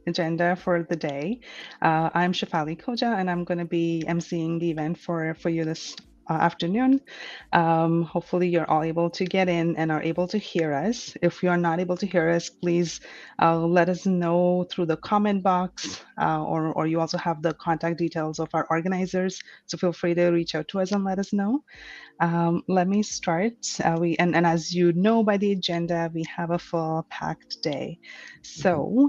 agenda for the day. I'm Shafali Koja, and I'm going to be emceeing the event for you this afternoon. Hopefully, you're all able to get in and are able to hear us. If you are not able to hear us, please let us know through the comment box, or you also have the contact details of our organizers. So feel free to reach out to us and let us know. Let me start. And as you know by the agenda, we have a full packed day. So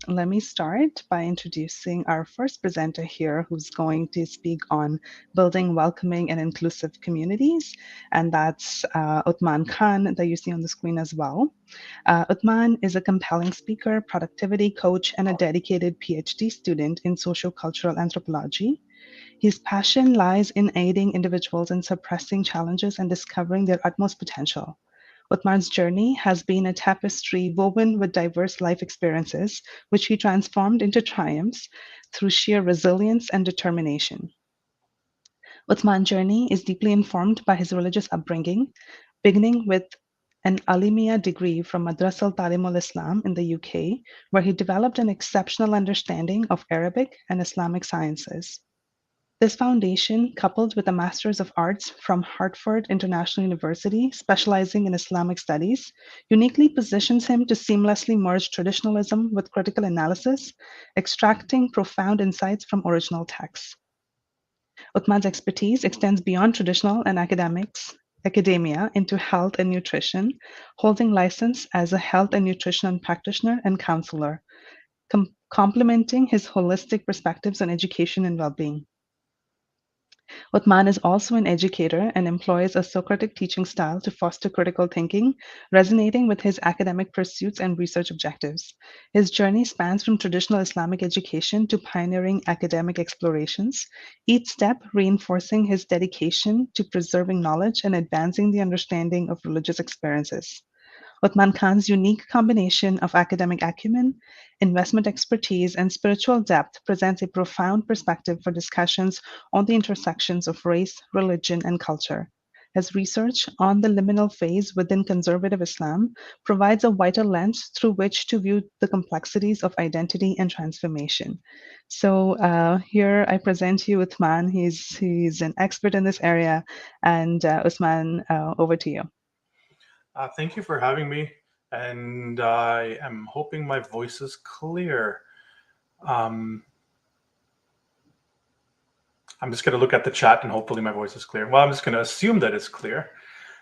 let me start by introducing our first presenter here, who's going to speak on building welcoming and inclusive communities, and that's Uthman Khan that you see on the screen as well. Uthman is a compelling speaker, productivity coach, and a dedicated PhD student in sociocultural anthropology. His passion lies in aiding individuals in suppressing challenges and discovering their utmost potential. Uthman's journey has been a tapestry woven with diverse life experiences, which he transformed into triumphs through sheer resilience and determination. Uthman's journey is deeply informed by his religious upbringing, beginning with an Alimiya degree from Madrasa al Talim al Islam in the UK, where he developed an exceptional understanding of Arabic and Islamic sciences. This foundation, coupled with a Master's of Arts from Hartford International University, specializing in Islamic studies, uniquely positions him to seamlessly merge traditionalism with critical analysis, extracting profound insights from original texts. Uthman's expertise extends beyond traditional and academia into health and nutrition, holding license as a health and nutrition practitioner and counselor, complementing his holistic perspectives on education and well-being. Uthman is also an educator and employs a Socratic teaching style to foster critical thinking, resonating with his academic pursuits and research objectives. His journey spans from traditional Islamic education to pioneering academic explorations, each step reinforcing his dedication to preserving knowledge and advancing the understanding of religious experiences. Uthman Khan's unique combination of academic acumen, investment expertise, and spiritual depth presents a profound perspective for discussions on the intersections of race, religion, and culture. His research on the liminal phase within conservative Islam provides a vital lens through which to view the complexities of identity and transformation. So here I present you Uthman. He's an expert in this area, and Uthman, over to you. Thank you for having me, and I am hoping my voice is clear. Um, I'm just going to look at the chat and hopefully my voice is clear. Well, I'm just going to assume that it's clear.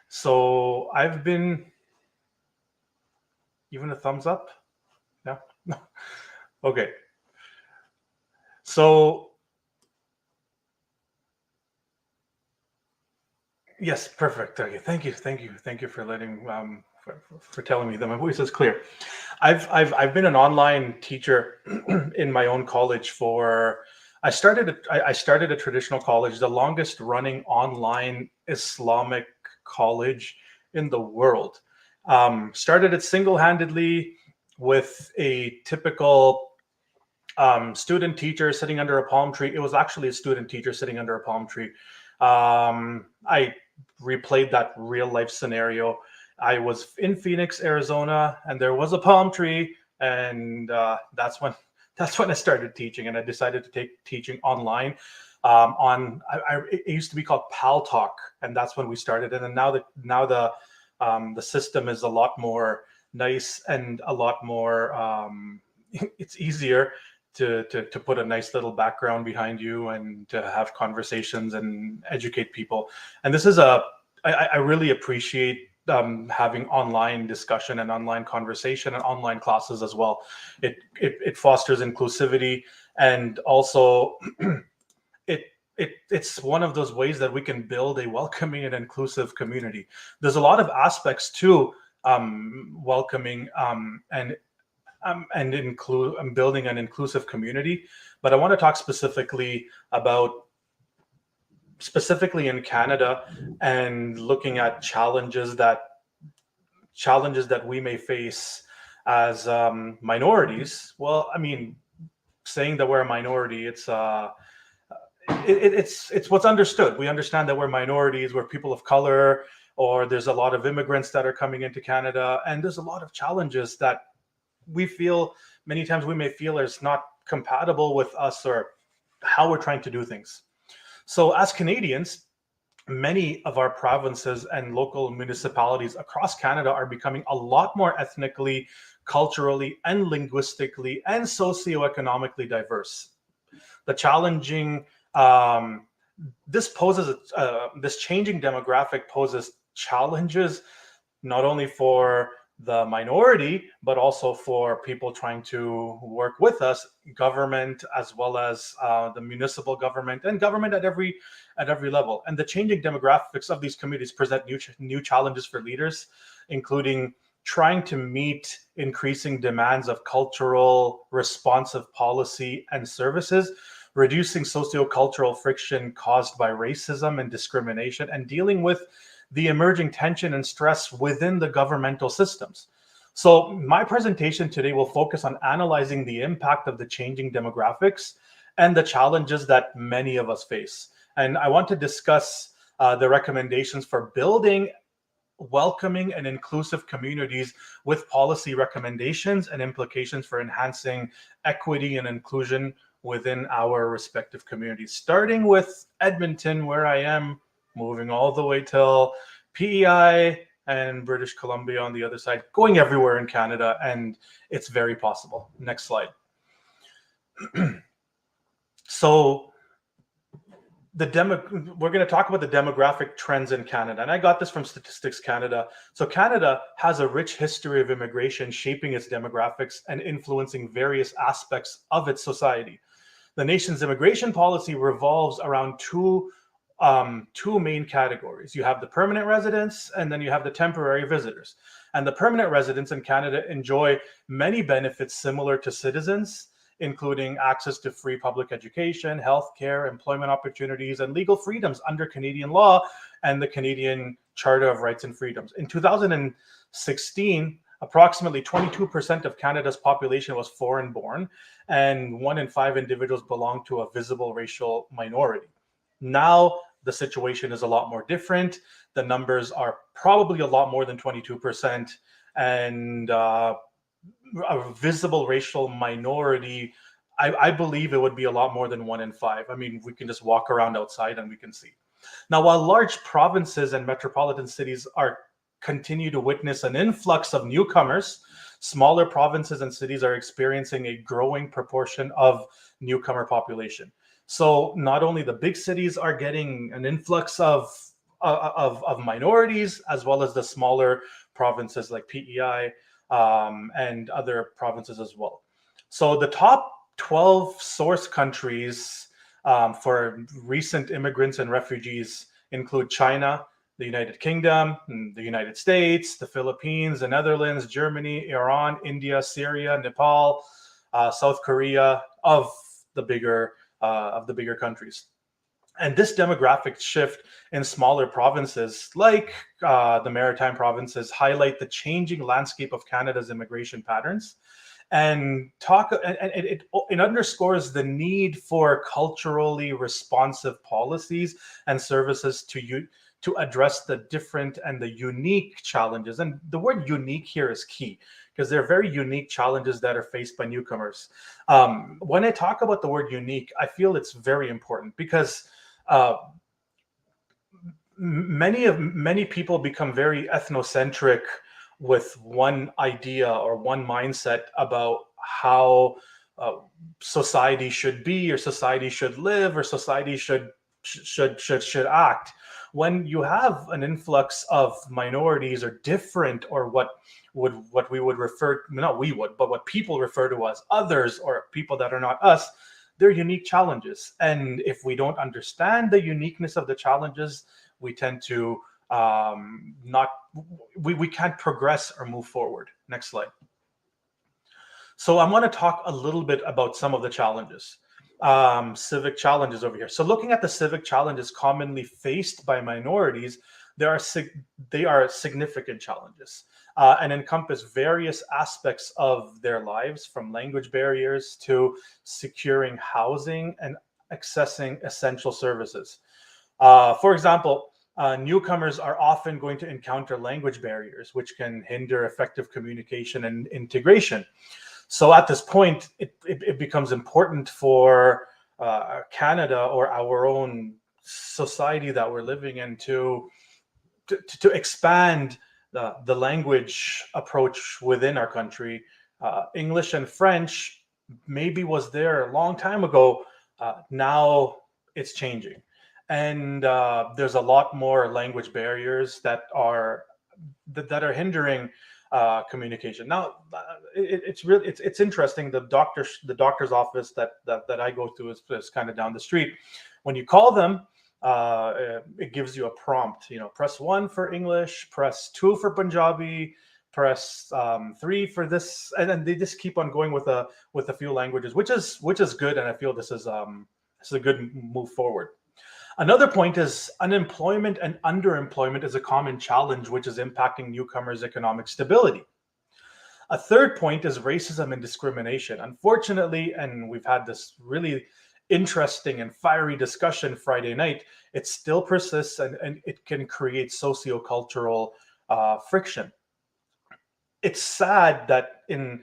So I've been, even a thumbs up? Yeah? Okay. So, yes, perfect. Okay, thank you for letting for telling me that my voice is clear. I've been an online teacher in my own college for. I started a traditional college, the longest running online Islamic college in the world. Started it single handedly with a typical student teacher sitting under a palm tree. It was actually a student teacher sitting under a palm tree. I replayed that real life scenario. I was in Phoenix, Arizona, and there was a palm tree, and that's when I started teaching, and I decided to take teaching online. It used to be called Pal Talk, and that's when we started. And then the system is a lot more nice and a lot more. It's easier to put a nice little background behind you and to have conversations and educate people. And this is I really appreciate having online discussion and online conversation and online classes as well. It fosters inclusivity, and also it's one of those ways that we can build a welcoming and inclusive community. There's a lot of aspects to welcoming and include building an inclusive community, but I want to talk specifically in Canada and looking at challenges that we may face as minorities. Well, I mean, saying that we're a minority, it's what's understood. We understand that we're minorities, we're people of color, or there's a lot of immigrants that are coming into Canada, and there's a lot of challenges that we feel many times we may feel is not compatible with us or how we're trying to do things. So as Canadians, many of our provinces and local municipalities across Canada are becoming a lot more ethnically, culturally, and linguistically and socioeconomically diverse. The challenging this poses this changing demographic poses challenges not only for the minority but also for people trying to work with us, government as well as the municipal government and government at every level. And the changing demographics of these communities present new challenges for leaders, including trying to meet increasing demands of cultural responsive policy and services, reducing sociocultural friction caused by racism and discrimination, and dealing with the emerging tension and stress within the governmental systems. So, my presentation today will focus on analyzing the impact of the changing demographics and the challenges that many of us face. And I want to discuss the recommendations for building welcoming and inclusive communities with policy recommendations and implications for enhancing equity and inclusion within our respective communities, starting with Edmonton, where I am, moving all the way till PEI and British Columbia on the other side, going everywhere in Canada, and it's very possible. Next slide. So we're going to talk about the demographic trends in Canada, and I got this from Statistics Canada. So Canada has a rich history of immigration shaping its demographics and influencing various aspects of its society. The nation's immigration policy revolves around two main categories. You have the permanent residents, and then you have the temporary visitors. And the permanent residents in Canada enjoy many benefits similar to citizens, including access to free public education, healthcare, employment opportunities, and legal freedoms under Canadian law and the Canadian Charter of Rights and Freedoms. In 2016, approximately 22% of Canada's population was foreign-born, and 1 in 5 individuals belonged to a visible racial minority. Now, the situation is a lot more different. The numbers are probably a lot more than 22%, and a visible racial minority, I believe it would be a lot more than 1 in 5. I mean, we can just walk around outside and we can see. Now, while large provinces and metropolitan cities continue to witness an influx of newcomers, smaller provinces and cities are experiencing a growing proportion of newcomer population. So not only the big cities are getting an influx of minorities, as well as the smaller provinces like PEI and other provinces as well. So the top 12 source countries for recent immigrants and refugees include China, the United Kingdom, the United States, the Philippines, the Netherlands, Germany, Iran, India, Syria, Nepal, South Korea, of the bigger countries. And this demographic shift in smaller provinces, like the maritime provinces, highlight the changing landscape of Canada's immigration patterns, and it underscores the need for culturally responsive policies and services to address the different and the unique challenges. And the word unique here is key, because there are very unique challenges that are faced by newcomers. When I talk about the word unique, I feel it's very important because many people become very ethnocentric with one idea or one mindset about how society should be, or society should live, or society should act. When you have an influx of minorities or different, or what we would refer, not we would, but what people refer to as others, or people that are not us, they're unique challenges. And if we don't understand the uniqueness of the challenges, we tend to we can't progress or move forward. Next slide. So I want to talk a little bit about some of the challenges, civic challenges over here. So looking at the civic challenges commonly faced by minorities, they are significant challenges and encompass various aspects of their lives, from language barriers to securing housing and accessing essential services. For example, newcomers are often going to encounter language barriers, which can hinder effective communication and integration. So at this point, it becomes important for Canada or our own society that we're living in to expand the language approach within our country. English and French maybe was there a long time ago. Now it's changing. And there's a lot more language barriers that are hindering communication. Now, it's interesting. The doctor's office that I go to is kind of down the street. When you call them, it gives you a prompt. Press 1 for English, press 2 for Punjabi, press 3 for this, and then they just keep on going with a few languages, which is good, and I feel this is a good move forward. Another point is unemployment and underemployment is a common challenge which is impacting newcomers' economic stability. A third point is racism and discrimination. Unfortunately, and we've had this really interesting and fiery discussion Friday night, it still persists and it can create sociocultural friction. It's sad that in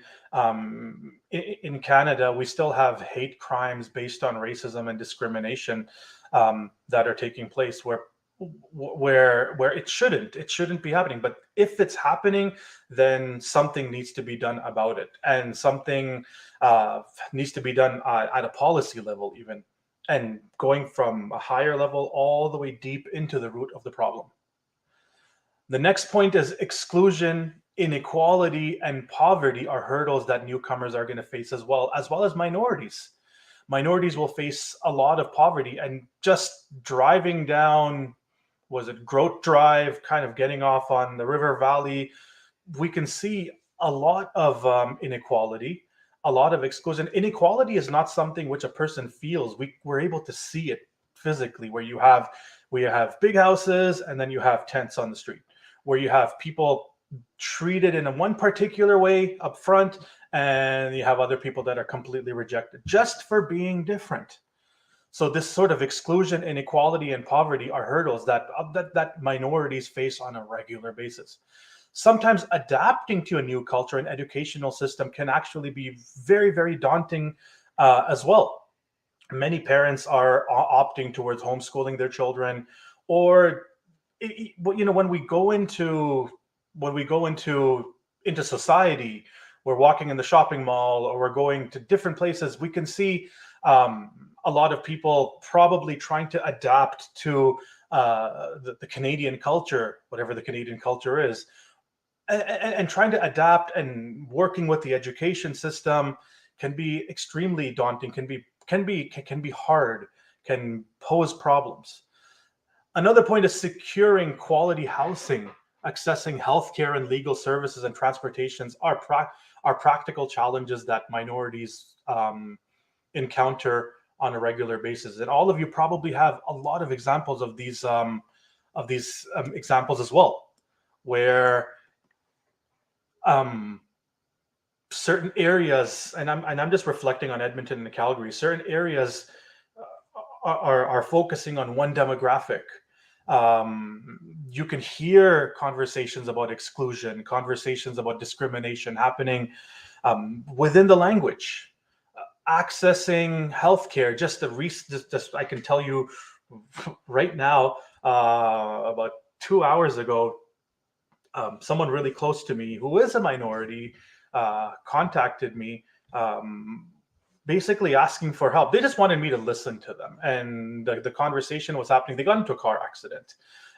Canada we still have hate crimes based on racism and discrimination that are taking place where it shouldn't be happening. But if it's happening, then something needs to be done about it, and something needs to be done at a policy level, even, and going from a higher level all the way deep into the root of the problem. The next point is exclusion, inequality, and poverty are hurdles that newcomers are going to face as well as minorities. Minorities will face a lot of poverty, and just driving down, was it Grote Drive, kind of getting off on the River Valley, we can see a lot of inequality, a lot of exclusion. Inequality is not something which a person feels. We're able to see it physically, where you have big houses and then you have tents on the street, where you have people treated in a one particular way up front, and you have other people that are completely rejected just for being different. So this sort of exclusion, inequality, and poverty are hurdles that minorities face on a regular basis. Sometimes adapting to a new culture and educational system can actually be very, very daunting as well. Many parents are opting towards homeschooling their children, or when we go into society, we're walking in the shopping mall or we're going to different places, we can see a lot of people probably trying to adapt to the Canadian culture, whatever the Canadian culture is, and trying to adapt, and working with the education system can be extremely daunting, can be hard, can pose problems. Another point is securing quality housing, accessing healthcare and legal services, and transportations are practical challenges that minorities encounter on a regular basis. And all of you probably have a lot of examples of these examples as well, where um, certain areas, and I'm just reflecting on Edmonton and Calgary, certain areas are focusing on one demographic. You can hear conversations about exclusion, conversations about discrimination happening within the language. Accessing healthcare, just I can tell you right now, about 2 hours ago, someone really close to me who is a minority contacted me, basically asking for help. They just wanted me to listen to them. And the conversation was happening. They got into a car accident.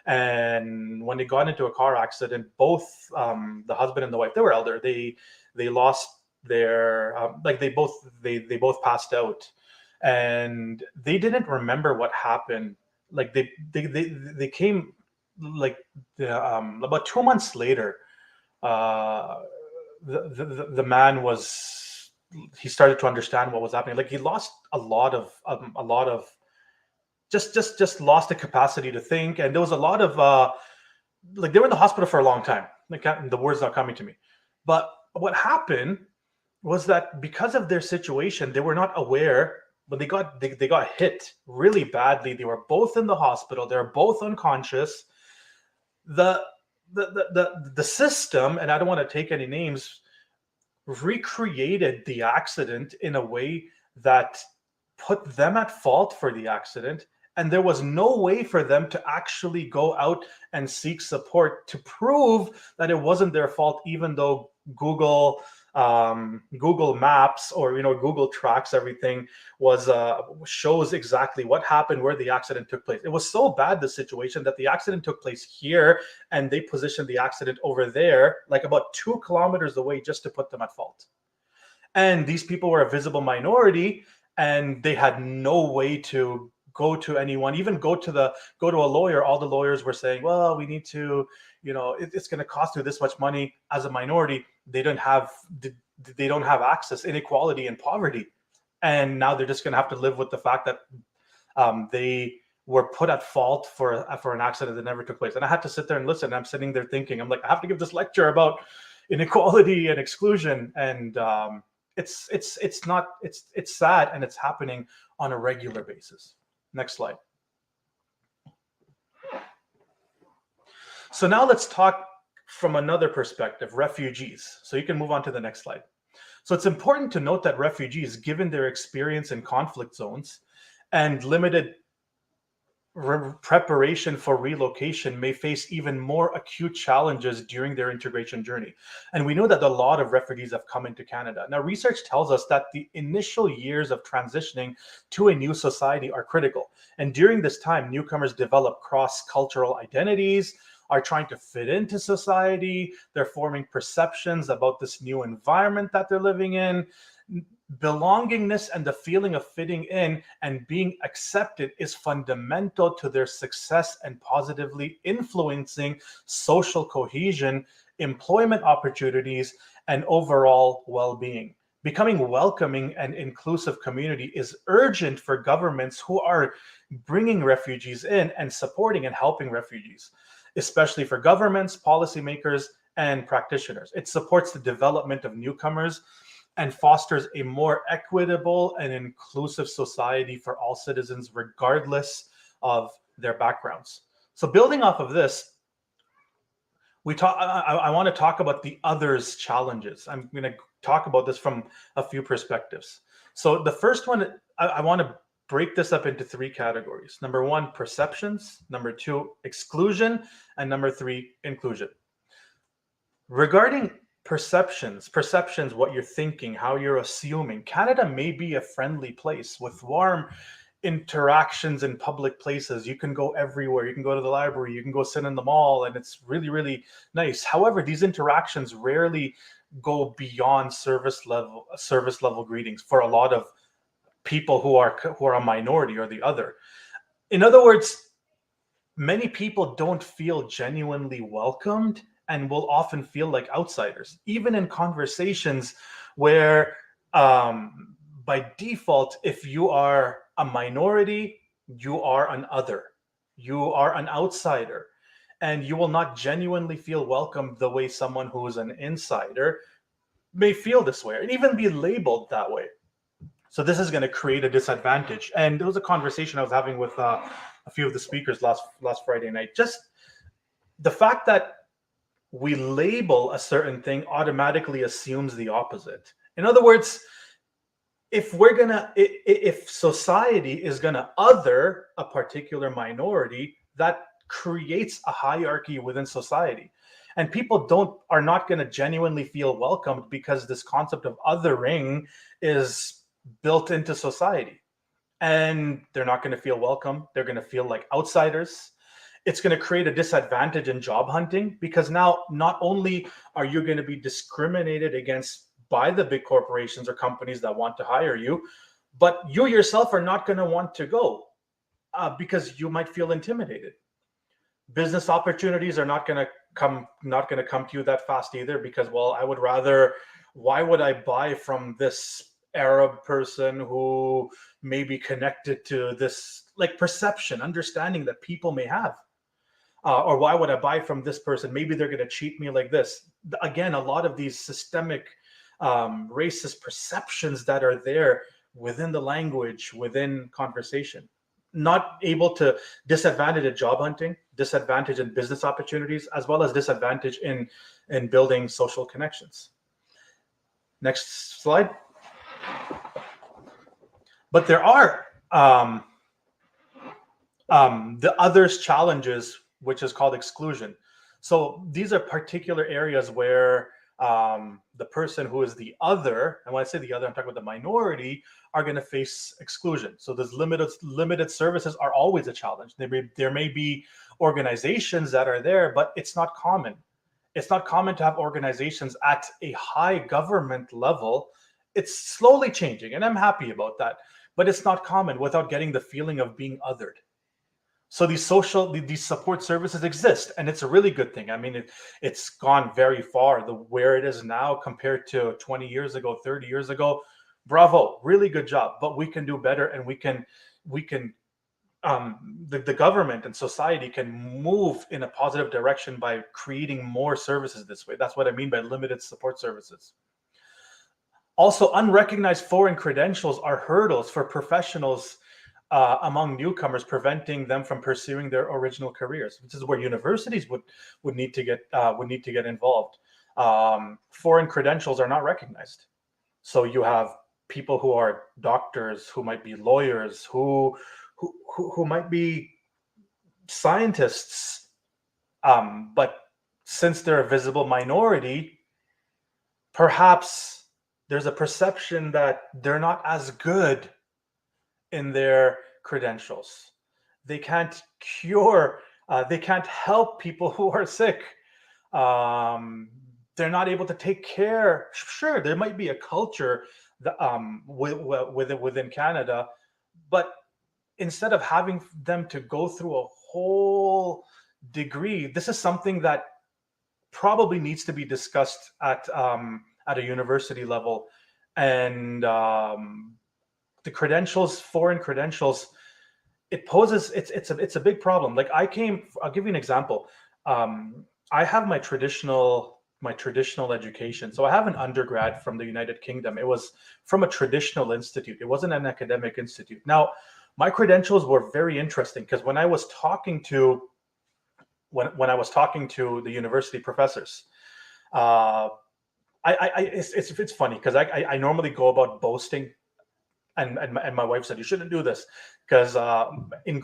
And when they got into a car accident, both the husband and the wife, they were elder. They lost their they both passed out, and they didn't remember what happened. Like they came, like, about 2 months later. The man he started to understand what was happening. Like, he lost a lot of just lost the capacity to think, and there was a lot of like, they were in the hospital for a long time. Like, the word's not coming to me, but what happened was that because of their situation, they were not aware, but they got hit really badly. They were both in the hospital. They're both unconscious. The system, and I don't want to take any names, recreated the accident in a way that put them at fault for the accident, and there was no way for them to actually go out and seek support to prove that it wasn't their fault, even though Google Maps, or Google tracks everything, was shows exactly what happened, where the accident took place. It was so bad, the situation, that the accident took place here, and they positioned the accident over there, like about 2 kilometers away, just to put them at fault. And these people were a visible minority, and they had no way to go to anyone, even go to a lawyer. All the lawyers were saying, well, we need to, it's going to cost you this much money. As a minority, they don't have access, inequality, and poverty. And now they're just going to have to live with the fact that they were put at fault for an accident that never took place. And I had to sit there and listen. I'm sitting there thinking, I'm like, I have to give this lecture about inequality and exclusion, and it's sad, and it's happening on a regular basis. Next slide. So now let's talk from another perspective, refugees. So you can move on to the next slide. So it's important to note that refugees, given their experience in conflict zones and limited preparation for relocation, may face even more acute challenges during their integration journey. And we know that a lot of refugees have come into Canada. Now, research tells us that the initial years of transitioning to a new society are critical. And during this time, newcomers develop cross-cultural identities, are trying to fit into society, they're forming perceptions about this new environment that they're living in. Belongingness and the feeling of fitting in and being accepted is fundamental to their success and positively influencing social cohesion, employment opportunities, and overall well-being. Becoming welcoming and inclusive community is urgent for governments who are bringing refugees in and supporting and helping refugees, especially for governments, policymakers, and practitioners. It supports the development of newcomers and fosters a more equitable and inclusive society for all citizens, regardless of their backgrounds. So building off of this, I want to talk about the others' challenges. I'm going to talk about this from a few perspectives. So the first one, I want to break this up into 3 categories. Number 1, perceptions. Number 2, exclusion. And number 3, inclusion. Regarding perceptions, what you're thinking, how you're assuming, Canada may be a friendly place with warm interactions in public places. You can go everywhere. You can go to the library, you can go sit in the mall, and it's really, really nice. However, these interactions rarely go beyond service level greetings for a lot of people who are a minority or the other. In other words, many people don't feel genuinely welcomed and will often feel like outsiders, even in conversations where, by default, if you are a minority, you are an other, you are an outsider, and you will not genuinely feel welcomed the way someone who is an insider may feel this way, and even be labeled that way. So this is going to create a disadvantage. And there was a conversation I was having with a few of the speakers last Friday night. Just the fact that we label a certain thing automatically assumes the opposite. In other words, if society is gonna other a particular minority, that creates a hierarchy within society. And people are not going to genuinely feel welcomed because this concept of othering is built into society. And they're not going to feel welcome. They're going to feel like outsiders. It's going to create a disadvantage in job hunting, because now not only are you going to be discriminated against by the big corporations or companies that want to hire you, but you yourself are not going to want to go because you might feel intimidated. Business opportunities are not going to come to you that fast either, because, well, why would I buy from this Arab person who may be connected to this, like, perception, understanding that people may have? Or why would I buy from this person? Maybe they're going to cheat me like this. Again, a lot of these systemic racist perceptions that are there within the language, within conversation. Not able to disadvantage at job hunting, disadvantage in business opportunities, as well as disadvantage in building social connections. Next slide. But there are the others challenges, which is called exclusion. So these are particular areas where the person who is the other, and when I say the other, I'm talking about the minority, are going to face exclusion. So those limited services are always a challenge. There may be organizations that are there, but it's not common. It's not common to have organizations at a high government level. It's slowly changing, and I'm happy about that. But it's not common without getting the feeling of being othered. So these support services exist, and it's a really good thing. I mean, it's gone very far. Where it is now compared to 20 years ago, 30 years ago, bravo, really good job. But we can do better, and the government and society can move in a positive direction by creating more services this way. That's what I mean by limited support services. Also, unrecognized foreign credentials are hurdles for professionals among newcomers, preventing them from pursuing their original careers. Which is where universities would need to get involved. Foreign credentials are not recognized, so you have people who are doctors, who might be lawyers, who might be scientists, but since they're a visible minority, perhaps there's a perception that they're not as good in their credentials. They can't they can't help people who are sick. They're not able to take care. Sure, there might be a culture that, within Canada, but instead of having them to go through a whole degree, this is something that probably needs to be discussed at a university level. And the credentials, foreign credentials, it's a big problem. Like I'll give you an example. I have my traditional education. So I have an undergrad from the United Kingdom. It was from a traditional institute. It wasn't an academic institute. Now, my credentials were very interesting because when I was talking to the university professors, it's funny because I normally go about boasting, and my wife said you shouldn't do this because in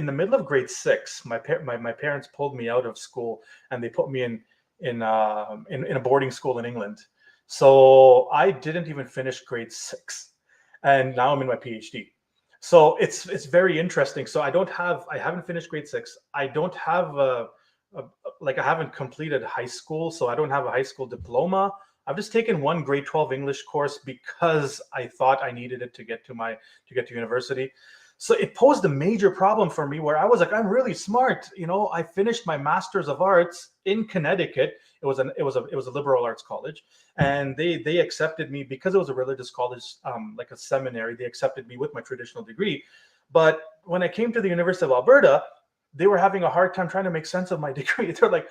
the middle of grade 6, my parents pulled me out of school and they put me in a boarding school in England. So I didn't even finish grade 6, and now I'm in my PhD. So it's very interesting. So I haven't finished grade 6. I don't have I haven't completed high school, so I don't have a high school diploma. I've just taken one grade 12 English course because I thought I needed it to get to university. So it posed a major problem for me where I was like, I'm really smart. I finished my Master's of Arts in Connecticut. It was a liberal arts college, and they accepted me because it was a religious college, like a seminary. They accepted me with my traditional degree. But when I came to the University of Alberta, they were having a hard time trying to make sense of my degree. They're like,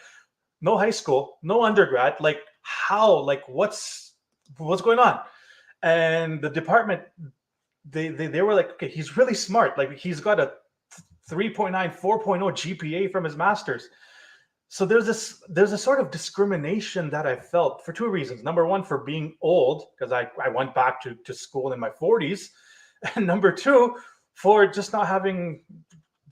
no high school, no undergrad. Like how? Like what's going on? And the department, they were like, okay, he's really smart. Like he's got a 3.9, 4.0 GPA from his master's. So there's a sort of discrimination that I felt for two reasons. Number one, for being old, because I went back to school in my 40s. And number two, for just not having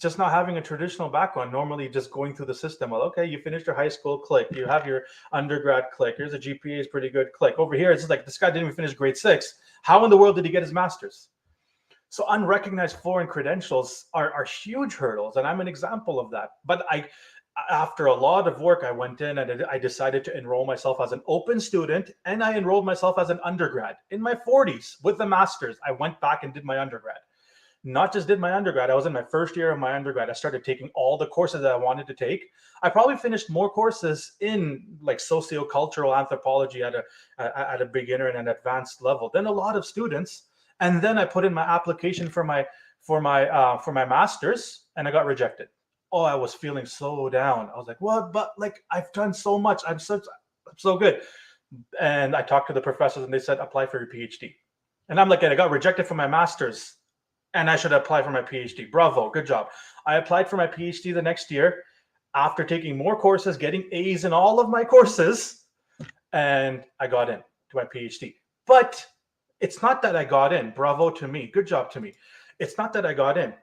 a traditional background, normally just going through the system. Well, okay, you finished your high school, click. You have your undergrad, click. Here's a GPA is pretty good, click. Over here, it's just like, this guy didn't even finish grade 6. How in the world did he get his master's? So unrecognized foreign credentials are huge hurdles, and I'm an example of that. But after a lot of work, I went in and I decided to enroll myself as an open student, and I enrolled myself as an undergrad in my 40s with the master's. I went back and did my undergrad. Not just did my undergrad, I was in my first year of my undergrad. I started taking all the courses that I wanted to take. I probably finished more courses in like sociocultural anthropology at a beginner and an advanced level than a lot of students. And then I put in my application for my master's, and I got rejected. Oh, I was feeling so down. I was like, what? But like, I've done so much. I'm so good. And I talked to the professors, and they said, apply for your PhD. And I'm like, I got rejected for my master's, and I should apply for my PhD. Bravo, good job. I applied for my PhD the next year after taking more courses, getting A's in all of my courses, and I got into to my PhD. But it's not that I got in. Bravo to me. Good job to me. It's not that I got in.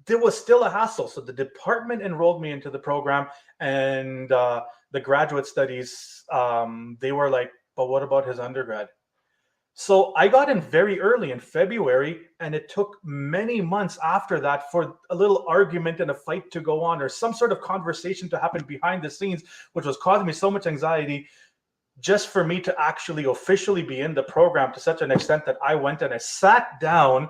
There was still a hassle. So the department enrolled me into the program, and the graduate studies, they were like, but what about his undergrad? So I got in very early in February, and it took many months after that for a little argument and a fight to go on, or some sort of conversation to happen behind the scenes, which was causing me so much anxiety, just for me to actually officially be in the program to such an extent that I went and I sat down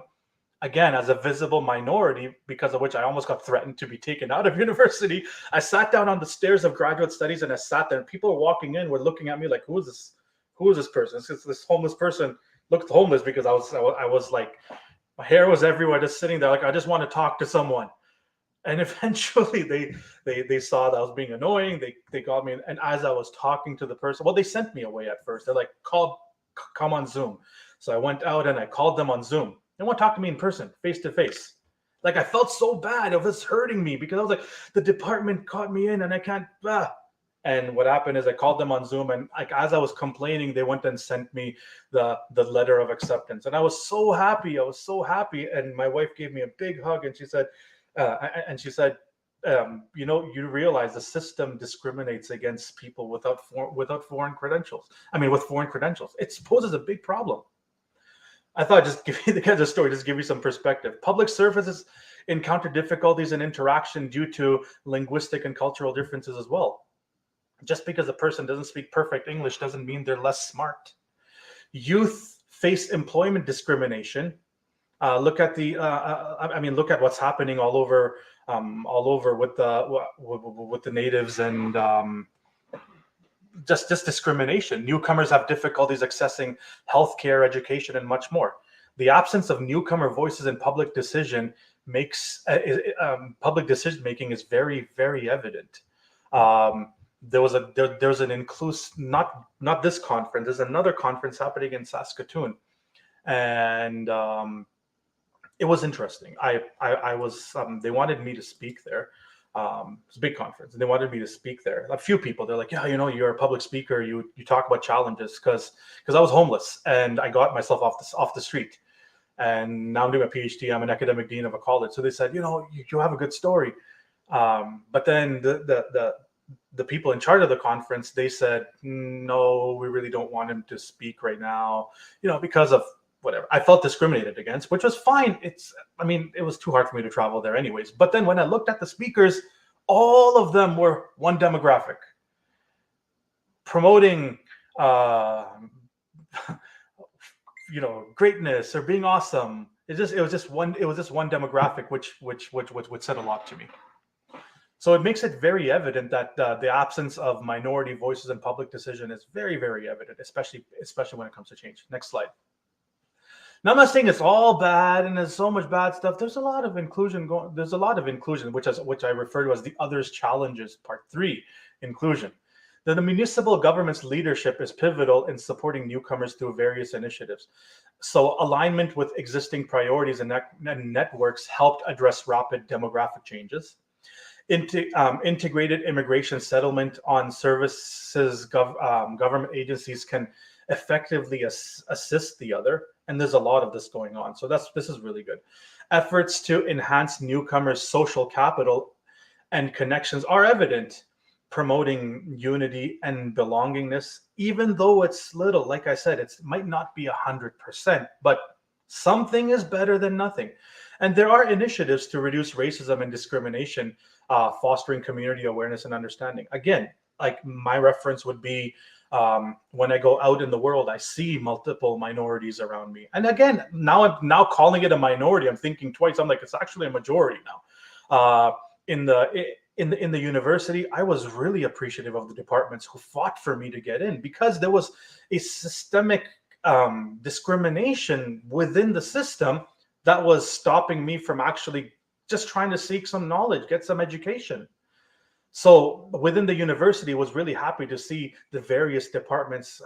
again as a visible minority, because of which I almost got threatened to be taken out of university. I sat down on the stairs of graduate studies, and I sat there, and people were walking in, were looking at me like, who is this? Who is this person? This homeless person looked homeless, because I was like, my hair was everywhere, just sitting there like, I just want to talk to someone. And eventually they saw that I was being annoying. They got me, and as I was talking to the person, well, they sent me away at first. They're like, come on Zoom. So I went out and I called them on Zoom. They want to talk to me in person, face to face. Like, I felt so bad. It was hurting me, because I was like, the department caught me in and I can't. And what happened is I called them on Zoom, and like, as I was complaining, they went and sent me the letter of acceptance. And I was so happy. I was so happy. And my wife gave me a big hug, and she said, you realize the system discriminates against people without foreign credentials. I mean, with foreign credentials, it poses a big problem. I thought I'd just give you the kind of story, just give you some perspective. Public services encounter difficulties in interaction due to linguistic and cultural differences as well. Just because a person doesn't speak perfect English doesn't mean they're less smart. Youth face employment discrimination. Look at look at what's happening all over with the natives, and just discrimination. Newcomers have difficulties accessing healthcare, education, and much more. The absence of newcomer voices in public decision makes public decision making is very, very evident. There was an inclusive, not this conference. There's another conference happening in Saskatoon, and it was interesting. I was they wanted me to speak there. It's a big conference, and they wanted me to speak there. A few people, they're like, yeah, you're a public speaker. You talk about challenges, because I was homeless and I got myself off the street, and now I'm doing a PhD. I'm an academic dean of a college. So they said, you have a good story. But then the people in charge of the conference, they said, no, we really don't want him to speak right now, because of whatever. I felt discriminated against, which was fine. It was too hard for me to travel there anyways. But then when I looked at the speakers, all of them were one demographic, promoting greatness or being awesome. It was just one demographic, which said a lot to me. So it makes it very evident that the absence of minority voices in public decision is very, very evident, especially when it comes to change. Next slide. Now, I'm not saying it's all bad and there's so much bad stuff. There's a lot of inclusion There's a lot of inclusion, which I refer to as the others challenges, part 3, inclusion. The municipal government's leadership is pivotal in supporting newcomers through various initiatives. So alignment with existing priorities and networks helped address rapid demographic changes. Integrated immigration settlement on services government agencies can effectively assist the other. And there's a lot of this going on. So this is really good. Efforts to enhance newcomers' social capital and connections are evident, promoting unity and belongingness, even though it's little. Like I said, it might not be 100%, but something is better than nothing. And there are initiatives to reduce racism and discrimination, fostering community awareness and understanding. Again, like my reference would be, when I go out in the world, I see multiple minorities around me. And again, now calling it a minority, I'm thinking twice. I'm like, it's actually a majority now. In the university, I was really appreciative of the departments who fought for me to get in, because there was a systemic discrimination within the system that was stopping me from actually just trying to seek some knowledge, get some education. So within the university, was really happy to see the various departments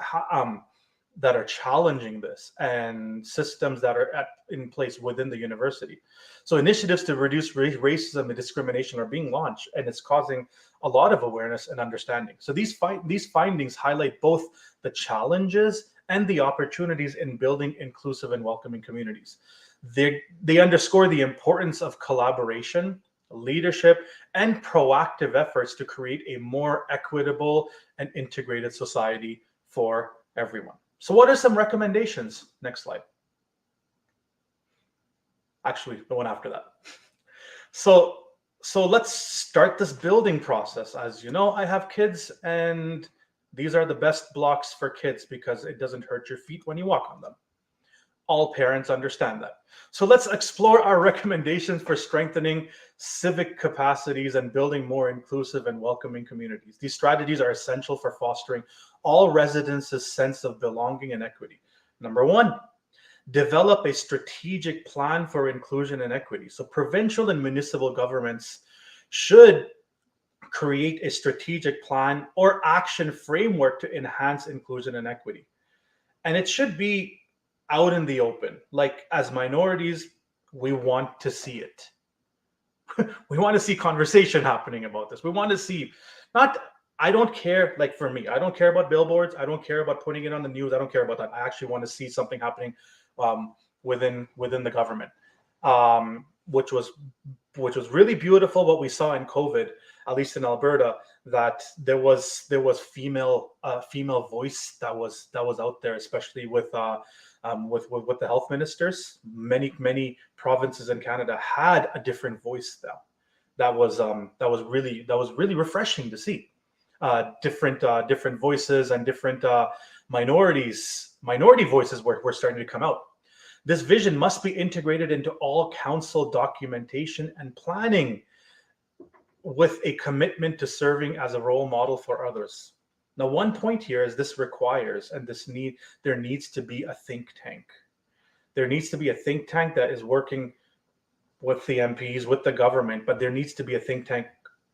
that are challenging this, and systems that are in place within the university. So initiatives to reduce racism and discrimination are being launched, and it's causing a lot of awareness and understanding. So these findings highlight both the challenges and the opportunities in building inclusive and welcoming communities. They underscore the importance of collaboration, leadership, and proactive efforts to create a more equitable and integrated society for everyone. So, what are some recommendations? Next slide. Actually, the one after that. So, so let's start this building process. As you know, I have kids, and these are the best blocks for kids because it doesn't hurt your feet when you walk on them. All parents understand that. So let's explore our recommendations for strengthening civic capacities and building more inclusive and welcoming communities. These strategies are essential for fostering all residents' sense of belonging and equity. Number one, develop a strategic plan for inclusion and equity. So provincial and municipal governments should create a strategic plan or action framework to enhance inclusion and equity. And it should be out in the open. Like, as minorities, we want to see it. We want to see conversation happening about this. We want to see, not, I don't care, like for me, I don't care about billboards. I don't care about putting it on the news. I don't care about that. I actually want to see something happening within the government, which was really beautiful. What we saw in COVID, at least in Alberta, that there was female voice that was out there, especially with the health ministers. Many provinces in Canada had a different voice now. That was really refreshing to see. Different voices and different minority voices were starting to come out. This vision must be integrated into all council documentation and planning, with a commitment to serving as a role model for others. Now, one point here is this requires, and there needs to be a think tank. There needs to be a think tank that is working with the MPs, with the government, but there needs to be a think tank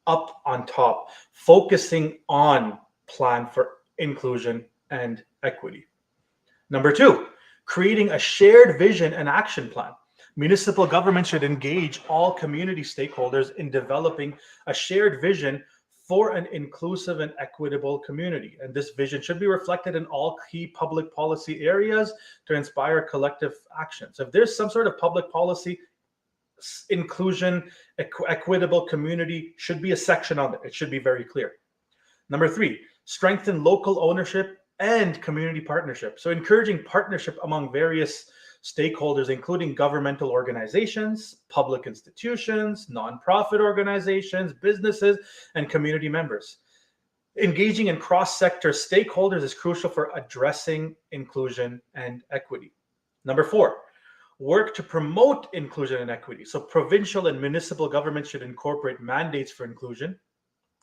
up on top, focusing on plan for inclusion and equity. Number two, creating a shared vision and action plan. Municipal government should engage all community stakeholders in developing a shared vision for an inclusive and equitable community. And this vision should be reflected in all key public policy areas to inspire collective action. So if there's some sort of public policy, inclusion, equitable community should be a section on it. It should be very clear. Number three, strengthen local ownership and community partnership. So encouraging partnership among various stakeholders, including governmental organizations, public institutions, nonprofit organizations, businesses, and community members. Engaging in cross-sector stakeholders is crucial for addressing inclusion and equity. Number four, work to promote inclusion and equity. So provincial and municipal governments should incorporate mandates for inclusion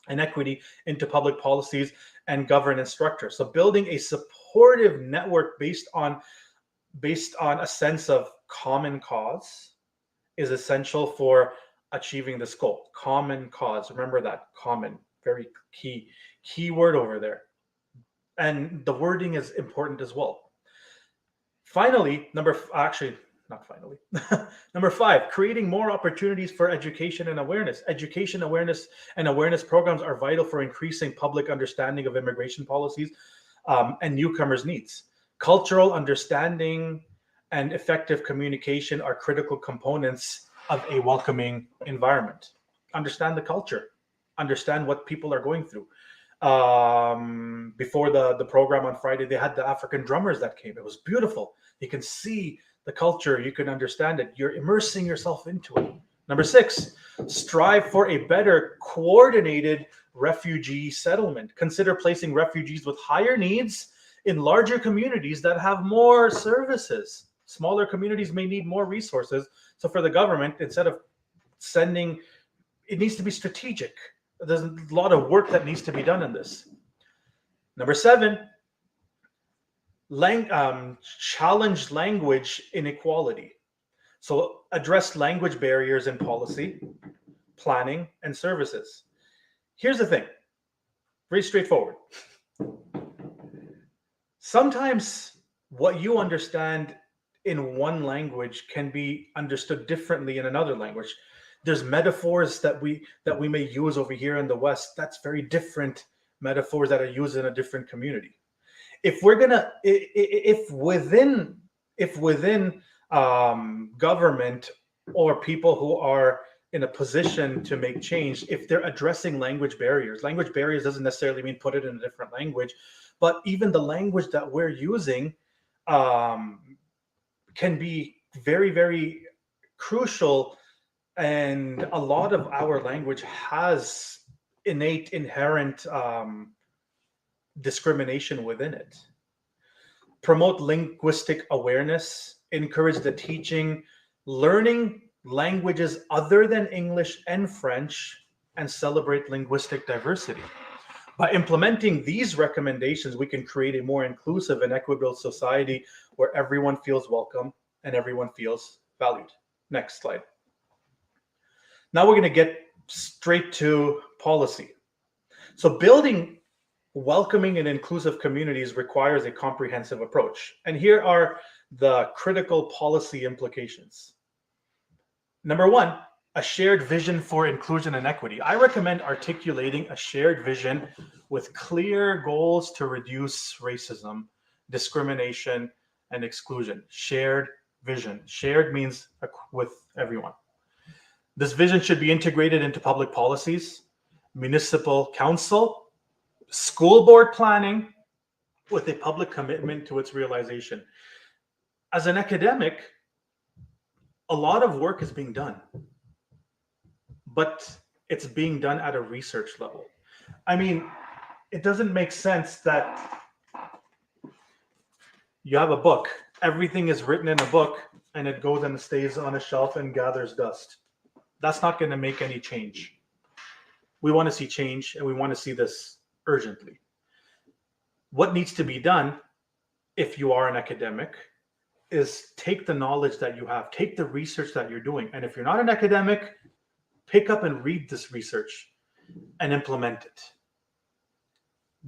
and equity into public policies and governance structure. So building a supportive network based on a sense of common cause is essential for achieving this goal. Common cause. Remember that. Common. Very key word over there. And the wording is important as well. Finally, number five, creating more opportunities for education and awareness. Education, awareness, and awareness programs are vital for increasing public understanding of immigration policies and newcomers' needs. Cultural understanding and effective communication are critical components of a welcoming environment. Understand the culture, understand what people are going through. Before the program on Friday, they had the African drummers that came. It was beautiful. You can see the culture, you can understand it. You're immersing yourself into it. Number six, strive for a better coordinated refugee settlement. Consider placing refugees with higher needs in larger communities that have more services. Smaller communities may need more resources. So for the government, instead of sending, it needs to be strategic. There's a lot of work that needs to be done in this. Number seven, challenge language inequality. So address language barriers in policy, planning, and services. Here's the thing, very straightforward. Sometimes what you understand in one language can be understood differently in another language. There's metaphors that we may use over here in the West. That's very different metaphors that are used in a different community. If we're gonna, if within government or people who are in a position to make change, if they're addressing language barriers doesn't necessarily mean put it in a different language, but even the language that we're using um, can be very, very crucial. And a lot of our language has innate, inherent discrimination within it. Promote linguistic awareness, encourage the teaching, learning languages other than English and French, and celebrate linguistic diversity. By implementing these recommendations, we can create a more inclusive and equitable society where everyone feels welcome and everyone feels valued. Next slide. Now we're going to get straight to policy. So building welcoming and inclusive communities requires a comprehensive approach. And here are the critical policy implications. Number one, a shared vision for inclusion and equity. I recommend articulating a shared vision with clear goals to reduce racism, discrimination, and exclusion. Shared vision. Shared means with everyone. This vision should be integrated into public policies, municipal council, school board planning, with a public commitment to its realization. As an academic, a lot of work is being done, but it's being done at a research level. I mean, it doesn't make sense that you have a book, everything is written in a book, and it goes and stays on a shelf and gathers dust. That's not going to make any change. We want to see change, and we want to see this urgently. What needs to be done, if you are an academic, is take the knowledge that you have, take the research that you're doing. And if you're not an academic, pick up and read this research and implement it.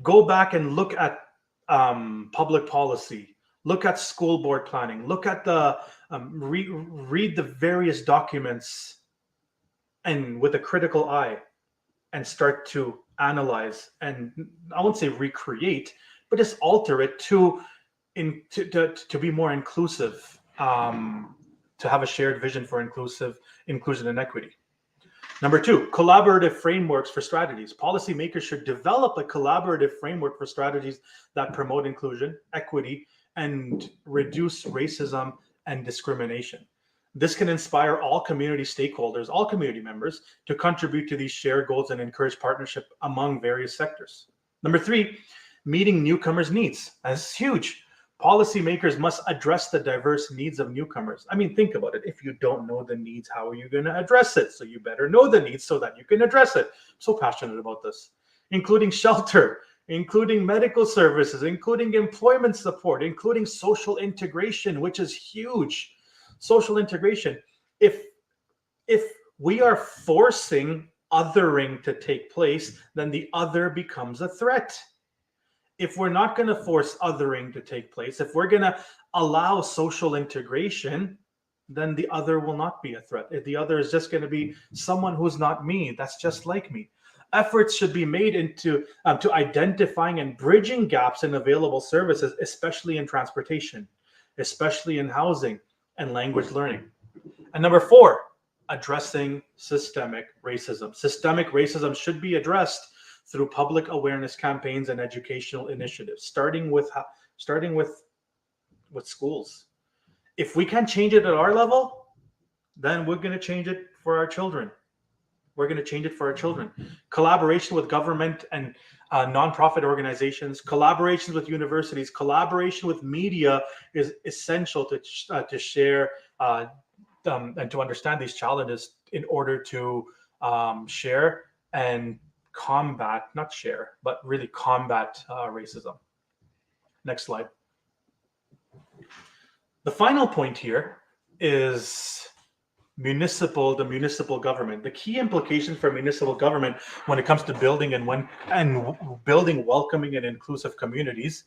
Go back and look at public policy, look at school board planning, look at the, read the various documents and with a critical eye, and start to analyze, and I won't say recreate, but just alter it to be more inclusive, to have a shared vision for inclusion and equity. Number two, collaborative frameworks for strategies. Policymakers should develop a collaborative framework for strategies that promote inclusion, equity, and reduce racism and discrimination. This can inspire all community stakeholders, all community members, to contribute to these shared goals and encourage partnership among various sectors. Number three, meeting newcomers' needs. That's huge. Policymakers must address the diverse needs of newcomers. I mean, think about it. If you don't know the needs, how are you going to address it? So you better know the needs so that you can address it. I'm so passionate about this, including shelter, including medical services, including employment support, including social integration, which is huge. Social integration. If we are forcing othering to take place, then the other becomes a threat. If we're not going to force othering to take place, if we're going to allow social integration, then the other will not be a threat. If the other is just going to be someone who's not me, that's just like me. Efforts should be made into to identifying and bridging gaps in available services, especially in transportation, especially in housing and language learning. And number four, addressing systemic racism. Systemic racism should be addressed through public awareness campaigns and educational initiatives, starting with schools. If we can't change it at our level, then we're going to change it for our children. We're going to change it for our children. Collaboration with government and nonprofit organizations, collaborations with universities, collaboration with media is essential to share and to understand these challenges in order to share and combat, not share, but really combat racism. Next slide. The final point here is the municipal government. The key implications for municipal government when it comes to building building welcoming and inclusive communities.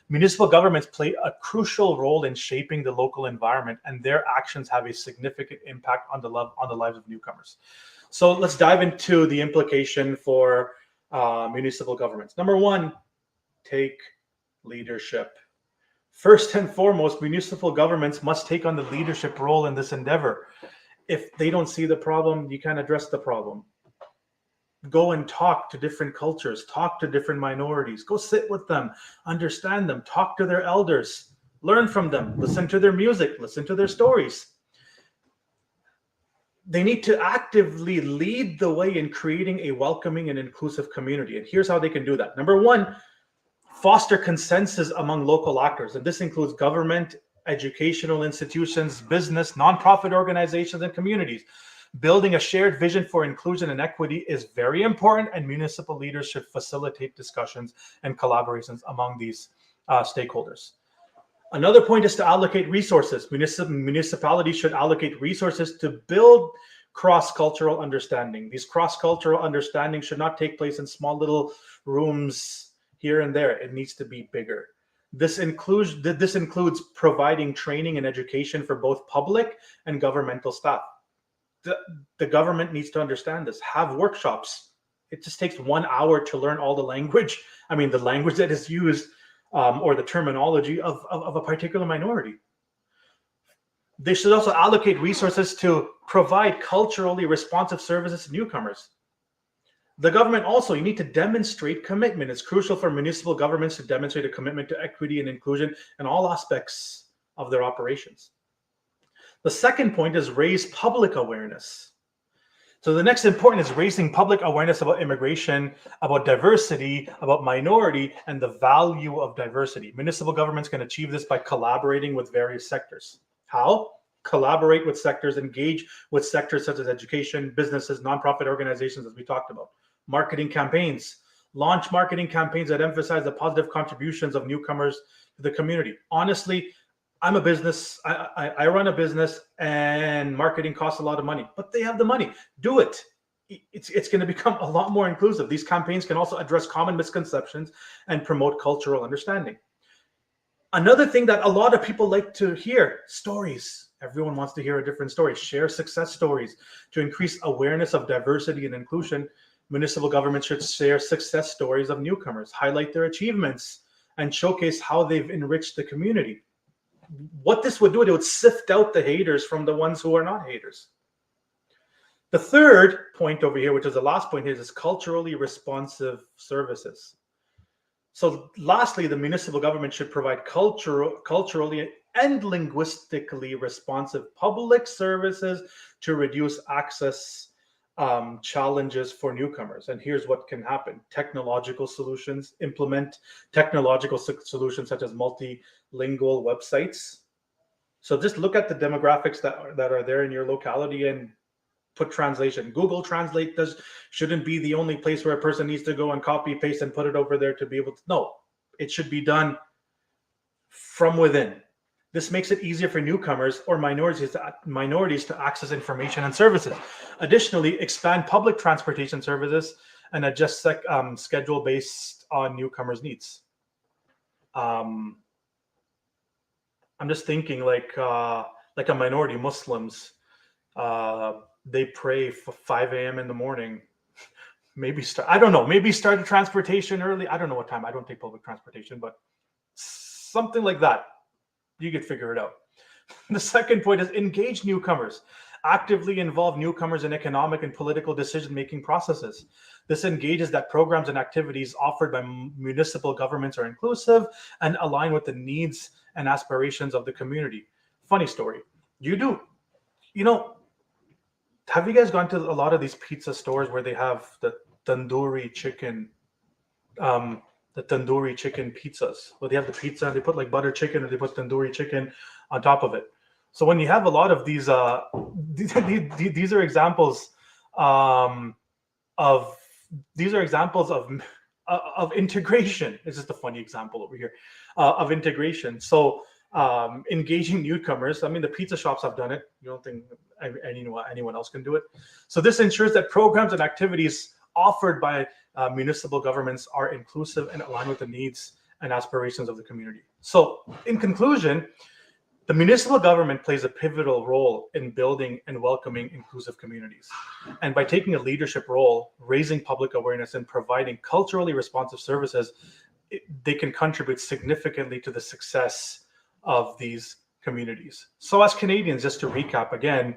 Municipal governments play a crucial role in shaping the local environment, and their actions have a significant impact on the lives of newcomers. So let's dive into the implication for municipal governments. Number one, take leadership. First and foremost, municipal governments must take on the leadership role in this endeavor. If they don't see the problem, you can't address the problem. Go and talk to different cultures, talk to different minorities, go sit with them, understand them, talk to their elders, learn from them, listen to their music, listen to their stories. They need to actively lead the way in creating a welcoming and inclusive community. And here's how they can do that. Number one, foster consensus among local actors. And this includes government, educational institutions, business, nonprofit organizations, and communities. Building a shared vision for inclusion and equity is very important, and municipal leaders should facilitate discussions and collaborations among these stakeholders. Another point is to allocate resources. Municipalities should allocate resources to build cross-cultural understanding. These cross-cultural understanding should not take place in small little rooms here and there. It needs to be bigger. This includes providing training and education for both public and governmental staff. The government needs to understand this. Have workshops. It just takes 1 hour to learn all the language. I mean, the language that is used or the terminology of a particular minority. They should also allocate resources to provide culturally responsive services to newcomers. The government also, you need to demonstrate commitment. It's crucial for municipal governments to demonstrate a commitment to equity and inclusion in all aspects of their operations. The second point is raise public awareness. So the next important is raising public awareness about immigration, about diversity, about minority, and the value of diversity. Municipal governments can achieve this by collaborating with various sectors. How? Collaborate with sectors, engage with sectors such as education, businesses, nonprofit organizations, as we talked about. Marketing campaigns. Launch marketing campaigns that emphasize the positive contributions of newcomers to the community. Honestly, I'm a business, I run a business, and marketing costs a lot of money, but they have the money. Do it. It's going to become a lot more inclusive. These campaigns can also address common misconceptions and promote cultural understanding. Another thing that a lot of people like to hear, stories. Everyone wants to hear a different story. Share success stories to increase awareness of diversity and inclusion. Municipal governments should share success stories of newcomers, highlight their achievements, and showcase how they've enriched the community. What this would do, it would sift out the haters from the ones who are not haters. The third point over here, which is the last point here, is culturally responsive services. So lastly, the municipal government should provide culturally and linguistically responsive public services to reduce access challenges for newcomers. And here's what can happen. Technological solutions, implement technological solutions such as multilingual websites. So just look at the demographics that are there in your locality and put translation. Google Translate shouldn't be the only place where a person needs to go and copy, paste, and put it over there to be able to. No, it should be done from within. This makes it easier for newcomers or minorities to access information and services. Additionally, expand public transportation services and adjust schedule based on newcomers' needs. I'm just thinking like a minority Muslims, they pray for 5 a.m. in the morning. Maybe start the transportation early. I don't know what time. I don't take public transportation, but something like that. You could figure it out. The second point is engage newcomers. Actively involve newcomers in economic and political decision-making processes. This engages that programs and activities offered by municipal governments are inclusive and align with the needs and aspirations of the community. Funny story. Have you guys gone to a lot of these pizza stores where they have the tandoori chicken pizzas, where they have the pizza and they put like butter chicken or they put tandoori chicken on top of it? So when you have a lot of these, these are examples of integration. It's just a funny example over here of integration. So engaging newcomers. I mean, the pizza shops have done it. You don't think anyone else can do it? So this ensures that programs and activities offered by municipal governments are inclusive and align with the needs and aspirations of the community. So in conclusion, the municipal government plays a pivotal role in building and welcoming inclusive communities. And by taking a leadership role, raising public awareness, and providing culturally responsive services, they can contribute significantly to the success of these communities. So, as Canadians, just to recap again,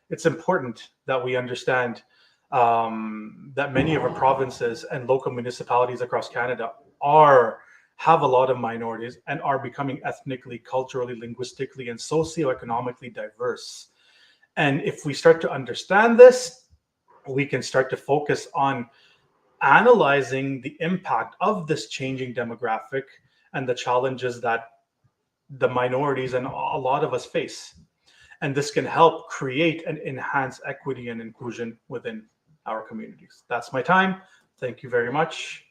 it's important that we understand that many of our provinces and local municipalities across Canada are have a lot of minorities and are becoming ethnically, culturally, linguistically, and socioeconomically diverse. And if we start to understand this, we can start to focus on analyzing the impact of this changing demographic and the challenges that the minorities and a lot of us face. And this can help create and enhance equity and inclusion within our communities. That's my time. Thank you very much.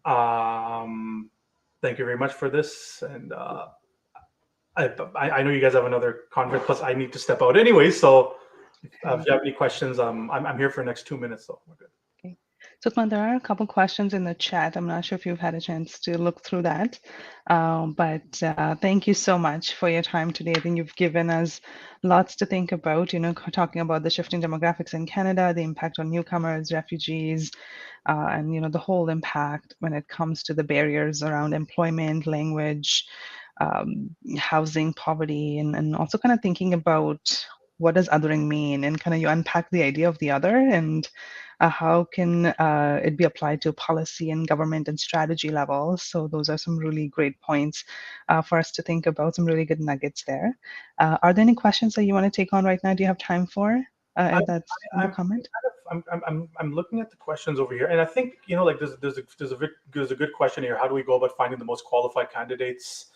Um, thank you very much for this. And I know you guys have another conference, plus I need to step out anyway. So if Okay. you have any questions, I'm here for the next 2 minutes. So we're good. Okay. So, Utman, there are a couple questions in the chat. I'm not sure if you've had a chance to look through that. But thank you so much for your time today. I think you've given us lots to think about, talking about the shifting demographics in Canada, the impact on newcomers, refugees, and, the whole impact when it comes to the barriers around employment, language, housing, poverty, and also kind of thinking about what does othering mean, and kind of you unpack the idea of the other, and how can it be applied to policy and government and strategy levels. So those are some really great points for us to think about, some really good nuggets there. Are there any questions that you want to take on right now? Do you have time for I'm, if that's no I'm comment? I'm looking at the questions over here, and I think like there's a good question here. How do we go about finding the most qualified candidates,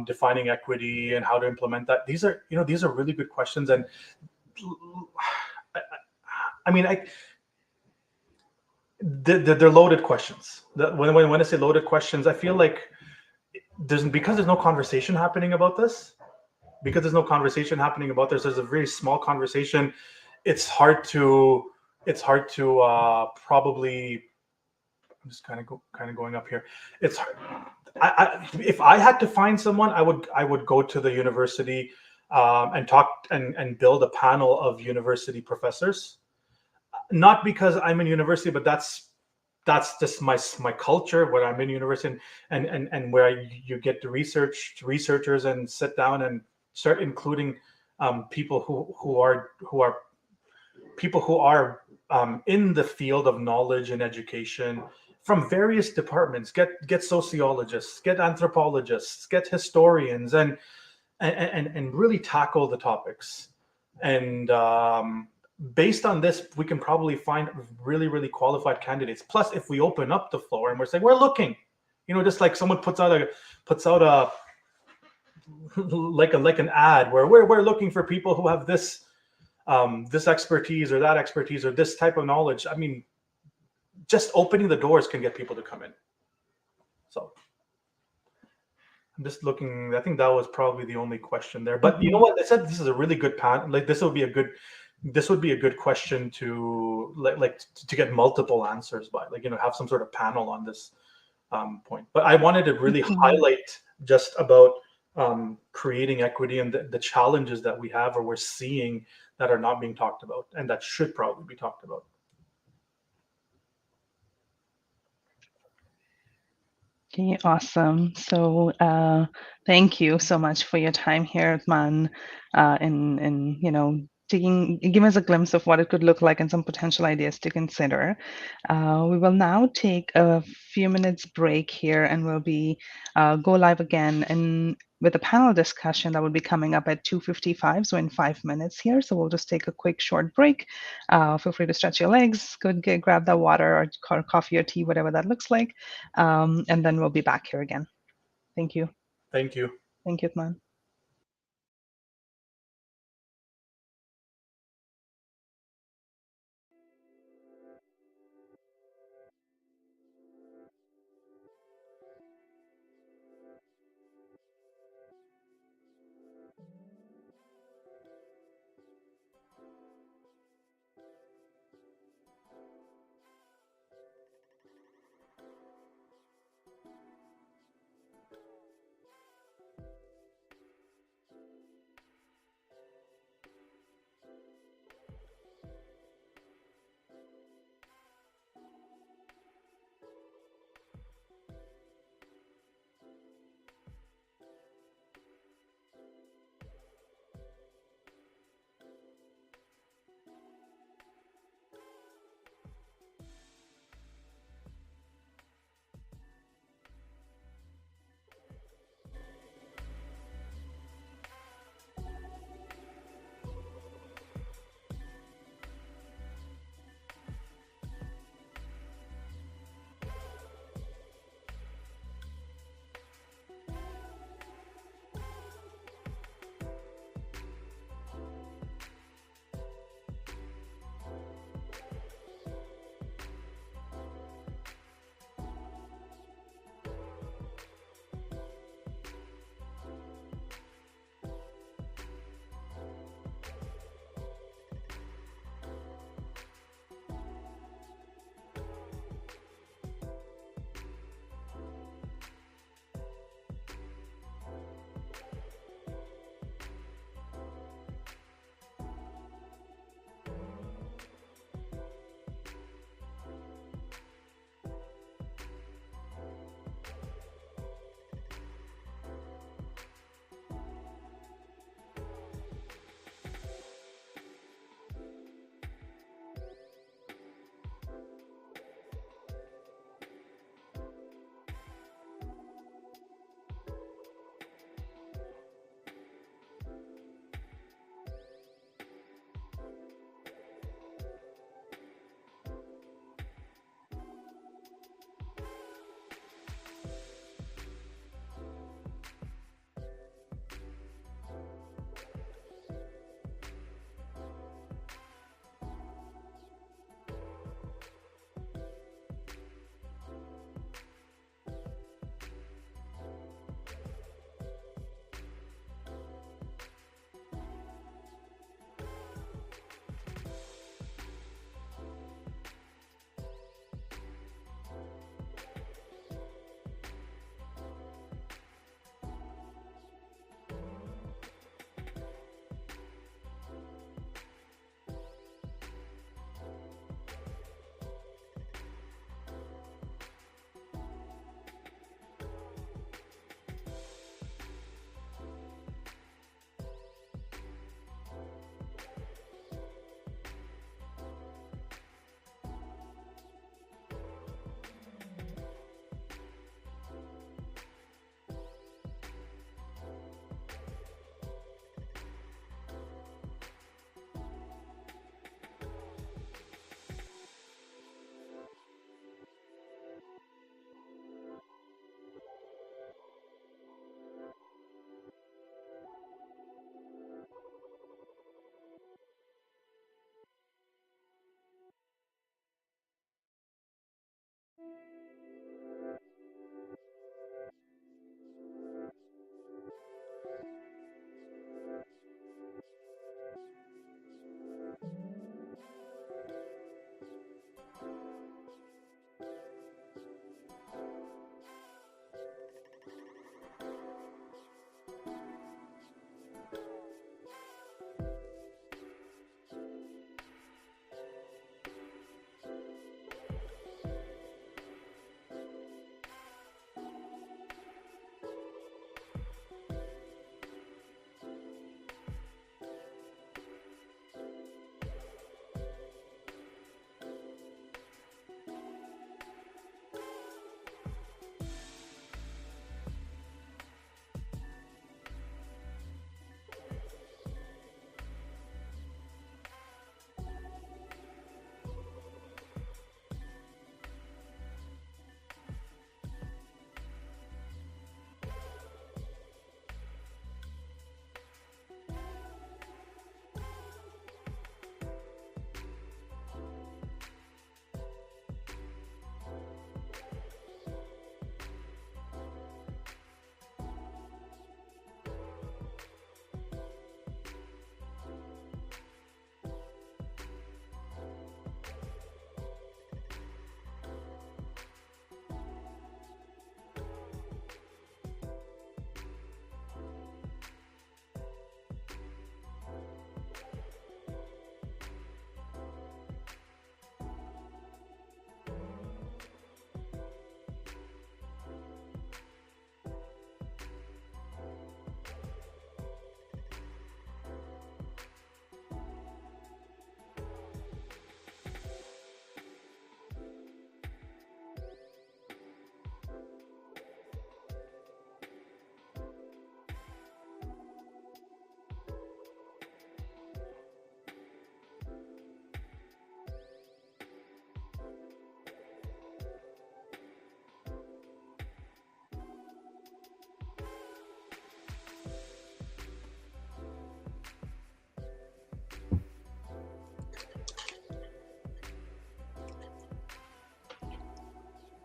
defining equity, and how to implement that? These are really good questions, and I, I mean they're loaded questions. When I say loaded questions, I feel like there's no conversation happening about this. Because there's no conversation happening about this, there's a very small conversation. It's hard to probably. I'm just kind of going up here. It's hard. If I had to find someone, I would go to the university and talk and build a panel of university professors. Not because I'm in university, but that's just my culture where I'm in university, and where you get to researchers and sit down and start including people who are people who are in the field of knowledge and education from various departments. Get sociologists, get anthropologists, get historians, and really tackle the topics. And based on this, we can probably find really qualified candidates. Plus, if we open up the floor and we're saying we're looking, just like someone puts out a like an ad where we're looking for people who have this expertise or that expertise or this type of knowledge. I mean, just opening the doors can get people to come in. So I'm just looking. I think that was probably the only question there. But you know what? I said this is a really good pan. Like this would be a good question to to get multiple answers by. Have some sort of panel on this point. But I wanted to really highlight just about creating equity and the challenges that we have or we're seeing that are not being talked about and that should probably be talked about. Okay, awesome. So thank you so much for your time here, Man, and give us a glimpse of what it could look like and some potential ideas to consider. We will now take a few minutes break here, and we'll be go live again and with a panel discussion that will be coming up at 2:55, so in 5 minutes here. So we'll just take a quick short break. Feel free to stretch your legs, grab that water or coffee or tea, whatever that looks like. And then we'll be back here again. Thank you. Thank you. Thank you, Man.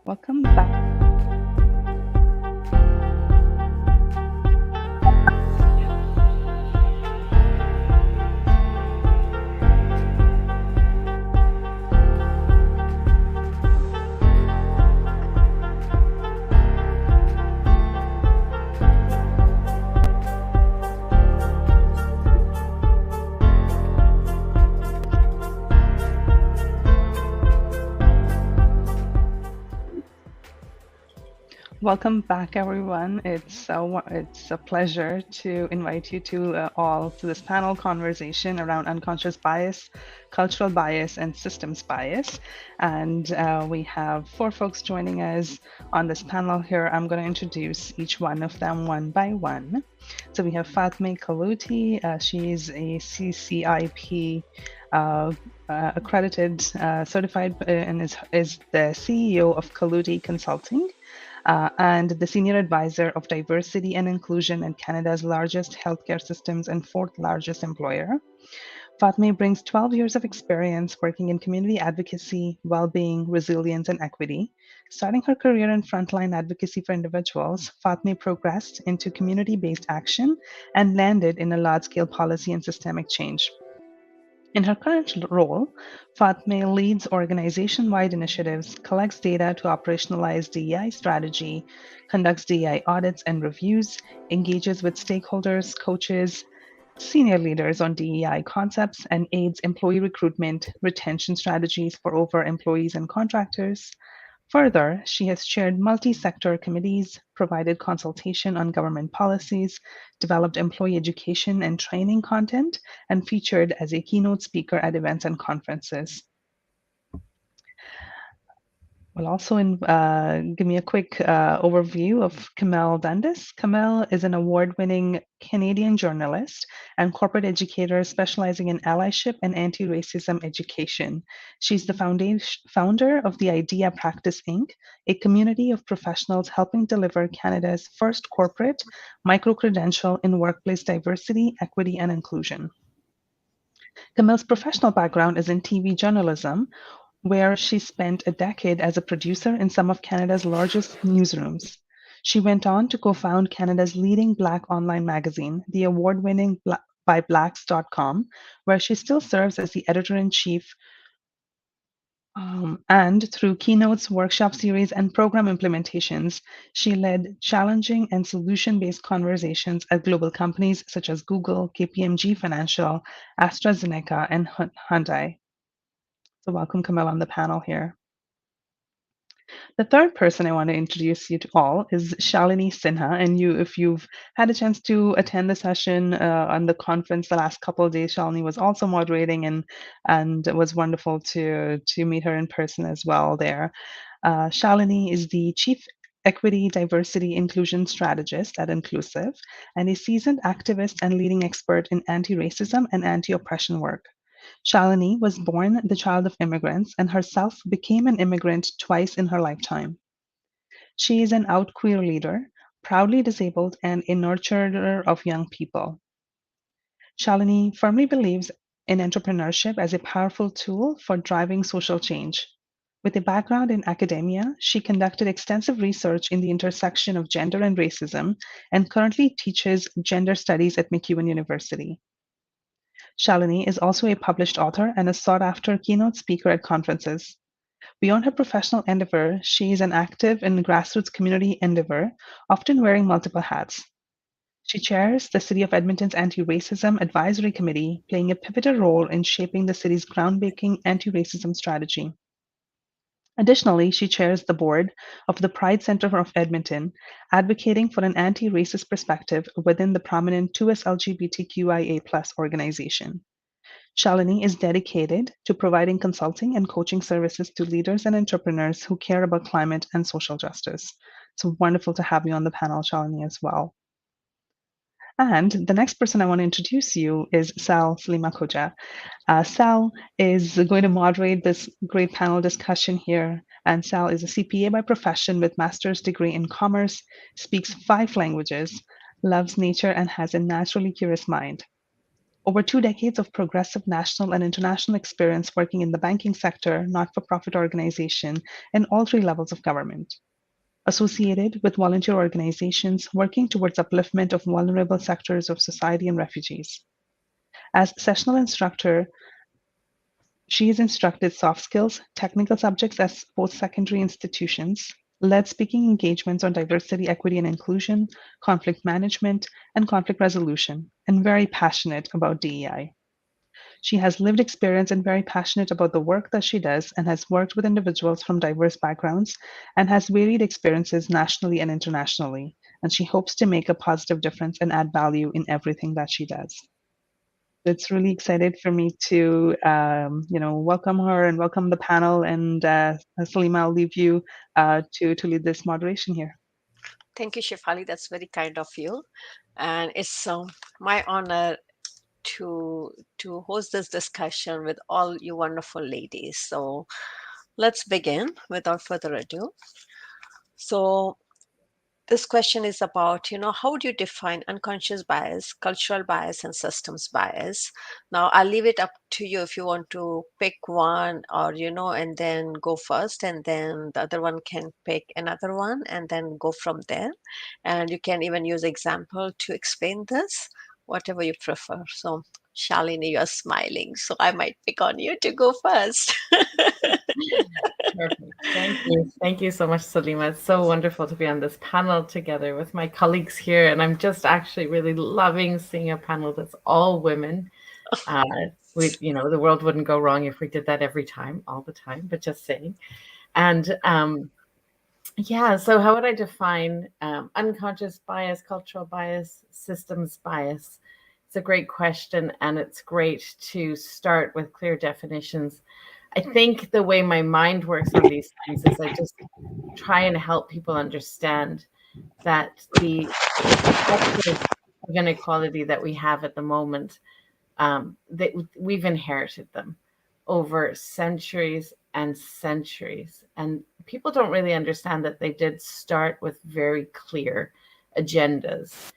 Welcome back. Welcome back, everyone. It's a pleasure to invite you to all to this panel conversation around unconscious bias, cultural bias, and systems bias. And we have four folks joining us on this panel here. I'm going to introduce each one of them one by one. So we have Fatme Kaluti. She's a CCIP accredited, certified, and is the CEO of Kaluti Consulting and the Senior Advisor of Diversity and Inclusion at Canada's largest healthcare systems and fourth largest employer. Fatme brings 12 years of experience working in community advocacy, well-being, resilience, and equity. Starting her career in frontline advocacy for individuals, Fatme progressed into community-based action and landed in a large-scale policy and systemic change. In her current role, Fatme leads organization wide initiatives, collects data to operationalize DEI strategy, conducts DEI audits and reviews, engages with stakeholders, coaches, senior leaders on DEI concepts, and aids employee recruitment, retention strategies for over employees and contractors. Further, she has chaired multi-sector committees, provided consultation on government policies, developed employee education and training content, and featured as a keynote speaker at events and conferences. Will also give me a quick overview of Kamel Dundas. Kamel is an award-winning Canadian journalist and corporate educator specializing in allyship and anti-racism education. She's the founder of the IDEA Practice Inc., a community of professionals helping deliver Canada's first corporate micro-credential in workplace diversity, equity, and inclusion. Kamel's professional background is in TV journalism, where she spent a decade as a producer in some of Canada's largest newsrooms. She went on to co found Canada's leading Black online magazine, the award winning byblacks.com, where she still serves as the editor in chief. And through keynotes, workshop series, and program implementations, she led challenging and solution based conversations at global companies such as Google, KPMG Financial, AstraZeneca, and Hyundai. So, welcome, Kamal, on the panel here. The third person I want to introduce you to all is Shalini Sinha. And if you've had a chance to attend the session on the conference the last couple of days, Shalini was also moderating, and it was wonderful to meet her in person as well there. Shalini is the Chief Equity, Diversity, Inclusion Strategist at Inclusive, and a seasoned activist and leading expert in anti-racism and anti-oppression work. Shalini was born the child of immigrants and herself became an immigrant twice in her lifetime. She is an out queer leader, proudly disabled, and a nurturer of young people. Shalini firmly believes in entrepreneurship as a powerful tool for driving social change. With a background in academia, she conducted extensive research in the intersection of gender and racism and currently teaches gender studies at McEwen University. Shalini is also a published author and a sought after keynote speaker at conferences. Beyond her professional endeavor, she is an active in grassroots community endeavor, often wearing multiple hats. She chairs the City of Edmonton's Anti-Racism Advisory Committee, playing a pivotal role in shaping the city's groundbreaking anti-racism strategy. Additionally, she chairs the board of the Pride Center of Edmonton, advocating for an anti-racist perspective within the prominent 2S LGBTQIA+ organization. Shalini is dedicated to providing consulting and coaching services to leaders and entrepreneurs who care about climate and social justice. It's wonderful to have you on the panel, Shalini, as well. And the next person I want to introduce you is Sal Salima Koja. Sal is going to moderate this great panel discussion here. And Sal is a CPA by profession with master's degree in commerce, speaks 5 languages, loves nature, and has a naturally curious mind. Over 2 decades of progressive national and international experience working in the banking sector, not for profit organization, and all three levels of government. Associated with volunteer organizations working towards upliftment of vulnerable sectors of society and refugees. As sessional instructor, she has instructed soft skills, technical subjects at post-secondary institutions, led speaking engagements on diversity, equity, and inclusion, conflict management, and conflict resolution, and very passionate about DEI. She has lived experience and very passionate about the work that she does and has worked with individuals from diverse backgrounds and has varied experiences nationally and internationally. And she hopes to make a positive difference and add value in everything that she does. It's really excited for me to, welcome her and welcome the panel. And Salima, I'll leave you to lead this moderation here. Thank you, Shefali. That's very kind of you. And it's my honor to host this discussion with all you wonderful ladies. So let's begin without further ado. So this question is about, how do you define unconscious bias, cultural bias, and systems bias? Now, I'll leave it up to you if you want to pick one or, and then go first, and then the other one can pick another one and then go from there. And you can even use example to explain this, whatever you prefer. So, Shalini, you're smiling, so I might pick on you to go first. Perfect. Thank you. Thank you so much, Salima. It's so wonderful to be on this panel together with my colleagues here. And I'm just actually really loving seeing a panel that's all women. The world wouldn't go wrong if we did that every time, all the time, but just saying. And so how would I define unconscious bias, cultural bias, systems bias? It's a great question, and it's great to start with clear definitions. I think the way my mind works on these things is I just try and help people understand that the structures of inequality that we have at the moment, that we've inherited them over centuries and centuries. And people don't really understand that they did start with very clear agendas,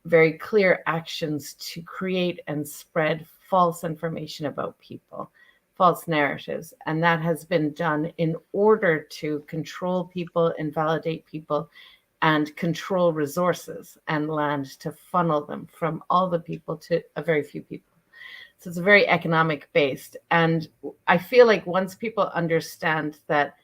very clear actions to create and spread false information about people, false narratives. And that has been done in order to control people, invalidate people, and control resources and land to funnel them from all the people to a very few people. So it's very economic based. And I feel like once people understand that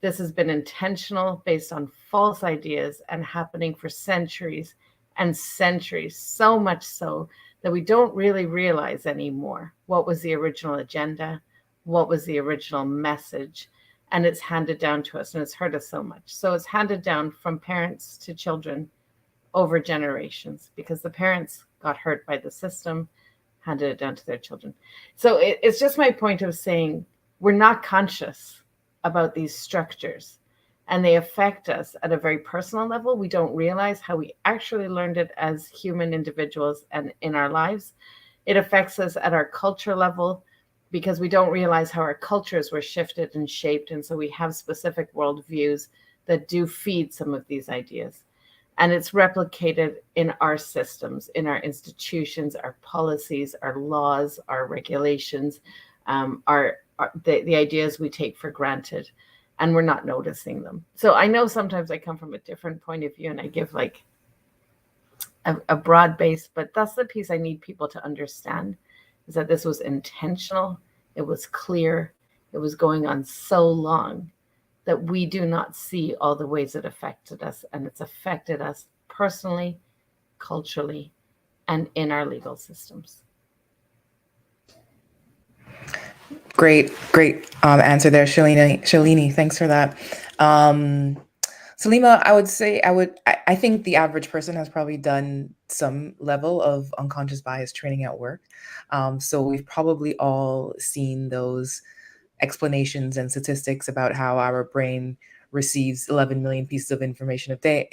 this has been intentional, based on false ideas and happening for centuries and centuries, so much so that we don't really realize anymore what was the original agenda, what was the original message, and it's handed down to us, and it's hurt us so much. So it's handed down from parents to children over generations because the parents got hurt by the system, handed it down to their children. So it's just my point of saying we're not conscious about these structures, and they affect us at a very personal level. We don't realize how we actually learned it as human individuals and in our lives. It affects us at our culture level because we don't realize how our cultures were shifted and shaped. And so we have specific worldviews that do feed some of these ideas. And it's replicated in our systems, in our institutions, our policies, our laws, our regulations, the ideas we take for granted, and we're not noticing them. So I know sometimes I come from a different point of view and I give like a broad base, but that's the piece I need people to understand, is that this was intentional, it was clear, it was going on so long that we do not see all the ways it affected us, and it's affected us personally, culturally, and in our legal systems. Great answer there, Shalini. Thanks for that. Salima, I would say I think the average person has probably done some level of unconscious bias training at work. So we've probably all seen those explanations and statistics about how our brain receives 11 million pieces of information per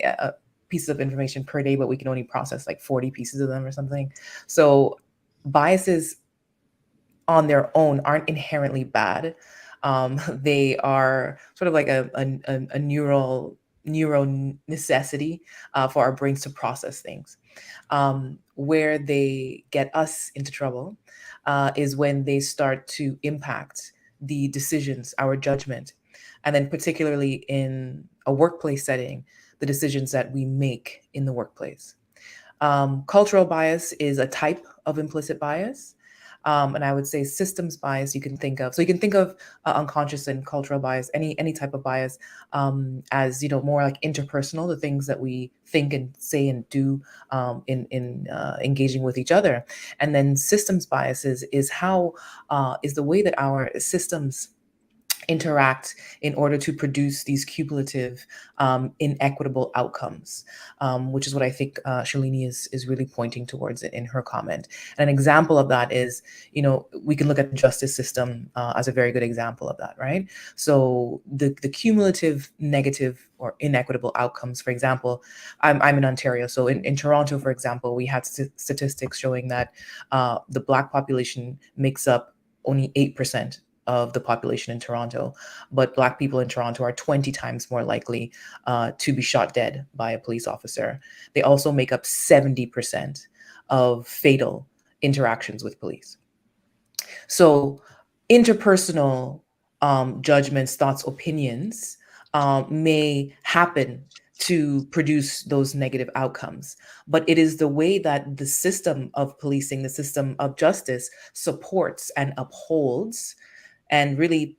day, but we can only process like 40 pieces of them or something. So biases on their own aren't inherently bad. They are sort of like a neural necessity for our brains to process things. where they get us into trouble is when they start to impact the decisions, our judgment, and then particularly in a workplace setting, the decisions that we make in the workplace. Cultural bias is a type of implicit bias. And I would say systems bias you can think of. So you can think of unconscious and cultural bias, any type of bias, as more like interpersonal, the things that we think and say and do in engaging with each other. And then systems biases is how is the way that our systems interact in order to produce these cumulative inequitable outcomes, which is what I think Shalini is really pointing towards in her comment. And an example of that is, we can look at the justice system as a very good example of that, right? So the cumulative negative or inequitable outcomes, for example, I'm in Ontario. So in Toronto, for example, we had statistics showing that the Black population makes up only 8% of the population in Toronto, but Black people in Toronto are 20 times more likely to be shot dead by a police officer. They also make up 70% of fatal interactions with police. So interpersonal judgments, thoughts, opinions may happen to produce those negative outcomes. But it is the way that the system of policing, the system of justice supports and upholds and really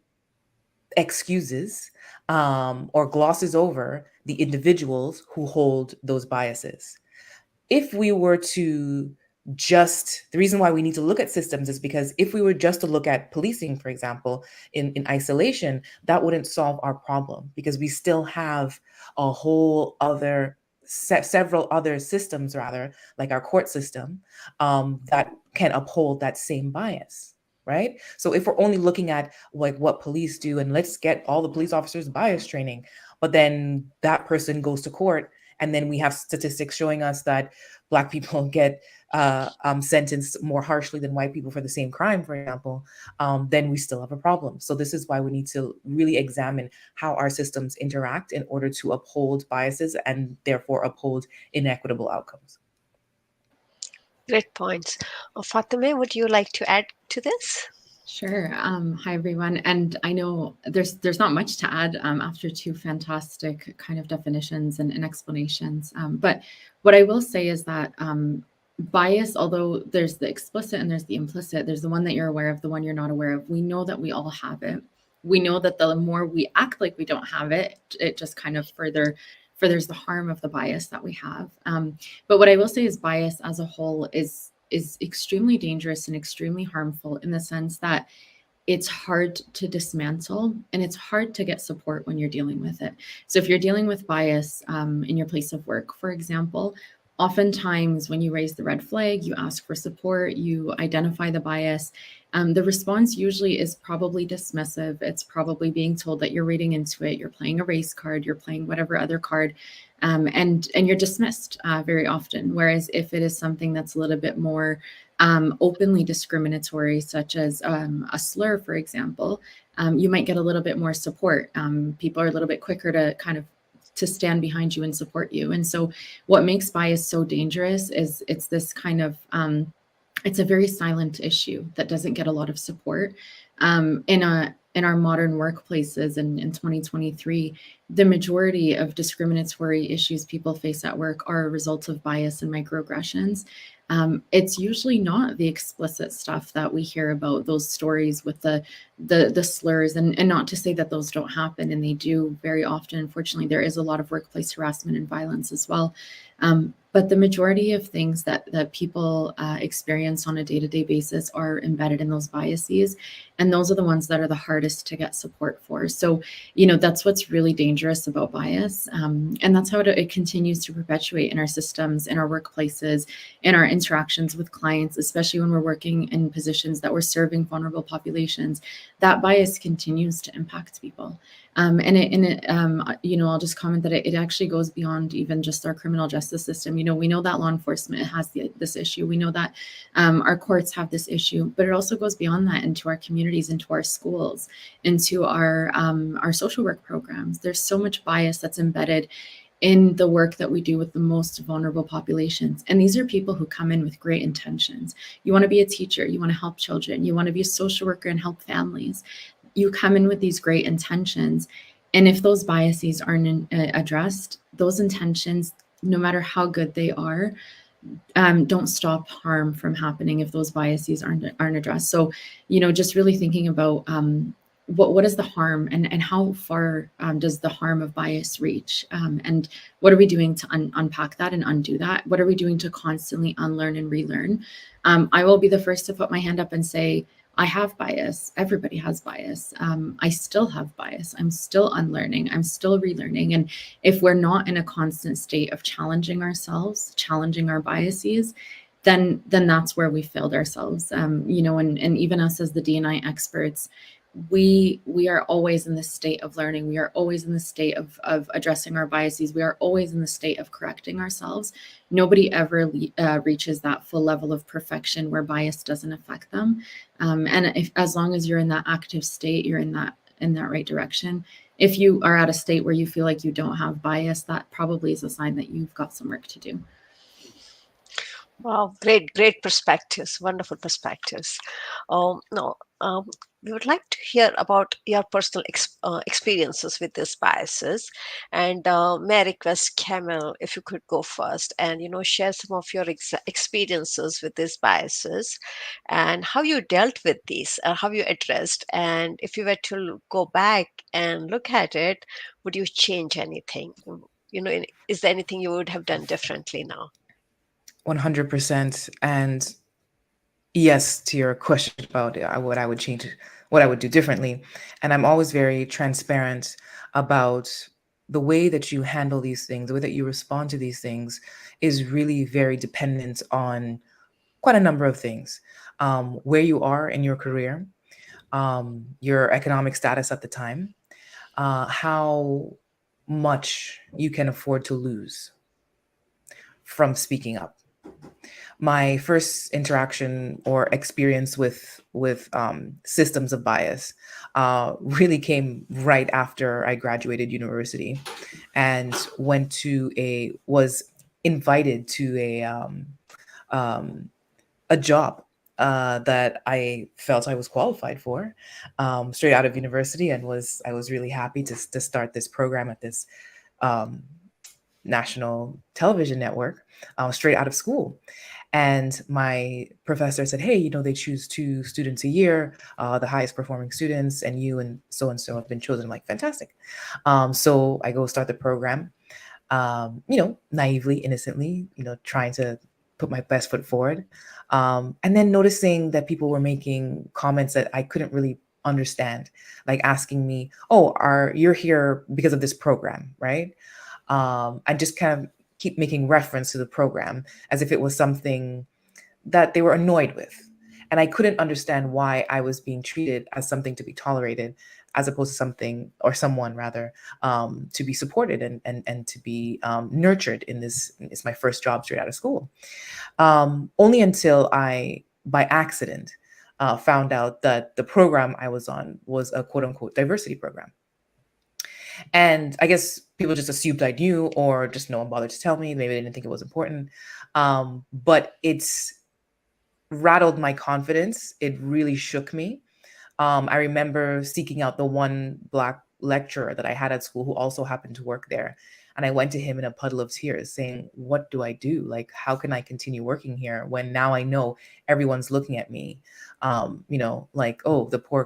excuses or glosses over the individuals who hold those biases. If we were to the reason why we need to look at systems is because if we were just to look at policing, for example, in isolation, that wouldn't solve our problem, because we still have a whole other several other systems, rather, like our court system, that can uphold that same bias. Right? So if we're only looking at like what police do and let's get all the police officers bias training, but then that person goes to court and then we have statistics showing us that Black people get sentenced more harshly than white people for the same crime, for example, then we still have a problem. So this is why we need to really examine how our systems interact in order to uphold biases and therefore uphold inequitable outcomes. Great points. Fatime, would you like to add to this? Sure. Hi, everyone. And I know there's not much to add after two fantastic kind of definitions and explanations. But what I will say is that bias, although there's the explicit and there's the implicit, there's the one that you're aware of, the one you're not aware of. We know that we all have it. We know that the more we act like we don't have it, it just kind of furthers the harm of the bias that we have. But what I will say is bias as a whole is extremely dangerous and extremely harmful in the sense that it's hard to dismantle and it's hard to get support when you're dealing with it. So if you're dealing with bias in your place of work, for example, oftentimes when you raise the red flag, you ask for support, you identify the bias, the response usually is probably dismissive. It's probably being told that you're reading into it, you're playing a race card, you're playing whatever other card, and you're dismissed very often. Whereas if it is something that's a little bit more openly discriminatory, such as a slur, for example, you might get a little bit more support. People are a little bit quicker to stand behind you and support you. And so what makes bias so dangerous is it's this kind of, it's a very silent issue that doesn't get a lot of support. In our modern workplaces in 2023, the majority of discriminatory issues people face at work are a result of bias and microaggressions. It's usually not the explicit stuff that we hear about, those stories with the slurs, and not to say that those don't happen, and they do very often. Unfortunately, there is a lot of workplace harassment and violence as well. But the majority of things that people experience on a day-to-day basis are embedded in those biases. And those are the ones that are the hardest to get support for. So, that's what's really dangerous about bias. And that's how it continues to perpetuate in our systems, in our workplaces, in our interactions with clients, especially when we're working in positions that we're serving vulnerable populations. That bias continues to impact people. I'll just comment that it actually goes beyond even just our criminal justice system. We know that law enforcement has this issue. We know that our courts have this issue, but it also goes beyond that into our communities, into our schools, into our social work programs. There's so much bias that's embedded in the work that we do with the most vulnerable populations. And these are people who come in with great intentions. You want to be a teacher, you want to help children, you want to be a social worker and help families. You come in with these great intentions. And if those biases aren't addressed, those intentions, no matter how good they are, don't stop harm from happening if those biases aren't addressed. So, just really thinking about what is the harm, and how far does the harm of bias reach, and what are we doing to unpack that and undo that? What are we doing to constantly unlearn and relearn? I will be the first to put my hand up and say, I have bias. Everybody has bias. I still have bias. I'm still unlearning. I'm still relearning. And if we're not in a constant state of challenging ourselves, challenging our biases, then that's where we failed ourselves. And even us as the D&I experts, we are always in the state of learning. We are always in the state of addressing our biases. We are always in the state of correcting ourselves. Nobody ever reaches that full level of perfection where bias doesn't affect them. And as long as you're in that active state, you're in that right direction. If you are at a state where you feel like you don't have bias, that probably is a sign that you've got some work to do. Wow, great perspectives, wonderful perspectives. No, we would like to hear about your personal experiences with these biases. And may I request Camille, if you could go first and share some of your experiences with these biases and how you dealt with these, how you addressed, and if you were to go back and look at it, would you change anything? Is there anything you would have done differently now? 100%. And yes, to your question about what I would change, what I would do differently. And I'm always very transparent about the way that you handle these things, the way that you respond to these things is really very dependent on quite a number of things. Where you are in your career, your economic status at the time, how much you can afford to lose from speaking up. My first interaction or experience with systems of bias really came right after I graduated university, and was invited to a job that I felt I was qualified for straight out of university, and I was really happy to start this program at this national television network straight out of school. And my professor said, hey, they choose 2 students a year, the highest performing students, and you and so have been chosen. I'm like, fantastic. So I go start the program, naively, innocently, trying to put my best foot forward. And then noticing that people were making comments that I couldn't really understand, like asking me, oh, you're here because of this program, right? I just kind of keep making reference to the program as if it was something that they were annoyed with. And I couldn't understand why I was being treated as something to be tolerated, as opposed to something, or someone rather, to be supported and to be nurtured in this. It's my first job straight out of school. Only until I, by accident, found out that the program I was on was a quote unquote diversity program. And I guess people just assumed I knew, or just no one bothered to tell me. Maybe they didn't think it was important. But it's rattled my confidence. It really shook me. I remember seeking out the one Black lecturer that I had at school who also happened to work there. And I went to him in a puddle of tears saying, what do I do? Like, how can I continue working here when now I know everyone's looking at me? Like, oh, the poor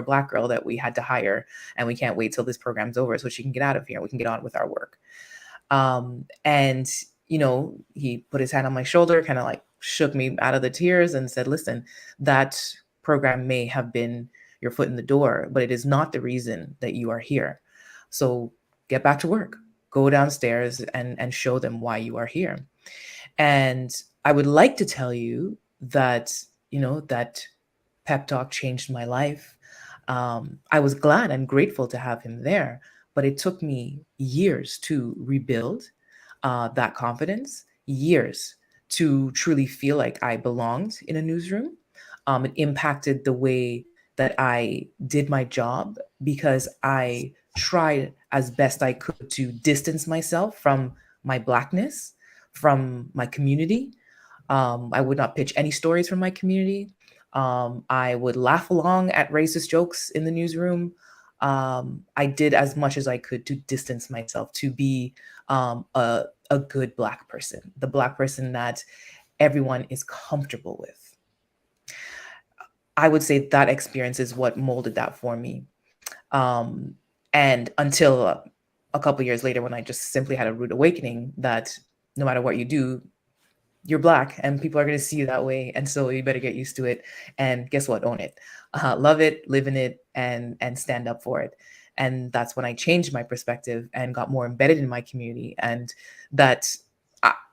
Black girl that we had to hire, and we can't wait till this program's over so she can get out of here. We can get on with our work. And he put his hand on my shoulder, kind of like shook me out of the tears and said, listen, that program may have been your foot in the door, but it is not the reason that you are here. So get back to work, go downstairs and show them why you are here. And I would like to tell you that, that pep talk changed my life. I was glad and grateful to have him there, but it took me years to rebuild that confidence, years to truly feel like I belonged in a newsroom. It impacted the way that I did my job because I tried as best I could to distance myself from my Blackness, from my community. I would not pitch any stories from my community. I would laugh along at racist jokes in the newsroom. I did as much as I could to distance myself, to be a good Black person, the Black person that everyone is comfortable with. I would say that experience is what molded that for me. And until a couple years later, when I just simply had a rude awakening that no matter what you do, you're Black and people are going to see you that way. And so you better get used to it. And guess what? Own it. Love it, live in it, and stand up for it. And that's when I changed my perspective and got more embedded in my community. And that,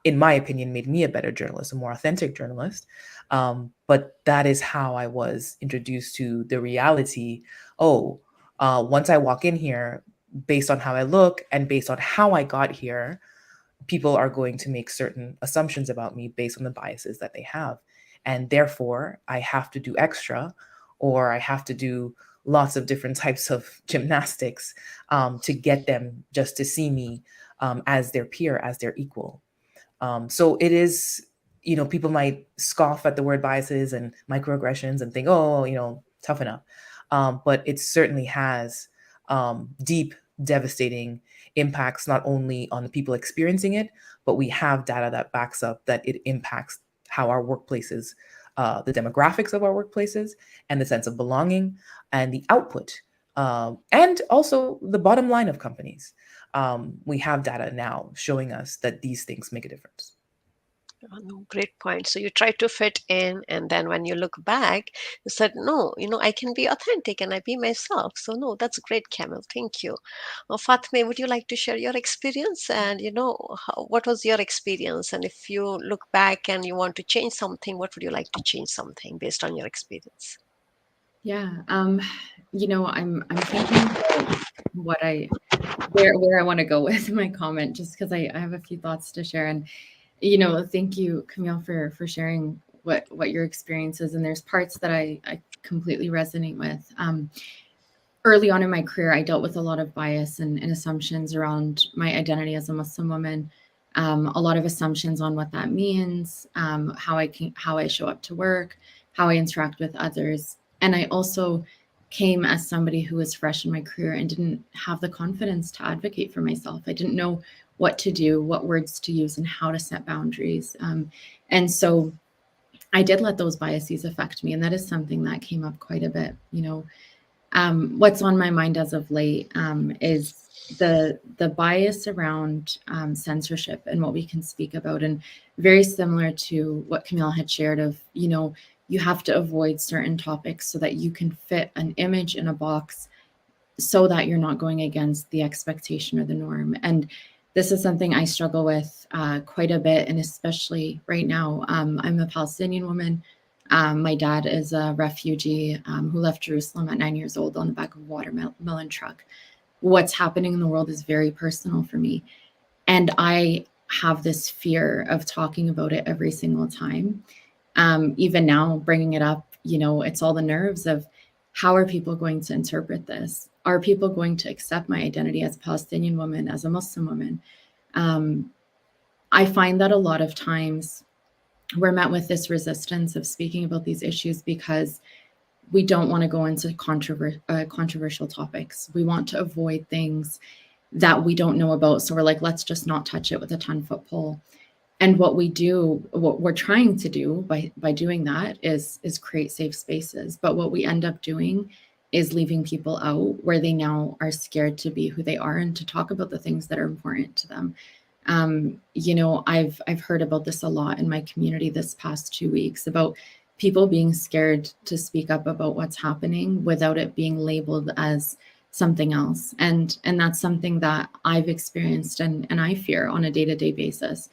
in my opinion, made me a better journalist, a more authentic journalist. But that is how I was introduced to the reality. Once I walk in here, based on how I look and based on how I got here, people are going to make certain assumptions about me based on the biases that they have. And therefore, I have to do extra, or I have to do lots of different types of gymnastics to get them just to see me as their peer, as their equal. So it is, people might scoff at the word biases and microaggressions and think, toughen up. But it certainly has deep, devastating impacts, not only on the people experiencing it, but we have data that backs up that it impacts how our workplaces, the demographics of our workplaces, and the sense of belonging and the output, and also the bottom line of companies. We have data now showing us that these things make a difference. Oh, no, great point. So you try to fit in, and then when you look back, you said, no, I can be authentic and I be myself. So no, that's great, Camille. Thank you. Fatme, would you like to share your experience? And what was your experience? And if you look back and you want to change something, what would you like to change something based on your experience? Yeah, I'm thinking about where I want to go with my comment, just because I have a few thoughts to share. And thank you, Camille, for sharing what your experience is. And there's parts that I completely resonate with. Early on in my career, I dealt with a lot of bias and assumptions around my identity as a Muslim woman. A lot of assumptions on what that means, how I show up to work, how I interact with others. And I also came as somebody who was fresh in my career and didn't have the confidence to advocate for myself. I didn't know what to do, what words to use, and how to set boundaries. And so I did let those biases affect me. And that is something that came up quite a bit. What's on my mind as of late is the bias around censorship and what we can speak about. And very similar to what Camille had shared of, you have to avoid certain topics so that you can fit an image in a box so that you're not going against the expectation or the norm. And this is something I struggle with quite a bit, and especially right now. I'm a Palestinian woman. My dad is a refugee who left Jerusalem at 9 years old on the back of a watermelon truck. What's happening in the world is very personal for me. And I have this fear of talking about it every single time. Even now, bringing it up, it's all the nerves of how are people going to interpret this? Are people going to accept my identity as a Palestinian woman, as a Muslim woman? I find that a lot of times we're met with this resistance of speaking about these issues because we don't want to go into controversial topics. We want to avoid things that we don't know about. So we're like, let's just not touch it with a 10-foot pole. And what we're trying to do by doing that is create safe spaces. But what we end up doing is leaving people out where they now are scared to be who they are and to talk about the things that are important to them. I've heard about this a lot in my community this past 2 weeks about people being scared to speak up about what's happening without it being labeled as something else. And that's something that I've experienced and I fear on a day-to-day basis.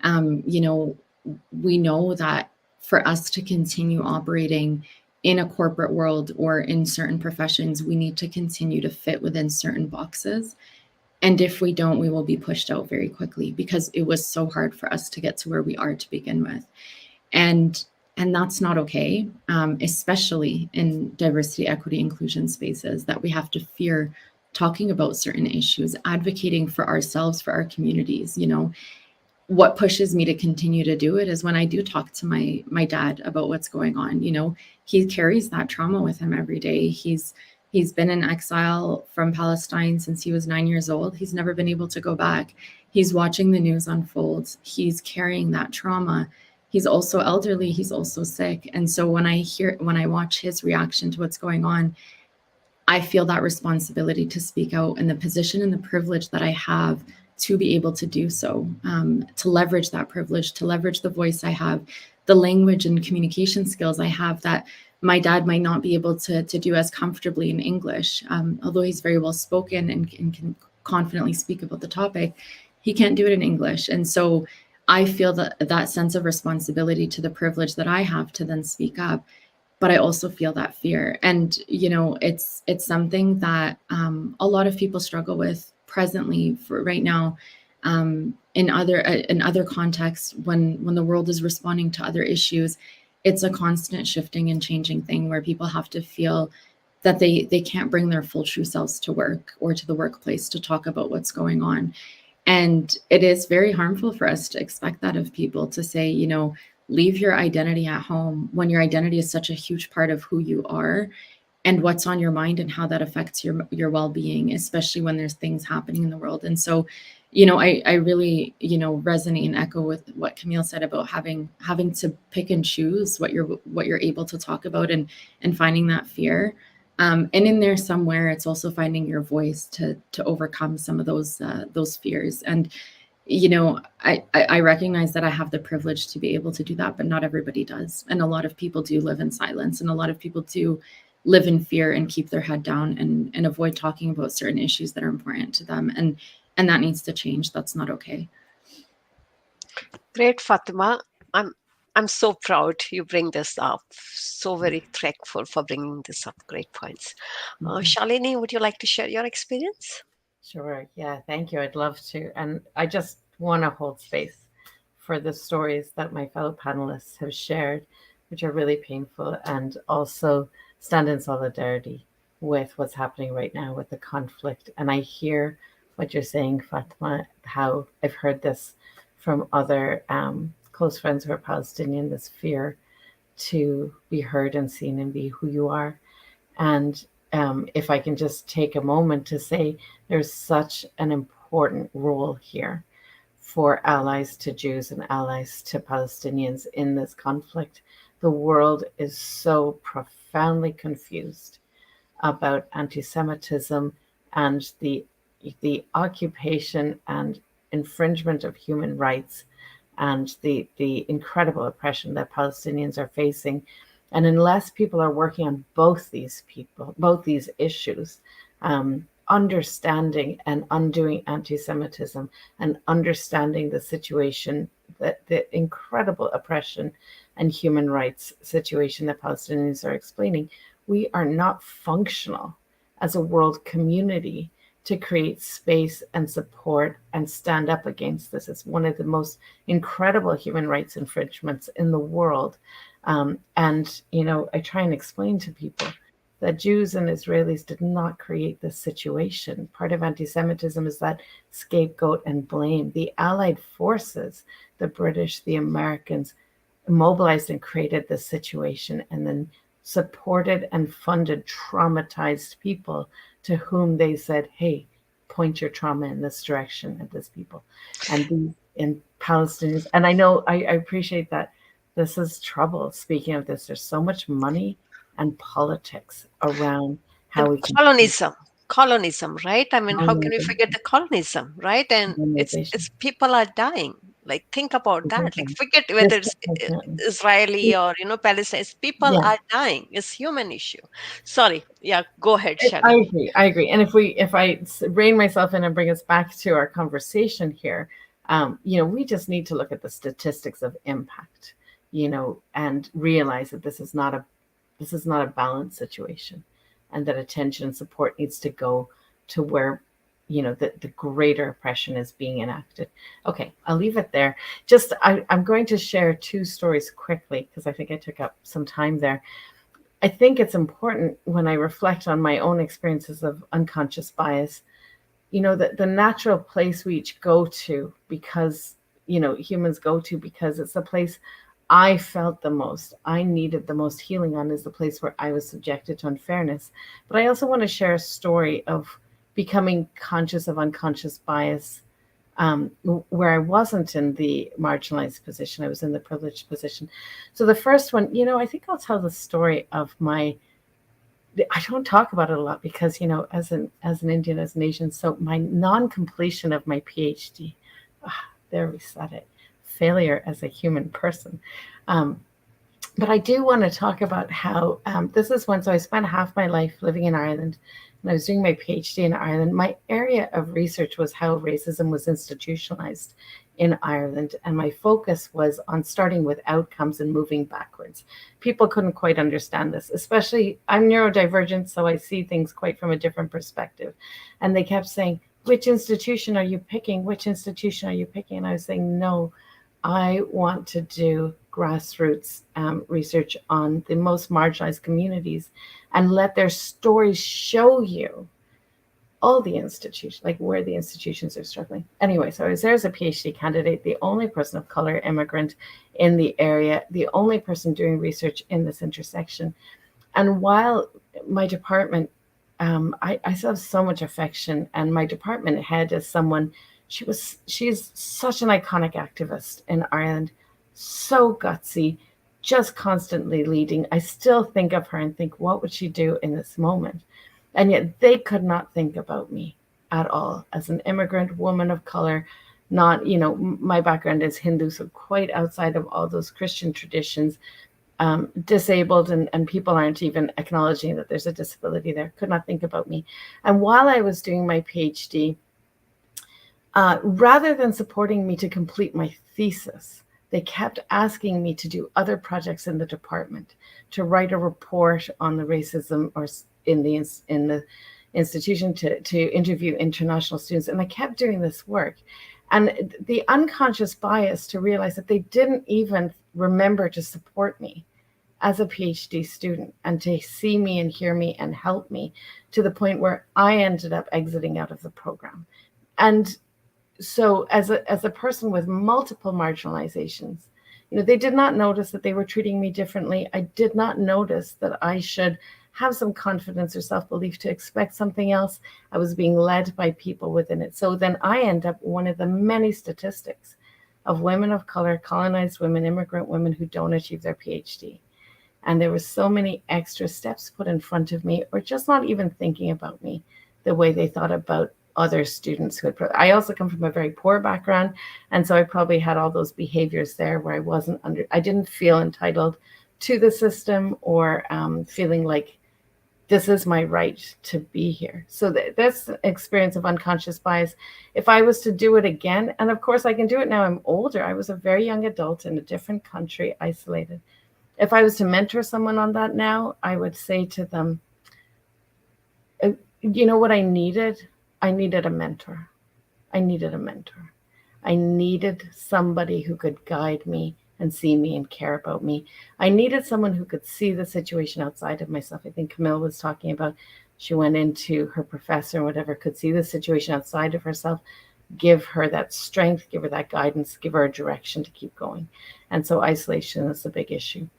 We know that for us to continue operating in a corporate world or in certain professions, we need to continue to fit within certain boxes. And if we don't, we will be pushed out very quickly because it was so hard for us to get to where we are to begin with. And that's not okay, especially in diversity, equity, inclusion spaces, that we have to fear talking about certain issues, advocating for ourselves, for our communities. What pushes me to continue to do it is when I do talk to my dad about what's going on. He carries that trauma with him every day. He's been in exile from Palestine since he was 9 years old. He's never been able to go back. He's watching the news unfold. He's carrying that trauma. He's also elderly. He's also sick. And so when I watch his reaction to what's going on, I feel that responsibility to speak out, and the position and the privilege that I have to be able to do so, to leverage that privilege, to leverage the voice I have, the language and communication skills I have that my dad might not be able to do as comfortably in English. Although he's very well spoken and can confidently speak about the topic, he can't do it in English. And so I feel that sense of responsibility to the privilege that I have to then speak up. But I also feel that fear. And, it's something that a lot of people struggle with presently for right now, in other contexts, when the world is responding to other issues. It's a constant shifting and changing thing where people have to feel that they can't bring their full true selves to work or to the workplace to talk about what's going on. And it is very harmful for us to expect that of people, to say, leave your identity at home when your identity is such a huge part of who you are and what's on your mind and how that affects your well-being, especially when there's things happening in the world. And so, I really, resonate and echo with what Camille said about having to pick and choose what you're able to talk about, and finding that fear. And in there somewhere, it's also finding your voice to overcome some of those fears. And I recognize that I have the privilege to be able to do that, but not everybody does. And a lot of people do live in silence, and a lot of people do live in fear and keep their head down and avoid talking about certain issues that are important to them. And that needs to change. That's not okay. Great, Fatima. I'm so proud you bring this up. So very thankful for bringing this up. Great points. Shalini, would you like to share your experience? Sure. Yeah, thank you. I'd love to. And I just want to hold space for the stories that my fellow panelists have shared, which are really painful, and also stand in solidarity with what's happening right now with the conflict. And I hear what you're saying, Fatima, how I've heard this from other close friends who are Palestinian, this fear to be heard and seen and be who you are. And if I can just take a moment to say, there's such an important role here for allies to Jews and allies to Palestinians in this conflict. The world is so profoundly confused about anti-Semitism and the occupation and infringement of human rights and the incredible oppression that Palestinians are facing. And unless people are working on both these issues, understanding and undoing anti-Semitism and understanding the situation, that the incredible oppression and human rights situation that Palestinians are explaining, we are not functional as a world community to create space and support and stand up against this. It's one of the most incredible human rights infringements in the world. And, I try and explain to people that Jews and Israelis did not create this situation. Part of anti-Semitism is that scapegoat and blame. The Allied forces, the British, the Americans, mobilized and created this situation, and then supported and funded traumatized people to whom they said, hey, point your trauma in this direction at this people. And in Palestinians, and I know, I appreciate that this is trouble. Speaking of this, there's so much money and politics around how we can Colonism, right? I mean, how can we forget the colonism, right? And it's people are dying. Like, think about that. Like, forget whether it's Israeli or Palestine. People are dying. It's human issue. Sorry. Yeah, go ahead, Shelly. I agree. And if I rein myself in and bring us back to our conversation here, we just need to look at the statistics of impact, and realize that this is not a balanced situation, and that attention and support needs to go to where the greater oppression is being enacted. Okay, I'll leave it there. I'm going to share two stories quickly because I think I took up some time there. I think it's important when I reflect on my own experiences of unconscious bias, that the natural place we each go to, because, humans go to because it's the place I felt the most, I needed the most healing on, is the place where I was subjected to unfairness. But I also want to share a story of becoming conscious of unconscious bias, where I wasn't in the marginalized position, I was in the privileged position. So the first one, I think I'll tell the story of I don't talk about it a lot because, as an Indian, as an Asian, so my non-completion of my PhD, there we said it, failure as a human person. But I do want to talk about how this is when, so I spent half my life living in Ireland, and I was doing my PhD in Ireland. My area of research was how racism was institutionalized in Ireland, and my focus was on starting with outcomes and moving backwards. People couldn't quite understand this, especially I'm neurodivergent, so I see things quite from a different perspective. And they kept saying, which institution are you picking? Which institution are you picking? And I was saying, no, I want to do grassroots research on the most marginalized communities and let their stories show you all the institutions, like where the institutions are struggling. Anyway, so I was there as a PhD candidate, the only person of color immigrant in the area, the only person doing research in this intersection. And while my department, I still have so much affection, and my department head is someone, she's such an iconic activist in Ireland, so gutsy, just constantly leading. I still think of her and think, what would she do in this moment? And yet they could not think about me at all as an immigrant woman of color. Not, my background is Hindu, so quite outside of all those Christian traditions, disabled, and people aren't even acknowledging that there's a disability there, could not think about me. And while I was doing my PhD, rather than supporting me to complete my thesis, they kept asking me to do other projects in the department, to write a report on the racism or in the institution, to interview international students. And I kept doing this work. And the unconscious bias to realize that they didn't even remember to support me as a PhD student and to see me and hear me and help me, to the point where I ended up exiting out of the program. And so as a person with multiple marginalizations, they did not notice that they were treating me differently. I did not notice that I should have some confidence or self-belief to expect something else. I was being led by people within it. So then I end up one of the many statistics of women of color, colonized women, immigrant women who don't achieve their PhD. And there were so many extra steps put in front of me, or just not even thinking about me the way they thought about other students who had. I also come from a very poor background, and so I probably had all those behaviors there where I didn't feel entitled to the system, or feeling like this is my right to be here. So that's the experience of unconscious bias. If I was to do it again, and of course I can do it now, I'm older. I was a very young adult in a different country, isolated. If I was to mentor someone on that now, I would say to them, you know what I needed? I needed a mentor. I needed somebody who could guide me and see me and care about me. I needed someone who could see the situation outside of myself. I think Camille was talking about, she went into her professor or whatever, could see the situation outside of herself, give her that strength, give her that guidance, give her a direction to keep going. And so isolation is a big issue.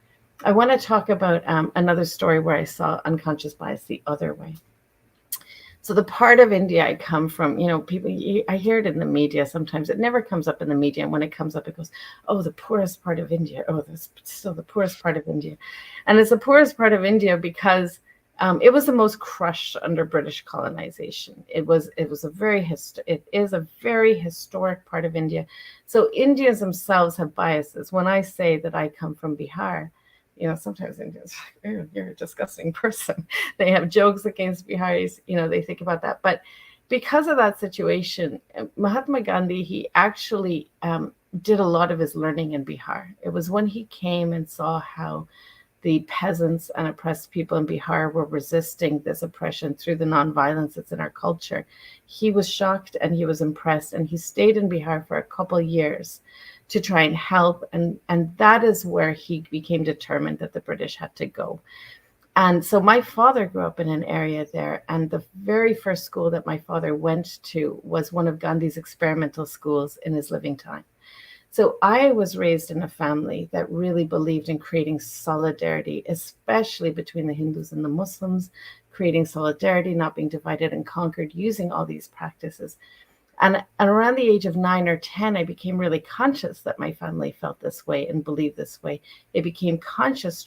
I want to talk about another story where I saw unconscious bias the other way. So the part of India I come from, people, I hear it in the media sometimes. It never comes up in the media. And when it comes up, it goes, oh, the poorest part of India. Oh, that's still the poorest part of India. And it's the poorest part of India because it was the most crushed under British colonization. It is a very historic part of India. So Indians themselves have biases. When I say that I come from Bihar, sometimes Indians are like, oh, you're a disgusting person. They have jokes against Biharis, they think about that. But because of that situation, Mahatma Gandhi, he actually did a lot of his learning in Bihar. It was when he came and saw how the peasants and oppressed people in Bihar were resisting this oppression through the nonviolence that's in our culture. He was shocked and he was impressed, and he stayed in Bihar for a couple of years to try and help. And that is where he became determined that the British had to go. And so my father grew up in an area there, and the very first school that my father went to was one of Gandhi's experimental schools in his living time. So I was raised in a family that really believed in creating solidarity, especially between the Hindus and the Muslims, creating solidarity, not being divided and conquered, using all these practices. And around the age of 9 or 10, I became really conscious that my family felt this way and believed this way. It became conscious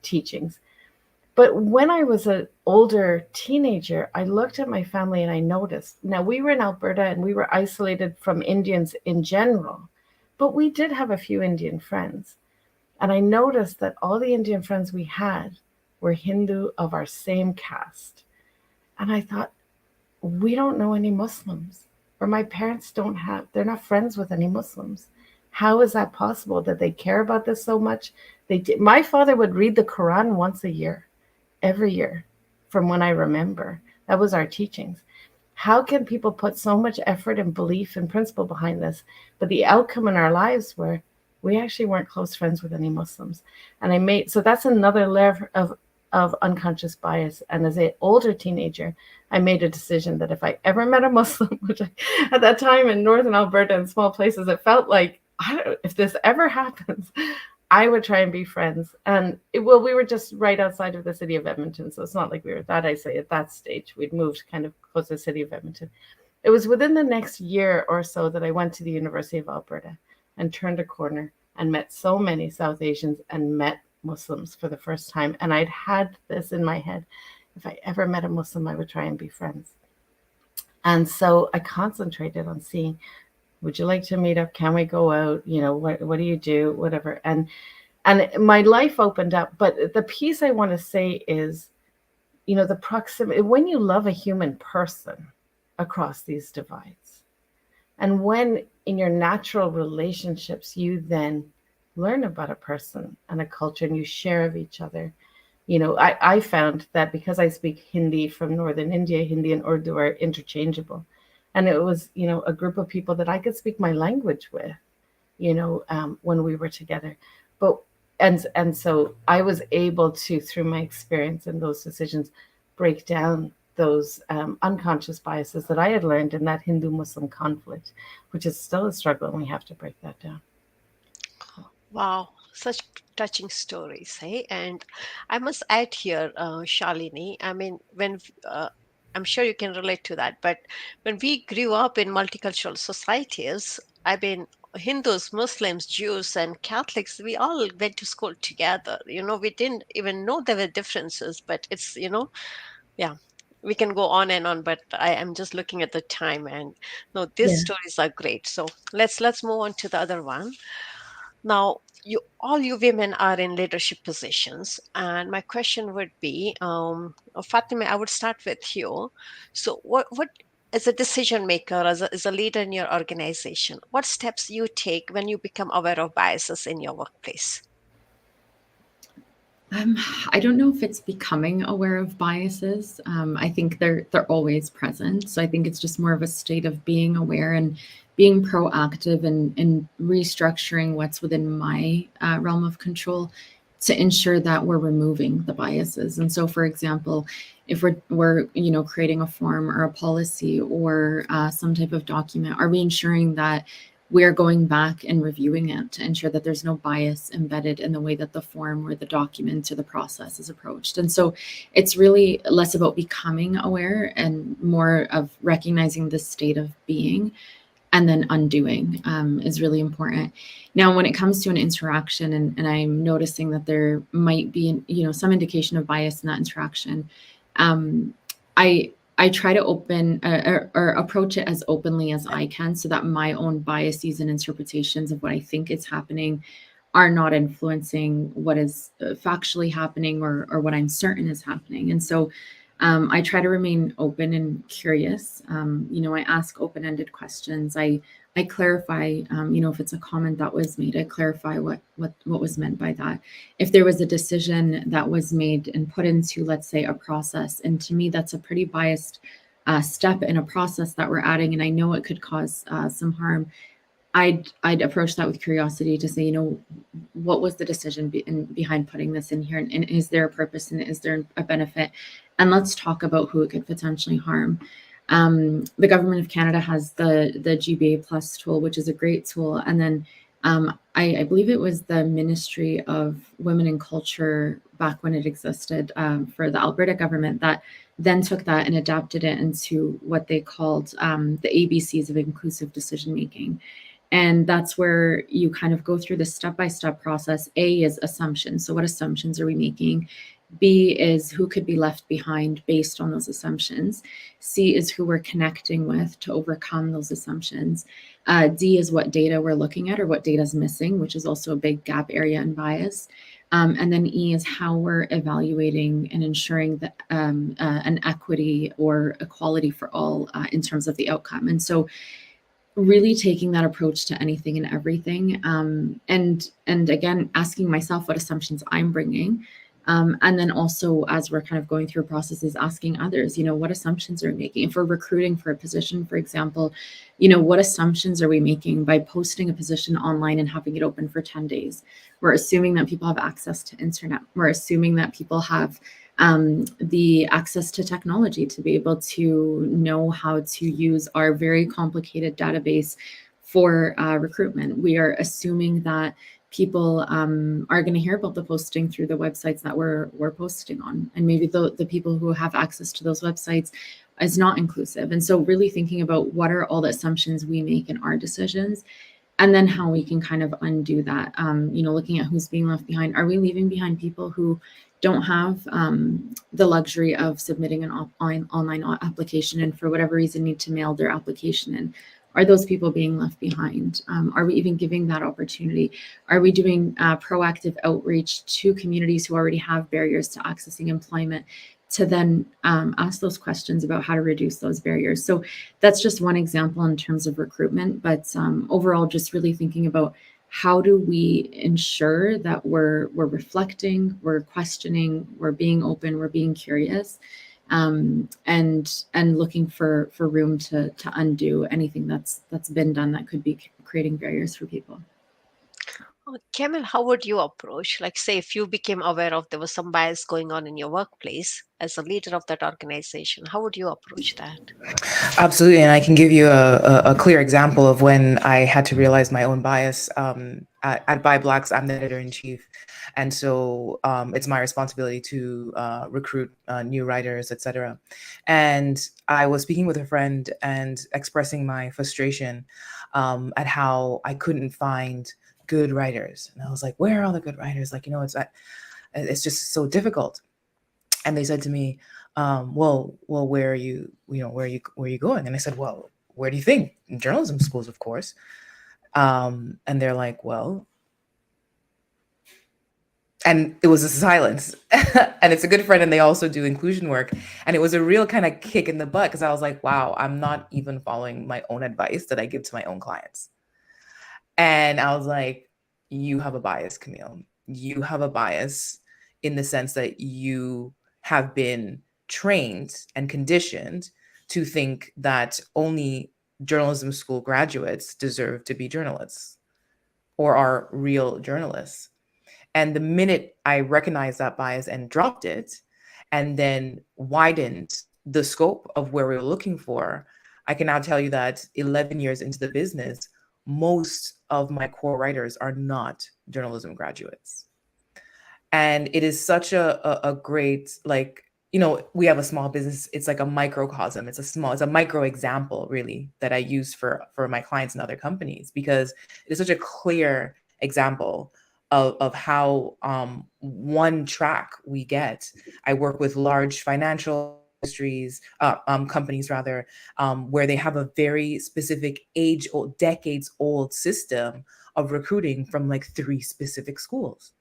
teachings. But when I was an older teenager, I looked at my family and I noticed. Now, we were in Alberta and we were isolated from Indians in general, but we did have a few Indian friends. And I noticed that all the Indian friends we had were Hindu of our same caste. And I thought, we don't know any Muslims, or my parents they're not friends with any Muslims. How is that possible that they care about this so much? My father would read the Quran once a year. Every year, from when I remember. That was our teachings. How can people put so much effort and belief and principle behind this? But the outcome in our lives were we actually weren't close friends with any Muslims. And so that's another layer of unconscious bias. And as an older teenager, I made a decision that if I ever met a Muslim, which at that time in Northern Alberta and small places, it felt like, if this ever happens, I would try and be friends. And we were just right outside of the city of Edmonton. So it's not like we were that isolated at that stage. We'd moved kind of close to the city of Edmonton. It was within the next year or so that I went to the University of Alberta and turned a corner and met so many South Asians and met Muslims for the first time. And I'd had this in my head. If I ever met a Muslim, I would try and be friends. And so I concentrated on seeing, would you like to meet up? Can we go out? What do you do? Whatever. And my life opened up. But the piece I want to say is, the proximity, when you love a human person across these divides, and when in your natural relationships, you then learn about a person and a culture and you share of each other. I found that because I speak Hindi from Northern India, Hindi and Urdu are interchangeable. And it was, a group of people that I could speak my language with, when we were together. And so I was able to, through my experience and those decisions, break down those unconscious biases that I had learned in that Hindu-Muslim conflict, which is still a struggle, and we have to break that down. Wow, such touching stories, hey? And I must add here, Shalini, I mean, when I'm sure you can relate to that, but when we grew up in multicultural societies, I mean, Hindus, Muslims, Jews, and Catholics, we all went to school together. We didn't even know there were differences, but it's, yeah, we can go on and on, but I am just looking at the time, and no, these stories are great. So let's move on to the other one. Now, all you women are in leadership positions, and my question would be, Fatima, I would start with you. So, what as a decision maker, as a leader in your organization, what steps you take when you become aware of biases in your workplace? I don't know if it's becoming aware of biases. I think they're always present. So I think it's just more of a state of being aware and being proactive and restructuring what's within my realm of control to ensure that we're removing the biases. And so, for example, if we're creating a form or a policy or some type of document, are we ensuring that we're going back and reviewing it to ensure that there's no bias embedded in the way that the form or the document or the process is approached? And so it's really less about becoming aware and more of recognizing the state of being, and then undoing is really important. Now, when it comes to an interaction and I'm noticing that there might be, some indication of bias in that interaction, I try to open or approach it as openly as I can so that my own biases and interpretations of what I think is happening are not influencing what is factually happening or what I'm certain is happening. And so I try to remain open and curious. I ask open-ended questions. I clarify, if it's a comment that was made, I clarify what was meant by that. If there was a decision that was made and put into, let's say, a process, and to me, that's a pretty biased step in a process that we're adding, and I know it could cause some harm, I'd approach that with curiosity to say, you know, what was the decision behind putting this in here, and is there a purpose, and is there a benefit, and let's talk about who it could potentially harm. The government of Canada has the GBA Plus tool, which is a great tool, and then I believe it was the Ministry of Women and Culture back when it existed for the Alberta government that then took that and adapted it into what they called the ABCs of inclusive decision making. And that's where you kind of go through the step-by-step process. A is assumptions. So what assumptions are we making? B is who could be left behind based on those assumptions. C is who we're connecting with to overcome those assumptions. D is what data we're looking at or what data is missing, which is also a big gap area in bias. And then E is how we're evaluating and ensuring that an equity or equality for all in terms of the outcome. And so really taking that approach to anything and everything, and again asking myself what assumptions I'm bringing, and then also as we're kind of going through processes, asking others, you know, what assumptions are we making if we're recruiting for a position, for example, you know, what assumptions are we making by posting a position online and having it open for 10 days? We're assuming that people have access to internet. We're assuming that people have the access to technology to be able to know how to use our very complicated database for recruitment. We are assuming that people are going to hear about the posting through the websites that we're posting on, and maybe the people who have access to those websites is not inclusive. And so really thinking about what are all the assumptions we make in our decisions, and then how we can kind of undo that. You know, looking at who's being left behind. Are we leaving behind people who don't have the luxury of submitting an online application and for whatever reason need to mail their application in? Are those people being left behind? Are we even giving that opportunity? Are we doing proactive outreach to communities who already have barriers to accessing employment to then ask those questions about how to reduce those barriers? So that's just one example in terms of recruitment, but overall, just really thinking about how do we ensure that we're reflecting, we're questioning, we're being open, we're being curious, and looking for room to undo anything that's been done that could be creating barriers for people. Camille, how would you approach, like, say, if you became aware of there was some bias going on in your workplace as a leader of that organization, how would you approach that? Absolutely. And I can give you a clear example of when I had to realize my own bias. At Buy Blacks, I'm the editor-in-chief. And so it's my responsibility to recruit new writers, etc. And I was speaking with a friend and expressing my frustration at how I couldn't find good writers. And I was like, where are all the good writers? Like, you know, it's just so difficult. And they said to me, well, where are you, where are you going? And I said, well, where do you think? In journalism schools, of course. And they're like, well, and it was a silence. And it's a good friend, and they also do inclusion work. And it was a real kind of kick in the butt, because I was like, wow, I'm not even following my own advice that I give to my own clients. And I was like, you have a bias, Camille. You have a bias in the sense that you have been trained and conditioned to think that only journalism school graduates deserve to be journalists or are real journalists. And the minute I recognized that bias and dropped it, and then widened the scope of where we were looking for, I can now tell you that 11 years into the business, most of my core writers are not journalism graduates. And it is such a great, like, you know, we have a small business. It's like a microcosm. It's a micro example, really, that I use for my clients and other companies, because it is such a clear example of how one track we get. I work with large financial industries, companies rather, where they have a very specific decades old system of recruiting from like 3 specific schools.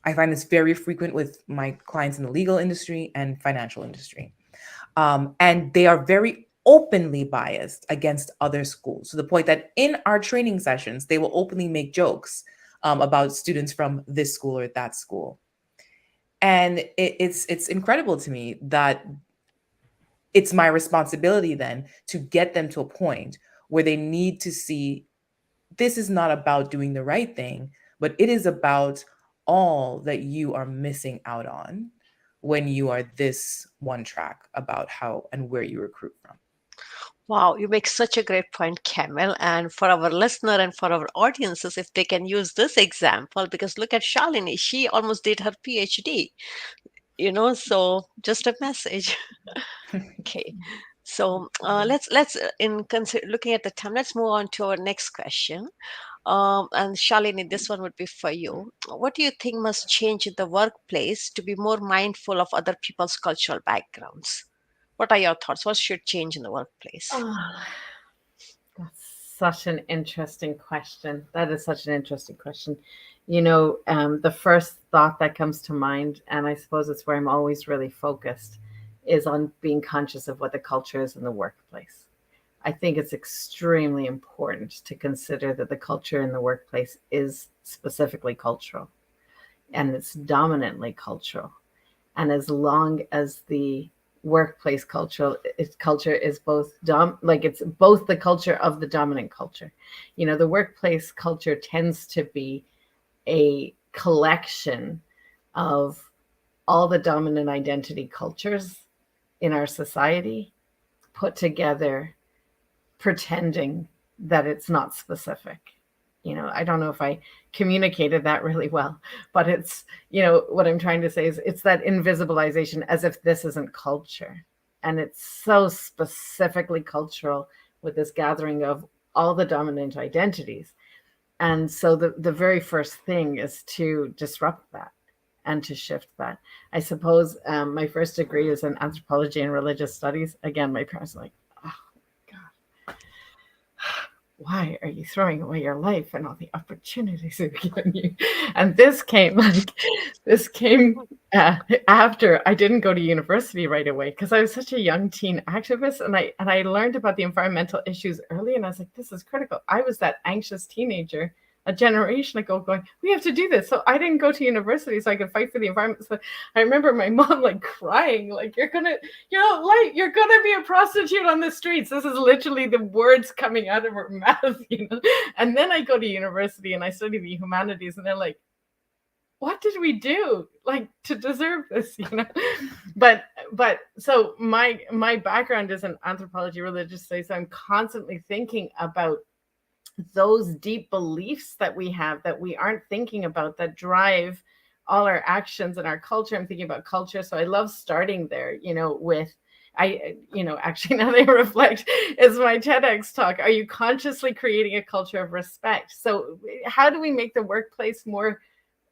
I find this very frequent with my clients in the legal industry and financial industry. And they are very openly biased against other schools, to the point that in our training sessions, they will openly make jokes about students from this school or that school. And it's incredible to me that it's my responsibility then to get them to a point where they need to see this is not about doing the right thing, but it is about all that you are missing out on when you are this one track about how and where you recruit from. Wow, you make such a great point, Camille. And for our listener and for our audiences, if they can use this example, because look at Shalini, she almost did her PhD, so just a message. Okay. So let's looking at the time, let's move on to our next question. And Shalini, this one would be for you. What do you think must change in the workplace to be more mindful of other people's cultural backgrounds? What are your thoughts? What should change in the workplace? Oh, that's such an interesting question. That is such an interesting question. The first thought that comes to mind, and I suppose it's where I'm always really focused, is on being conscious of what the culture is in the workplace. I think it's extremely important to consider that the culture in the workplace is specifically cultural, and it's dominantly cultural. And as long as the workplace culture is both it's both the culture of the dominant culture. The workplace culture tends to be a collection of all the dominant identity cultures in our society put together, pretending that it's not specific. I don't know if I communicated that really well, but it's, what I'm trying to say is it's that invisibilization as if this isn't culture. And it's so specifically cultural with this gathering of all the dominant identities. And so the very first thing is to disrupt that and to shift that. I suppose my first degree is in anthropology and religious studies. Again, my parents are like, why are you throwing away your life and all the opportunities we've given you? And this came after I didn't go to university right away, because I was such a young teen activist, and I learned about the environmental issues early, and I was like, this is critical. I was that anxious teenager a generation ago going, we have to do this. So I didn't go to university so I could fight for the environment. So I remember my mom crying, you're gonna be a prostitute on the streets. This is literally the words coming out of her mouth, And then I go to university and I study the humanities, and they're like, what did we do to deserve this, But so my background is in anthropology, religious studies. So I'm constantly thinking about those deep beliefs that we have that we aren't thinking about, that drive all our actions and our culture. I'm thinking about culture. So I love starting there, with actually now they reflect is my TEDx talk. Are you consciously creating a culture of respect? So how do we make the workplace more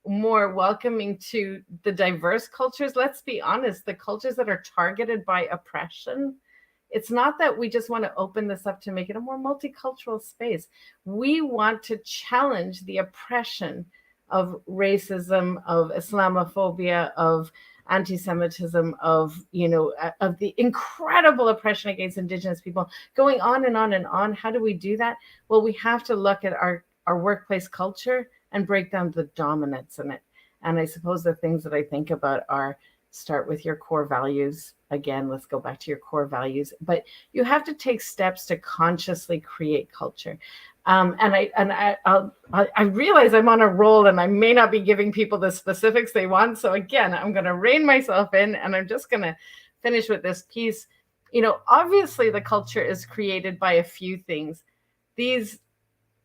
welcoming to the diverse cultures? Let's be honest, the cultures that are targeted by oppression, it's not that we just want to open this up to make it a more multicultural space. We want to challenge the oppression of racism, of Islamophobia, of anti-Semitism, of the incredible oppression against Indigenous people, going on and on and on. How do we do that? Well, we have to look at our workplace culture and break down the dominance in it. And I suppose the things that I think about are, start with your core values. Again, let's go back to your core values. But you have to take steps to consciously create culture. And I realize I'm on a roll, and I may not be giving people the specifics they want. So again, I'm going to rein myself in, and I'm just going to finish with this piece. Obviously the culture is created by a few things. These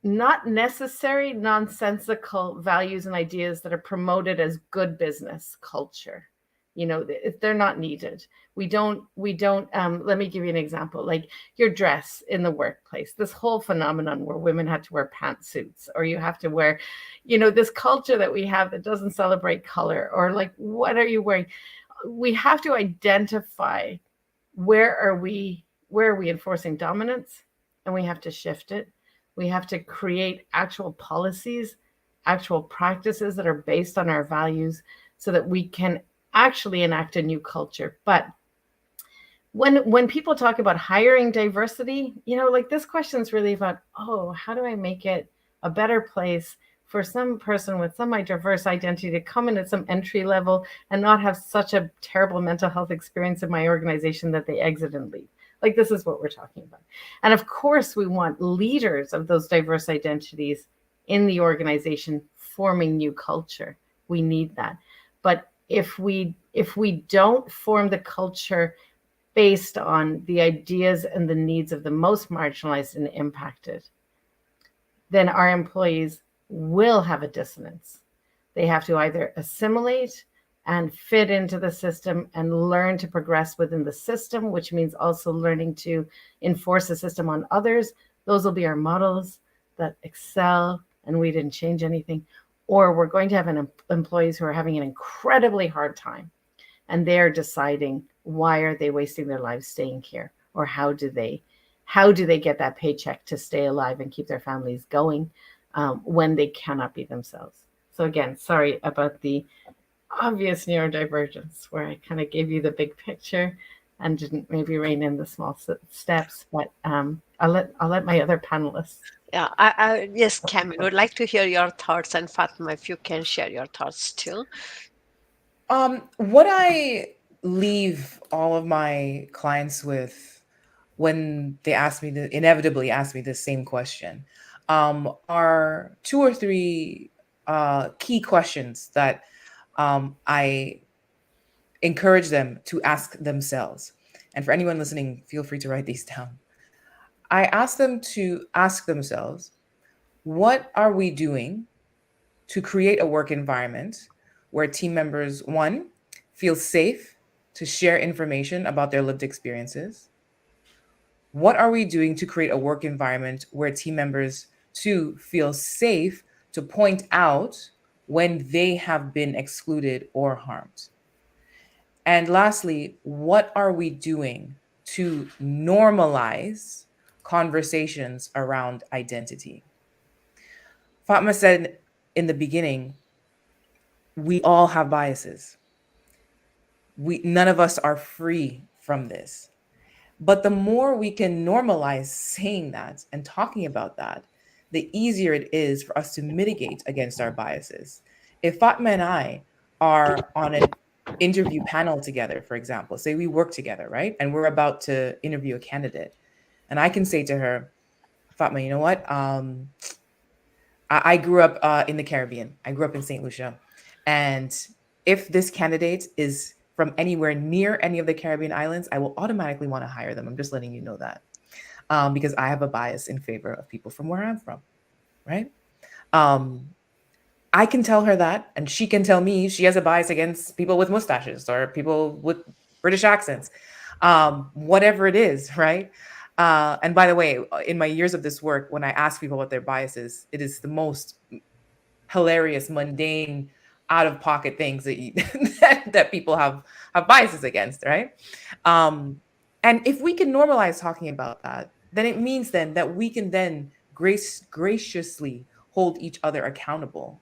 not necessary, nonsensical values and ideas that are promoted as good business culture. They're not needed. We don't, let me give you an example, your dress in the workplace, this whole phenomenon where women had to wear pantsuits, or you have to wear, this culture that we have that doesn't celebrate color, or what are you wearing? We have to identify where are we enforcing dominance, and we have to shift it. We have to create actual policies, actual practices that are based on our values, so that we can actually enact a new culture. But when people talk about hiring diversity, this question is really about, how do I make it a better place for some person with some diverse identity to come in at some entry level and not have such a terrible mental health experience in my organization that they exit and leave? Like, this is what we're talking about. And of course, we want leaders of those diverse identities in the organization forming new culture. We need that. But if we don't form the culture based on the ideas and the needs of the most marginalized and impacted, then our employees will have a dissonance. They have to either assimilate and fit into the system and learn to progress within the system, which means also learning to enforce the system on others. Those will be our models that excel and we didn't change anything. Or we're going to have employees who are having an incredibly hard time and they're deciding, why are they wasting their lives staying here? Or how do they get that paycheck to stay alive and keep their families going when they cannot be themselves? So again, sorry about the obvious neurodivergence where I kind of gave you the big picture and didn't maybe rein in the small steps, but I'll let my other panelists. Yeah, yes, Cameron, would like to hear your thoughts, and Fatma, if you can share your thoughts too. What I leave all of my clients with when they inevitably ask me the same question, are 2 or 3 key questions that I encourage them to ask themselves. And for anyone listening, feel free to write these down. I ask them to ask themselves, what are we doing to create a work environment where team members, 1, feel safe to share information about their lived experiences? What are we doing to create a work environment where team members, 2, feel safe to point out when they have been excluded or harmed? And lastly, what are we doing to normalize conversations around identity? Fatma said in the beginning, we all have biases. None of us are free from this. But the more we can normalize saying that and talking about that, the easier it is for us to mitigate against our biases. If Fatma and I are on an interview panel together, for example, say we work together, right? And we're about to interview a candidate. And I can say to her, Fatma, you know what? I grew up in the Caribbean. I grew up in St. Lucia. And if this candidate is from anywhere near any of the Caribbean islands, I will automatically want to hire them. I'm just letting you know that because I have a bias in favor of people from where I'm from, right? I can tell her that, and she can tell me she has a bias against people with mustaches or people with British accents, whatever it is, right? And by the way, in my years of this work, when I ask people what their biases, it is the most hilarious, mundane, out of pocket things that that people have biases against, right? And if we can normalize talking about that, then it means then that we can then graciously hold each other accountable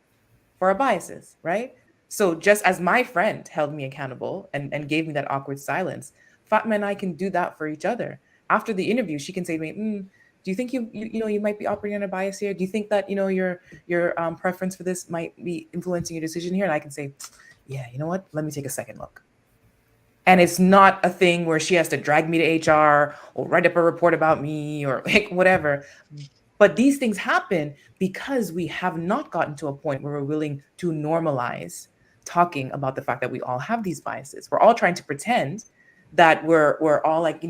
for our biases, right? So just as my friend held me accountable and gave me that awkward silence, Fatma and I can do that for each other. After the interview, she can say to me, do you think you might be operating on a bias here? Do you think that your preference for this might be influencing your decision here? And I can say, yeah, you know what? Let me take a second look. And it's not a thing where she has to drag me to HR or write up a report about me or like whatever. But these things happen because we have not gotten to a point where we're willing to normalize talking about the fact that we all have these biases. We're all trying to pretend that we're all like,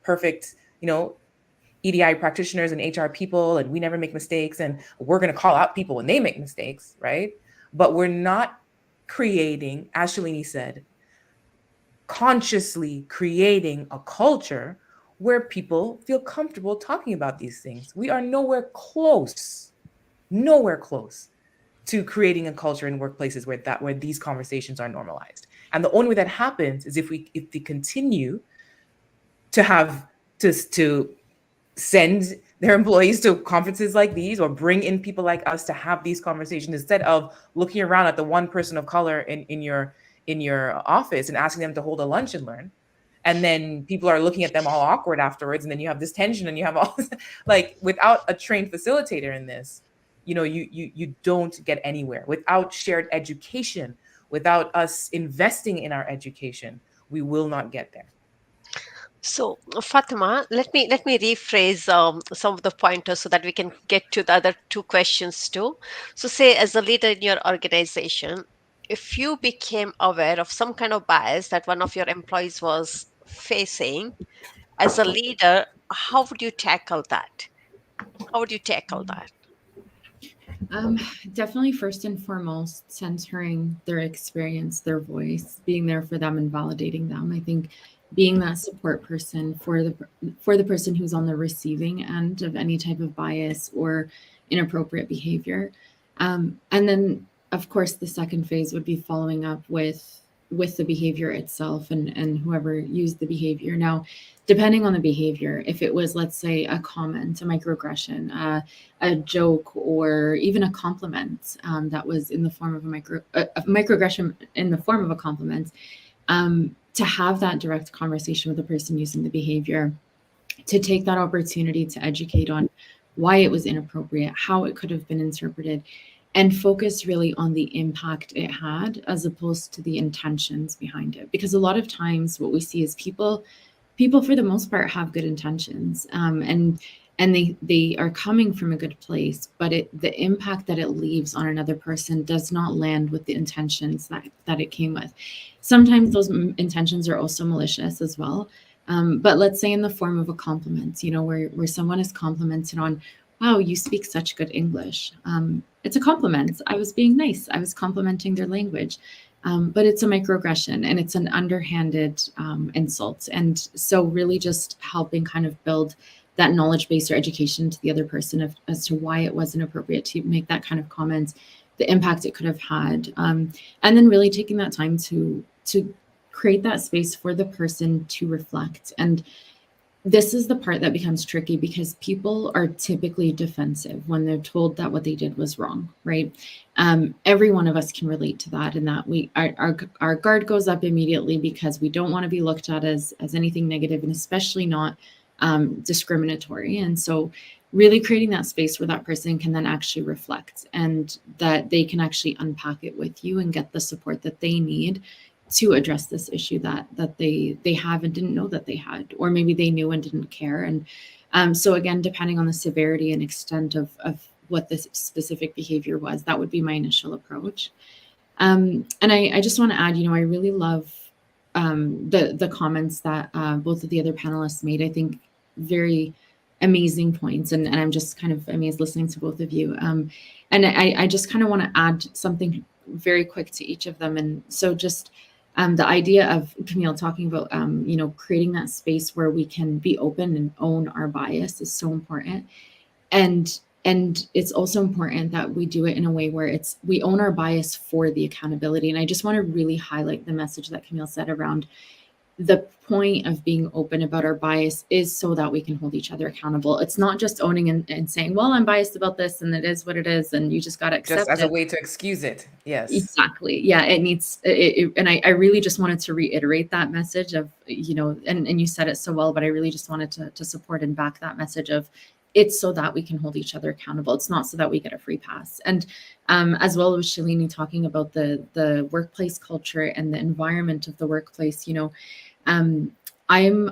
perfect, EDI practitioners and HR people, and we never make mistakes, and we're going to call out people when they make mistakes, right? But we're not creating, as Shalini said, consciously creating a culture where people feel comfortable talking about these things. We are nowhere close to creating a culture in workplaces where these conversations are normalized. And the only way that happens is if we continue to have to send their employees to conferences like these or bring in people like us to have these conversations instead of looking around at the one person of color in your office and asking them to hold a lunch and learn. And then people are looking at them all awkward afterwards. And then you have this tension and you have all this, like without a trained facilitator in this, you don't get anywhere. Without shared education, without us investing in our education, we will not get there. So, Fatima, let me rephrase some of the pointers so that we can get to the other two questions too. So, say as a leader in your organization, if you became aware of some kind of bias that one of your employees was facing, as a leader, how would you tackle that? How would you tackle that? Um, Definitely first and foremost, centering their experience, their voice, being there for them and validating them. I think being that support person for the person who's on the receiving end of any type of bias or inappropriate behavior. And then of course the second phase would be following up with the behavior itself and whoever used the behavior. Now, depending on the behavior, if it was, let's say, a comment, a microaggression, a joke, or even a compliment that was in the form of a microaggression in the form of a compliment, to have that direct conversation with the person using the behavior, to take that opportunity to educate on why it was inappropriate, how it could have been interpreted, and focus really on the impact it had as opposed to the intentions behind it. Because a lot of times what we see is people for the most part have good intentions, and they are coming from a good place, but the impact that it leaves on another person does not land with the intentions that it came with. Sometimes those intentions are also malicious as well. But let's say in the form of a compliment, where someone is complimented on, wow, you speak such good English. It's a compliment. I was being nice. I was complimenting their language. But it's a microaggression and it's an underhanded insult. And so really just helping kind of build that knowledge base or education to the other person as to why it wasn't appropriate to make that kind of comment, the impact it could have had. And then really taking that time to create that space for the person to reflect. And this is the part that becomes tricky because people are typically defensive when they're told that what they did was wrong, right? Every one of us can relate to that, and that our guard goes up immediately because we don't want to be looked at as anything negative, and especially not discriminatory. And so really creating that space where that person can then actually reflect and that they can actually unpack it with you and get the support that they need to address this issue that they have and didn't know that they had, or maybe they knew and didn't care. And so again, depending on the severity and extent of what this specific behavior was, that would be my initial approach. And I just want to add, I really love the comments that both of the other panelists made. I think very amazing points, and I'm just kind of amazed listening to both of you. And I just kind of want to add something very quick to each of them. And so just the idea of Camille talking about, creating that space where we can be open and own our bias is so important. And it's also important that we do it in a way where we own our bias for the accountability. And I just want to really highlight the message that Camille said around the point of being open about our bias is so that we can hold each other accountable. It's not just owning and saying, well, I'm biased about this and it is what it is, and you just got to accept it. Just as a way to excuse it. Yes. Exactly. Yeah, it needs it, and I really just wanted to reiterate that message of, and you said it so well, but I really just wanted to support and back that message of, it's so that we can hold each other accountable. It's not so that we get a free pass. And as well as Shalini talking about the workplace culture and the environment of the workplace, I'm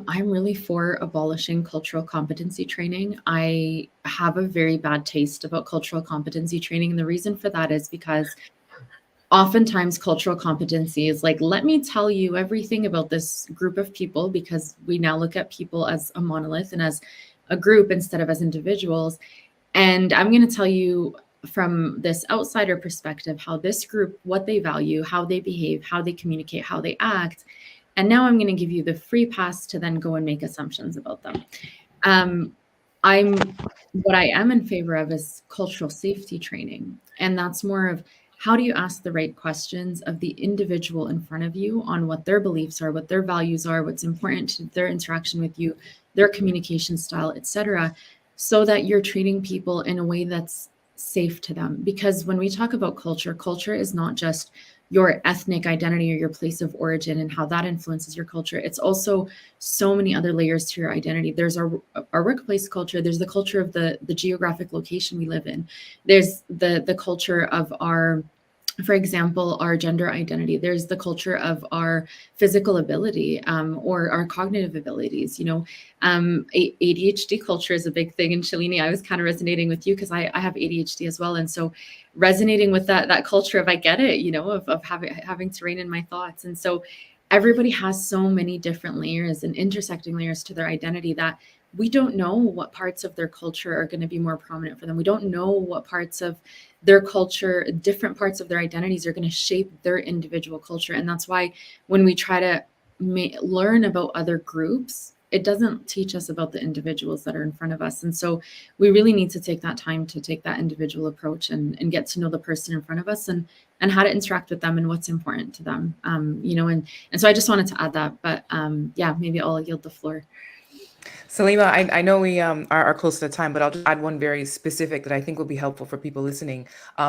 really for abolishing cultural competency training. I have a very bad taste about cultural competency training. And the reason for that is because oftentimes cultural competency is like, let me tell you everything about this group of people, because we now look at people as a monolith and as a group instead of as individuals. And I'm going to tell you from this outsider perspective how this group, what they value, how they behave, how they communicate, how they act. And now I'm going to give you the free pass to then go and make assumptions about them. What I am in favor of is cultural safety training. And that's more of, how do you ask the right questions of the individual in front of you on what their beliefs are, what their values are, what's important to their interaction with you, their communication style, etc., so that you're treating people in a way that's safe to them. Because when we talk about culture, culture is not just your ethnic identity or your place of origin and how that influences your culture. It's also so many other layers to your identity. There's our workplace culture. There's the culture of the geographic location we live in. There's the culture of our for example, our gender identity. There's the culture of our physical ability, or our cognitive abilities. ADHD culture is a big thing. And Shalini, I was kind of resonating with you because I have ADHD as well. And so resonating with that culture of, I get it, of having to rein in my thoughts. And so everybody has so many different layers and intersecting layers to their identity that we don't know what parts of their culture are going to be more prominent for them. We don't know what parts of their culture, different parts of their identities are going to shape their individual culture. And that's why when we try to learn about other groups, it doesn't teach us about the individuals that are in front of us. And so we really need to take that time to take that individual approach and get to know the person in front of us and how to interact with them and what's important to them. And so I just wanted to add that, but yeah, maybe I'll yield the floor. Salima, I know we are close to the time, but I'll just add one very specific that I think will be helpful for people listening,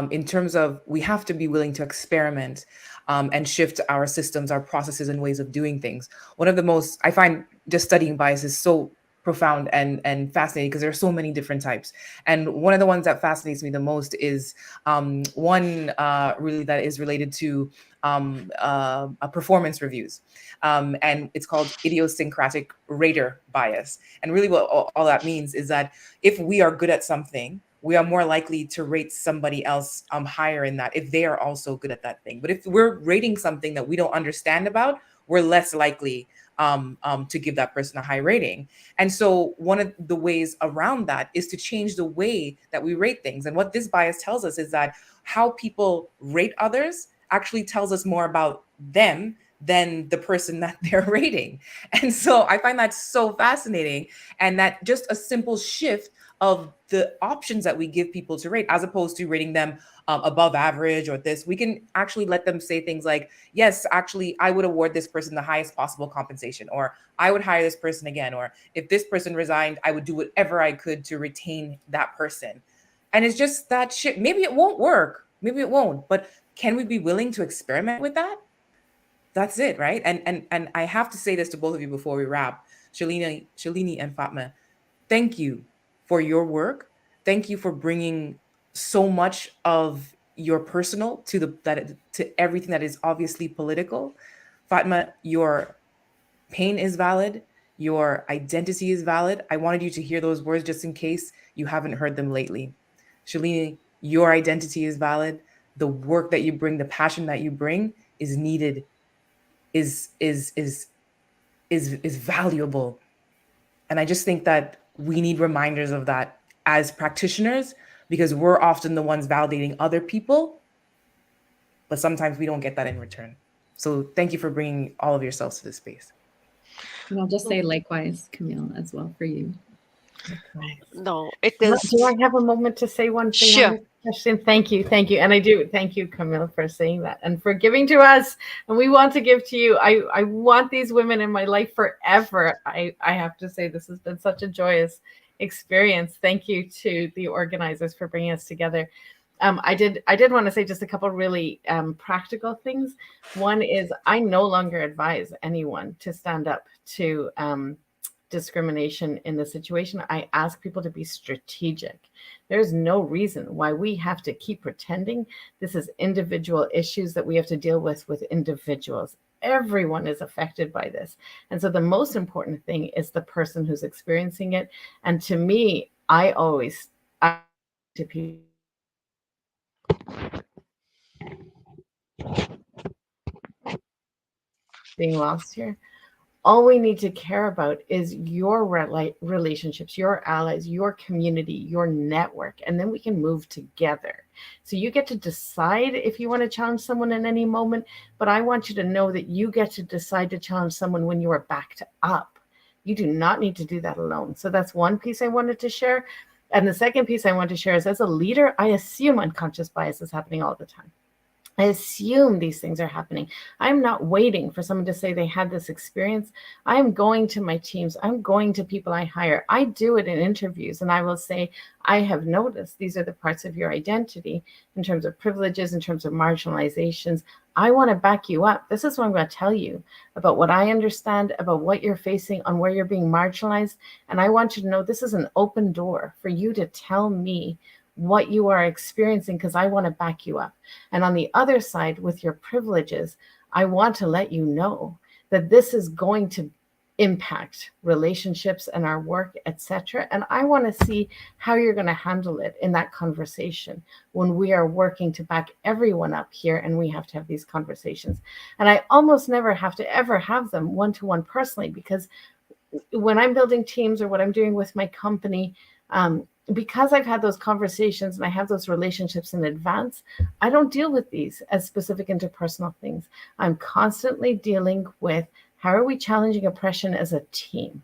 in terms of we have to be willing to experiment and shift our systems, our processes, and ways of doing things. One of the most, I find just studying bias is so profound and fascinating because there are so many different types. And one of the ones that fascinates me the most is one really that is related to performance reviews. And it's called idiosyncratic rater bias. And really what all that means is that if we are good at something, we are more likely to rate somebody else higher in that if they are also good at that thing. But if we're rating something that we don't understand about, we're less likely to give that person a high rating. And so one of the ways around that is to change the way that we rate things. And what this bias tells us is that how people rate others actually tells us more about them than the person that they're rating. And so I find that so fascinating, and that just a simple shift of the options that we give people to rate, as opposed to rating them above average or this, we can actually let them say things like, yes, actually, I would award this person the highest possible compensation, or I would hire this person again, or if this person resigned, I would do whatever I could to retain that person. And it's just that shit. Maybe it won't work. Maybe it won't. But can we be willing to experiment with that? That's it, right? And I have to say this to both of you before we wrap. Shalini and Fatma, thank you for your work. Thank you for bringing so much of your personal to everything that is obviously political. Fatma, your pain is valid. Your identity is valid. I wanted you to hear those words just in case you haven't heard them lately. Shalini, your identity is valid. The work that you bring, the passion that you bring is needed, is valuable. And I just think that we need reminders of that as practitioners, because we're often the ones validating other people, but sometimes we don't get that in return. So thank you for bringing all of yourselves to this space. And I'll just say likewise, Camille, as well for you. No, it is. Do I have a moment to say one thing Sure. on this question? Thank you. And I do. Thank you, Camille, for saying that and for giving to us. And we want to give to you. I want these women in my life forever. I have to say this has been such a joyous experience. Thank you to the organizers for bringing us together. I did want to say just a couple really practical things. One is I no longer advise anyone to stand up to discrimination in the situation. I ask people to be strategic. There's no reason why we have to keep pretending this is individual issues that we have to deal with individuals. Everyone is affected by this. And so the most important thing is the person who's experiencing it. And to me, I to people being lost here. All we need to care about is your relationships, your allies, your community, your network, and then we can move together. So you get to decide if you want to challenge someone in any moment, but I want you to know that you get to decide to challenge someone when you are backed up. You do not need to do that alone. So that's one piece I wanted to share. And the second piece I want to share is, as a leader, I assume unconscious bias is happening all the time. I assume these things are happening. I'm not waiting for someone to say they had this experience. I'm going to my teams. I'm going to people I hire. I do it in interviews, and I will say, I have noticed these are the parts of your identity in terms of privileges, in terms of marginalizations. I want to back you up. This is what I'm going to tell you about what I understand, about what you're facing, on where you're being marginalized. And I want you to know this is an open door for you to tell me what you are experiencing because I want to back you up. And on the other side, with your privileges, I want to let you know that this is going to impact relationships and our work, etc. And I want to see how you're going to handle it in that conversation when we are working to back everyone up here and we have to have these conversations. And I almost never have to ever have them one-to-one personally, because when I'm building teams or what I'm doing with my company, because I've had those conversations and I have those relationships in advance, I don't deal with these as specific interpersonal things. I'm constantly dealing with, how are we challenging oppression as a team?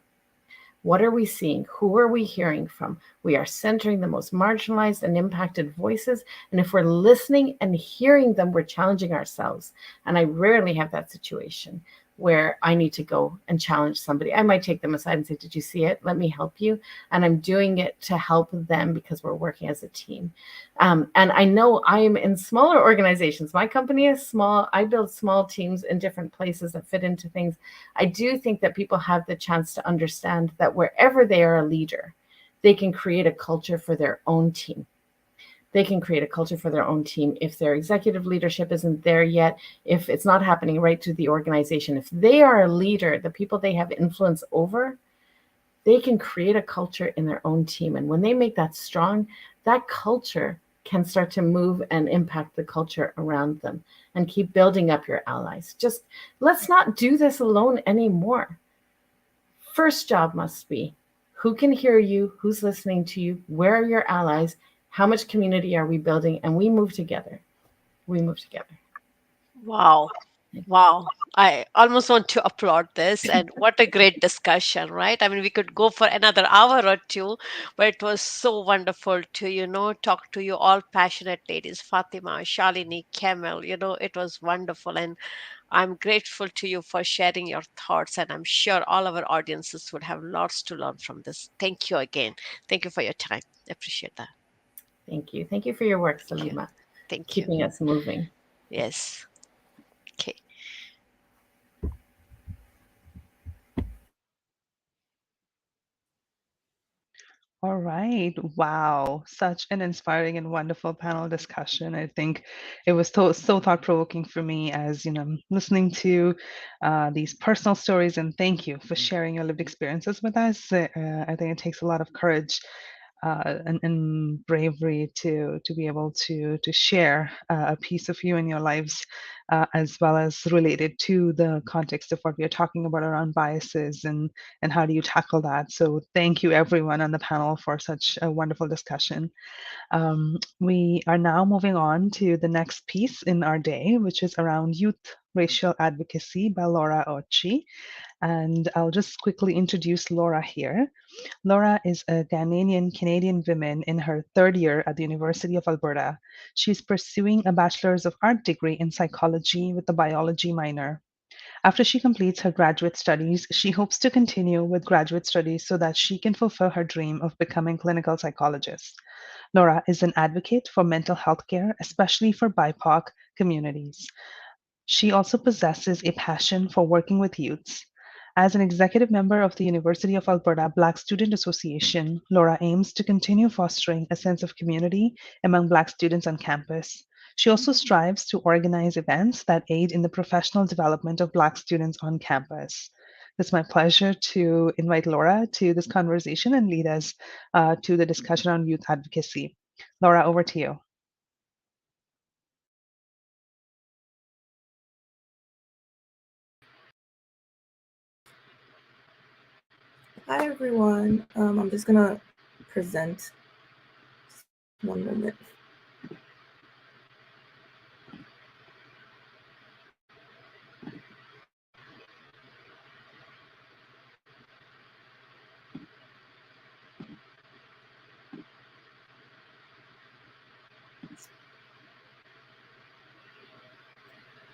What are we seeing? Who are we hearing from? We are centering the most marginalized and impacted voices. And if we're listening and hearing them, we're challenging ourselves. And I rarely have that situation where I need to go and challenge somebody. I might take them aside and say, did you see it? Let me help you. And I'm doing it to help them because we're working as a team. And I know I am in smaller organizations. My company is small. I build small teams in different places that fit into things. I do think that people have the chance to understand that wherever they are a leader, they can create a culture for their own team. They can create a culture for their own team. If their executive leadership isn't there yet, if it's not happening right through the organization, if they are a leader, the people they have influence over, they can create a culture in their own team. And when they make that strong, that culture can start to move and impact the culture around them and keep building up your allies. Just let's not do this alone anymore. First job must be, who can hear you? Who's listening to you? Where are your allies? How much community are we building? And we move together. We move together. Wow. Wow. I almost want to applaud this. And what a great discussion, right? I mean, we could go for another hour or two, but it was so wonderful to, talk to you all passionate ladies, Fatima, Shalini, Kamel. It was wonderful. And I'm grateful to you for sharing your thoughts. And I'm sure all our audiences would have lots to learn from this. Thank you again. Thank you for your time. Appreciate that. Thank you. Thank you for your work, Thank you. Salima. Thank you. Keeping us moving. Yes. Okay. All right. Wow. Such an inspiring and wonderful panel discussion. I think it was so thought-provoking for me as, listening to these personal stories. And thank you for sharing your lived experiences with us. I think it takes a lot of courage and bravery to be able to share a piece of you in your lives, as well as related to the context of what we are talking about around biases and how do you tackle that. So thank you everyone on the panel for such a wonderful discussion. We are now moving on to the next piece in our day, which is around youth racial advocacy by Laura Ochi. And I'll just quickly introduce Laura here. Laura is a Ghanaian Canadian woman in her third year at the University of Alberta. She's pursuing a Bachelor's of Art degree in psychology with a biology minor. After she completes her graduate studies, she hopes to continue with graduate studies so that she can fulfill her dream of becoming clinical psychologist. Laura is an advocate for mental health care, especially for BIPOC communities. She also possesses a passion for working with youths. As an executive member of the University of Alberta Black Student Association, Laura aims to continue fostering a sense of community among Black students on campus. She also strives to organize events that aid in the professional development of Black students on campus. It's my pleasure to invite Laura to this conversation and lead us to the discussion on youth advocacy. Laura, over to you. Hi everyone. I'm just gonna present. Just 1 minute.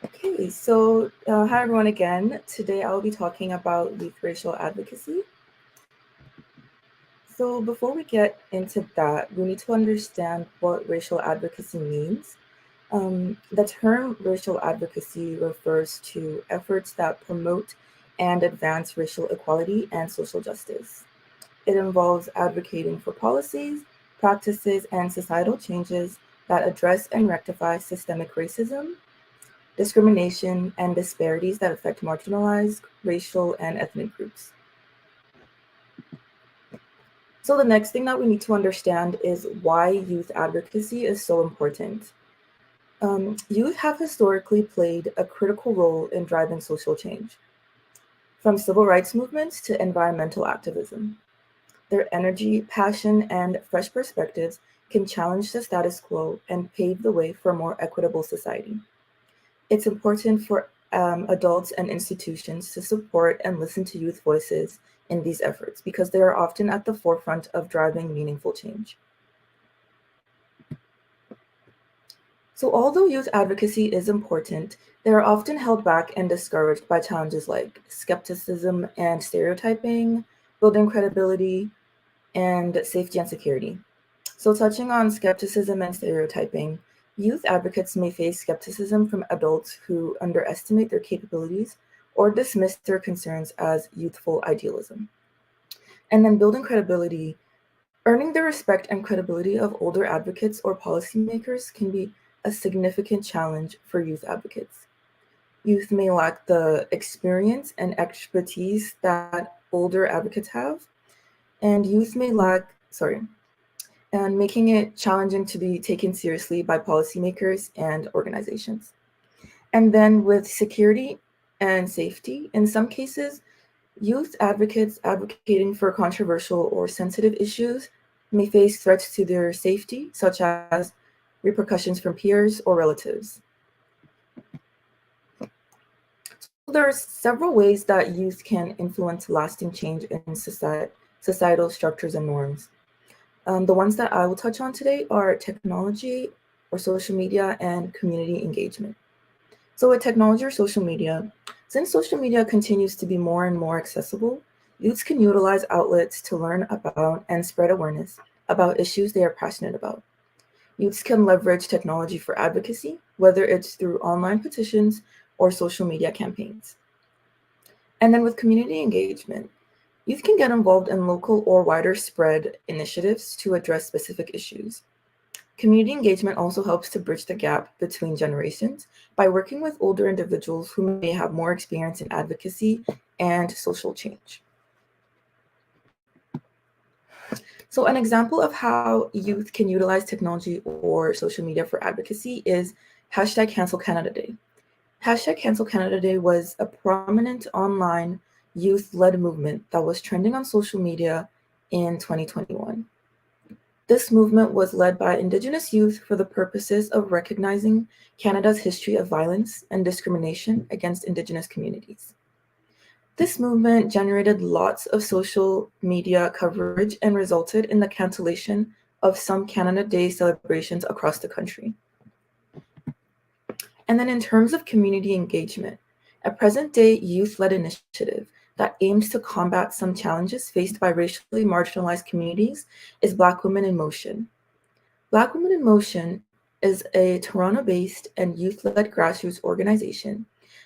Okay, so hi everyone again. Today I'll be talking about youth racial advocacy. So before we get into that, we need to understand what racial advocacy means. The term racial advocacy refers to efforts that promote and advance racial equality and social justice. It involves advocating for policies practices, and societal changes that address and rectify systemic racism, discrimination, and disparities that affect marginalized racial and ethnic groups. So the next thing that we need to understand is why youth advocacy is so important. Youth have historically played a critical role in driving social change, from civil rights movements to environmental activism. Their energy, passion, and fresh perspectives can challenge the status quo and pave the way for a more equitable society. It's important for adults and institutions to support and listen to youth voices in these efforts because they are often at the forefront of driving meaningful change. So although youth advocacy is important, they are often held back and discouraged by challenges like skepticism and stereotyping, building credibility, and safety and security. So touching on skepticism and stereotyping, youth advocates may face skepticism from adults who underestimate their capabilities or dismiss their concerns as youthful idealism. And then building credibility, earning the respect and credibility of older advocates or policymakers can be a significant challenge for youth advocates. Youth may lack the experience and expertise that older advocates have, and youth may lack, and making it challenging to be taken seriously by policymakers and organizations. And then with security and safety, in some cases, youth advocates advocating for controversial or sensitive issues may face threats to their safety, such as repercussions from peers or relatives. So there are several ways that youth can influence lasting change in societal structures and norms. The ones that I will touch on today are technology or social media and community engagement. So with technology or social media, since social media continues to be more and more accessible, youths can utilize outlets to learn about and spread awareness about issues they are passionate about. Youths can leverage technology for advocacy, whether it's through online petitions or social media campaigns. And then with community engagement, youth can get involved in local or wider spread initiatives to address specific issues. Community engagement also helps to bridge the gap between generations by working with older individuals who may have more experience in advocacy and social change. So an example of how youth can utilize technology or social media for advocacy is hashtag Cancel Canada Day. Hashtag Cancel Canada Day was a prominent online youth-led movement that was trending on social media in 2021. This movement was led by Indigenous youth for the purposes of recognizing Canada's history of violence and discrimination against Indigenous communities. This movement generated lots of social media coverage and resulted in the cancellation of some Canada Day celebrations across the country. And then in terms of community engagement, a present-day youth-led initiative that aims to combat some challenges faced by racially marginalized communities is Black Women in Motion. Black Women in Motion is a Toronto-based and youth-led grassroots organization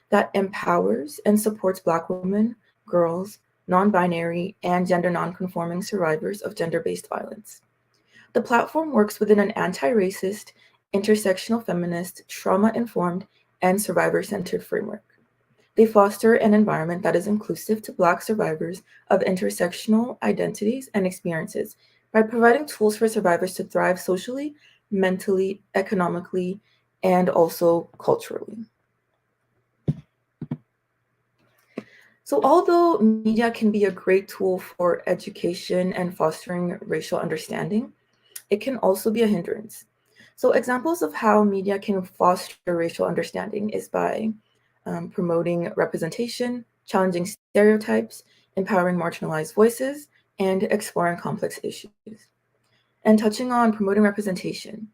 that empowers and supports Black women, girls, non-binary, and gender non-conforming survivors of gender-based violence. The platform works within an anti-racist, intersectional feminist, trauma-informed, and survivor-centered framework. They foster an environment that is inclusive to Black survivors of intersectional identities and experiences by providing tools for survivors to thrive socially, mentally, economically, and also culturally. So although media can be a great tool for education and fostering racial understanding, it can also be a hindrance. So examples of how media can foster racial understanding is by promoting representation, challenging stereotypes, empowering marginalized voices, and exploring complex issues. And touching on promoting representation,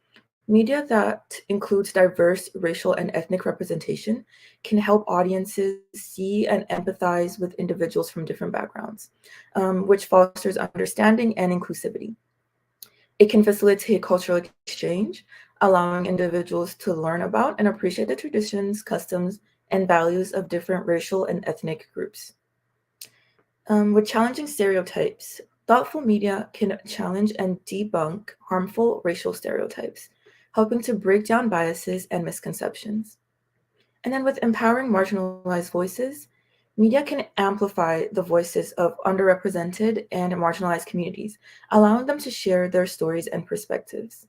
media that includes diverse racial and ethnic representation can help audiences see and empathize with individuals from different backgrounds, which fosters understanding and inclusivity. It can facilitate cultural exchange, allowing individuals to learn about and appreciate the traditions, customs, and values of different racial and ethnic groups. With challenging stereotypes, thoughtful media can challenge and debunk harmful racial stereotypes, helping to break down biases and misconceptions. And then with empowering marginalized voices, media can amplify the voices of underrepresented and marginalized communities, allowing them to share their stories and perspectives.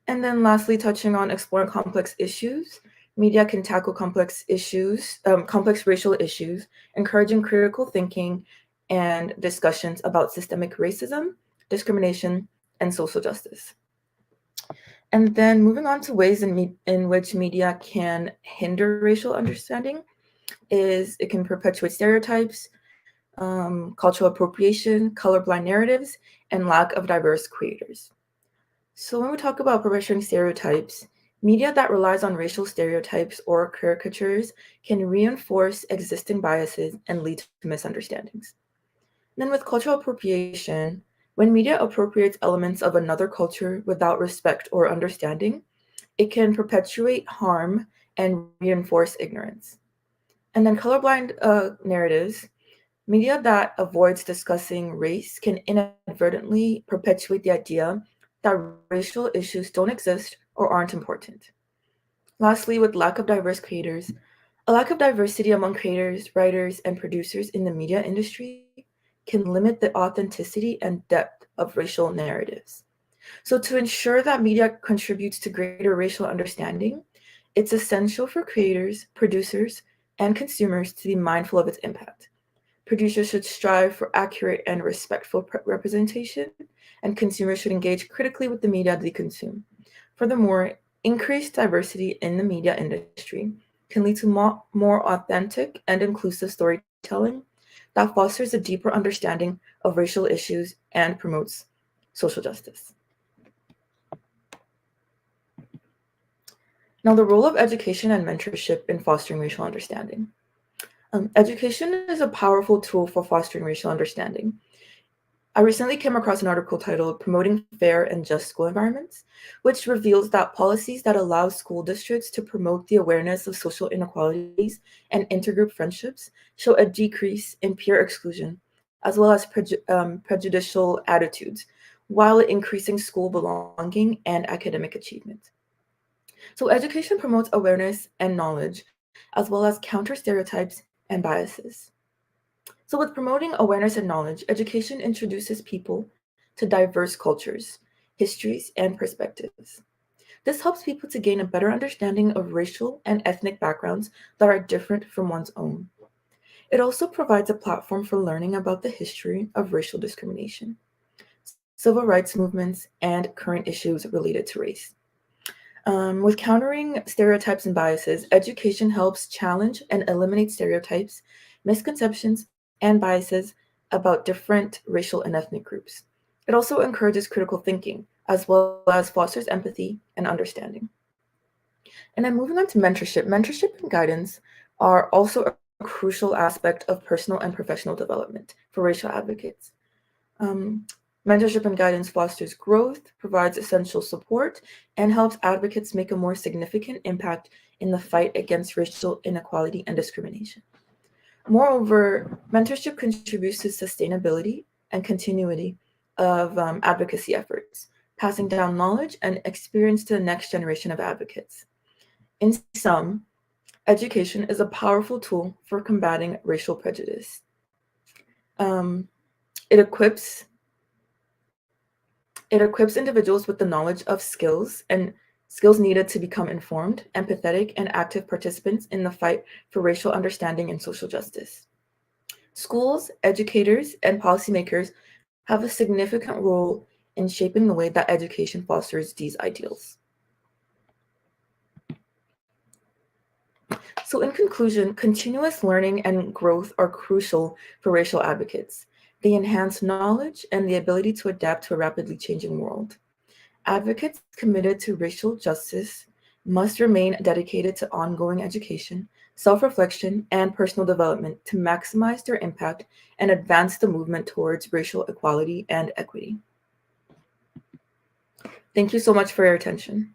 And then lastly, touching on exploring complex issues, media can tackle complex racial issues, encouraging critical thinking and discussions about systemic racism, discrimination, and social justice. And then moving on to ways in which media can hinder racial understanding is it can perpetuate stereotypes, cultural appropriation, colorblind narratives, and lack of diverse creators. So when we talk about perpetuating stereotypes, media that relies on racial stereotypes or caricatures can reinforce existing biases and lead to misunderstandings. Then with cultural appropriation, when media appropriates elements of another culture without respect or understanding, it can perpetuate harm and reinforce ignorance. And then colorblind narratives, media that avoids discussing race can inadvertently perpetuate the idea that racial issues don't exist or aren't important. Lastly, with lack of diverse creators, a lack of diversity among creators, writers, and producers in the media industry can limit the authenticity and depth of racial narratives. So, to ensure that media contributes to greater racial understanding, it's essential for creators, producers, and consumers to be mindful of its impact. Producers should strive for accurate and respectful representation, and consumers should engage critically with the media they consume. Furthermore, increased diversity in the media industry can lead to more authentic and inclusive storytelling that fosters a deeper understanding of racial issues and promotes social justice. Now, the role of education and mentorship in fostering racial understanding. Education is a powerful tool for fostering racial understanding. I recently came across an article titled Promoting Fair and Just School Environments, which reveals that policies that allow school districts to promote the awareness of social inequalities and intergroup friendships show a decrease in peer exclusion, as well as prejudicial attitudes, while increasing school belonging and academic achievement. So education promotes awareness and knowledge, as well as counter stereotypes and biases. So, with promoting awareness and knowledge, education introduces people to diverse cultures, histories, and perspectives. This helps people to gain a better understanding of racial and ethnic backgrounds that are different from one's own. It also provides a platform for learning about the history of racial discrimination, civil rights movements, and current issues related to race. With countering stereotypes and biases, education helps challenge and eliminate stereotypes, misconceptions, and biases about different racial and ethnic groups. It also encourages critical thinking, as well as fosters empathy and understanding. And then moving on to mentorship. Mentorship and guidance are also a crucial aspect of personal and professional development for racial advocates. Um, Mentorship and guidance fosters growth, provides essential support, and helps advocates make a more significant impact in the fight against racial inequality and discrimination. Moreover, mentorship contributes to sustainability and continuity of advocacy efforts, passing down knowledge and experience to the next generation of advocates. In sum, education is a powerful tool for combating racial prejudice. Um, it equips individuals with the knowledge of skills needed to become informed, empathetic, and active participants in the fight for racial understanding and social justice. Schools, educators, and policymakers have a significant role in shaping the way that education fosters these ideals. So in conclusion, continuous learning and growth are crucial for racial advocates. They enhance knowledge and the ability to adapt to a rapidly changing world. Advocates committed to racial justice must remain dedicated to ongoing education, self-reflection, and personal development to maximize their impact and advance the movement towards racial equality and equity. Thank you so much for your attention.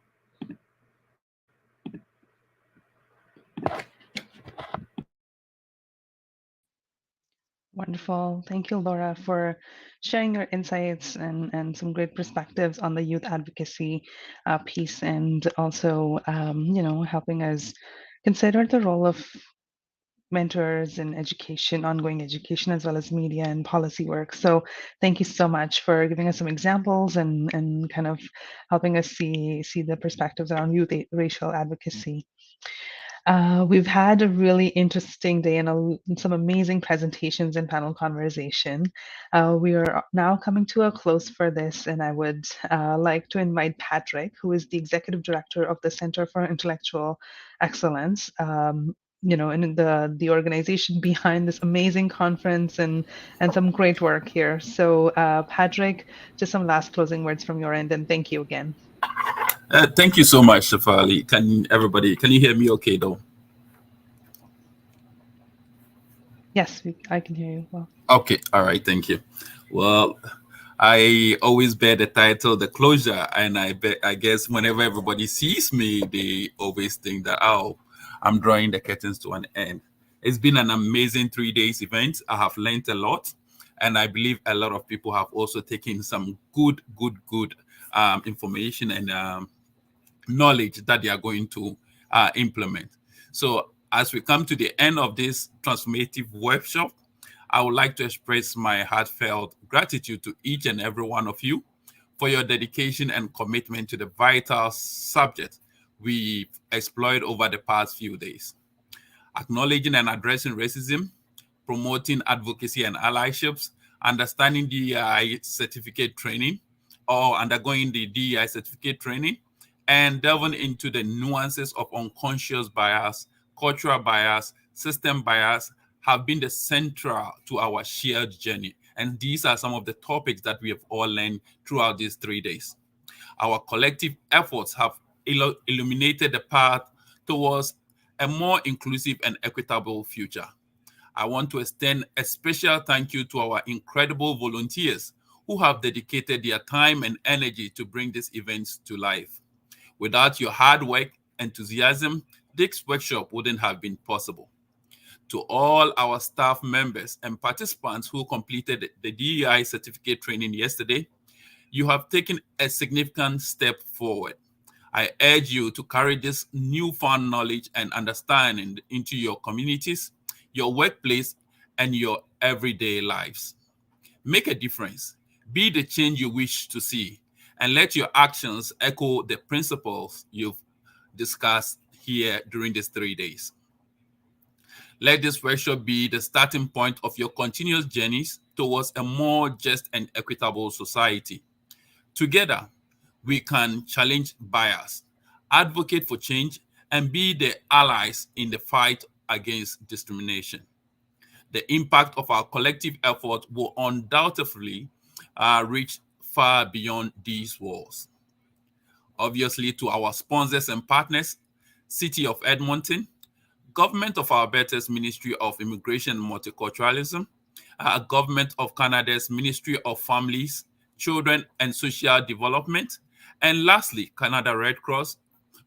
Wonderful. Thank you, Laura, for sharing your insights and some great perspectives on the youth advocacy piece, and also, helping us consider the role of mentors in education, ongoing education, as well as media and policy work. So thank you so much for giving us some examples and kind of helping us see the perspectives around youth racial advocacy. We've had a really interesting day and some amazing presentations and panel conversation. We are now coming to a close for this, and I would like to invite Patrick, who is the Executive Director of the Center for Intellectual Excellence. And the organization behind this amazing conference and some great work here. So, Patrick, just some last closing words from your end, and thank you again. Thank you so much, Shafali. Can you hear me okay though? Yes, I can hear you well. Okay, all right, thank you. Well, I always bear the title, The Closure, and I guess whenever everybody sees me, they always think that, oh, I'm drawing the curtains to an end. It's been an amazing 3 days event. I have learned a lot, and I believe a lot of people have also taken some good information and knowledge that they are going to implement. So as we come to the end of this transformative workshop, I would like to express my heartfelt gratitude to each and every one of you for your dedication and commitment to the vital subject we've explored over the past few days. Acknowledging and addressing racism, promoting advocacy and allyships, understanding DEI certificate training, or undergoing the DEI certificate training, and delving into the nuances of unconscious bias, cultural bias, system bias have been the central to our shared journey. And these are some of the topics that we have all learned throughout these 3 days. Our collective efforts have illuminated the path towards a more inclusive and equitable future. I want to extend a special thank you to our incredible volunteers who have dedicated their time and energy to bring these events to life. Without your hard work, enthusiasm, this workshop wouldn't have been possible. To all our staff members and participants who completed the DEI certificate training yesterday, you have taken a significant step forward. I urge you to carry this newfound knowledge and understanding into your communities, your workplace, and your everyday lives. Make a difference. Be the change you wish to see, and let your actions echo the principles you've discussed here during these 3 days. Let this workshop be the starting point of your continuous journeys towards a more just and equitable society. Together, we can challenge bias, advocate for change, and be the allies in the fight against discrimination. The impact of our collective effort will undoubtedly reach far beyond these walls. Obviously, to our sponsors and partners, City of Edmonton, Government of Alberta's Ministry of Immigration and Multiculturalism, Government of Canada's Ministry of Families, Children and Social Development, and lastly, Canada Red Cross,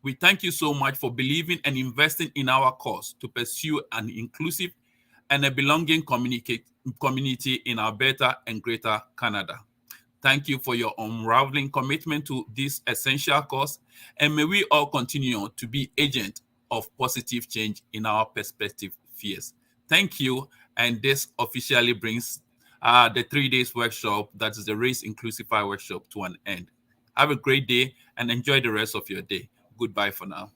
we thank you so much for believing and investing in our cause to pursue an inclusive and a belonging community in Alberta and Greater Canada. Thank you for your unraveling commitment to this essential cause, and may we all continue to be agents of positive change in our perspective spheres. Thank you, and this officially brings the 3 days workshop, that is the R.A.C.E Inclusify workshop, to an end. Have a great day and enjoy the rest of your day. Goodbye for now.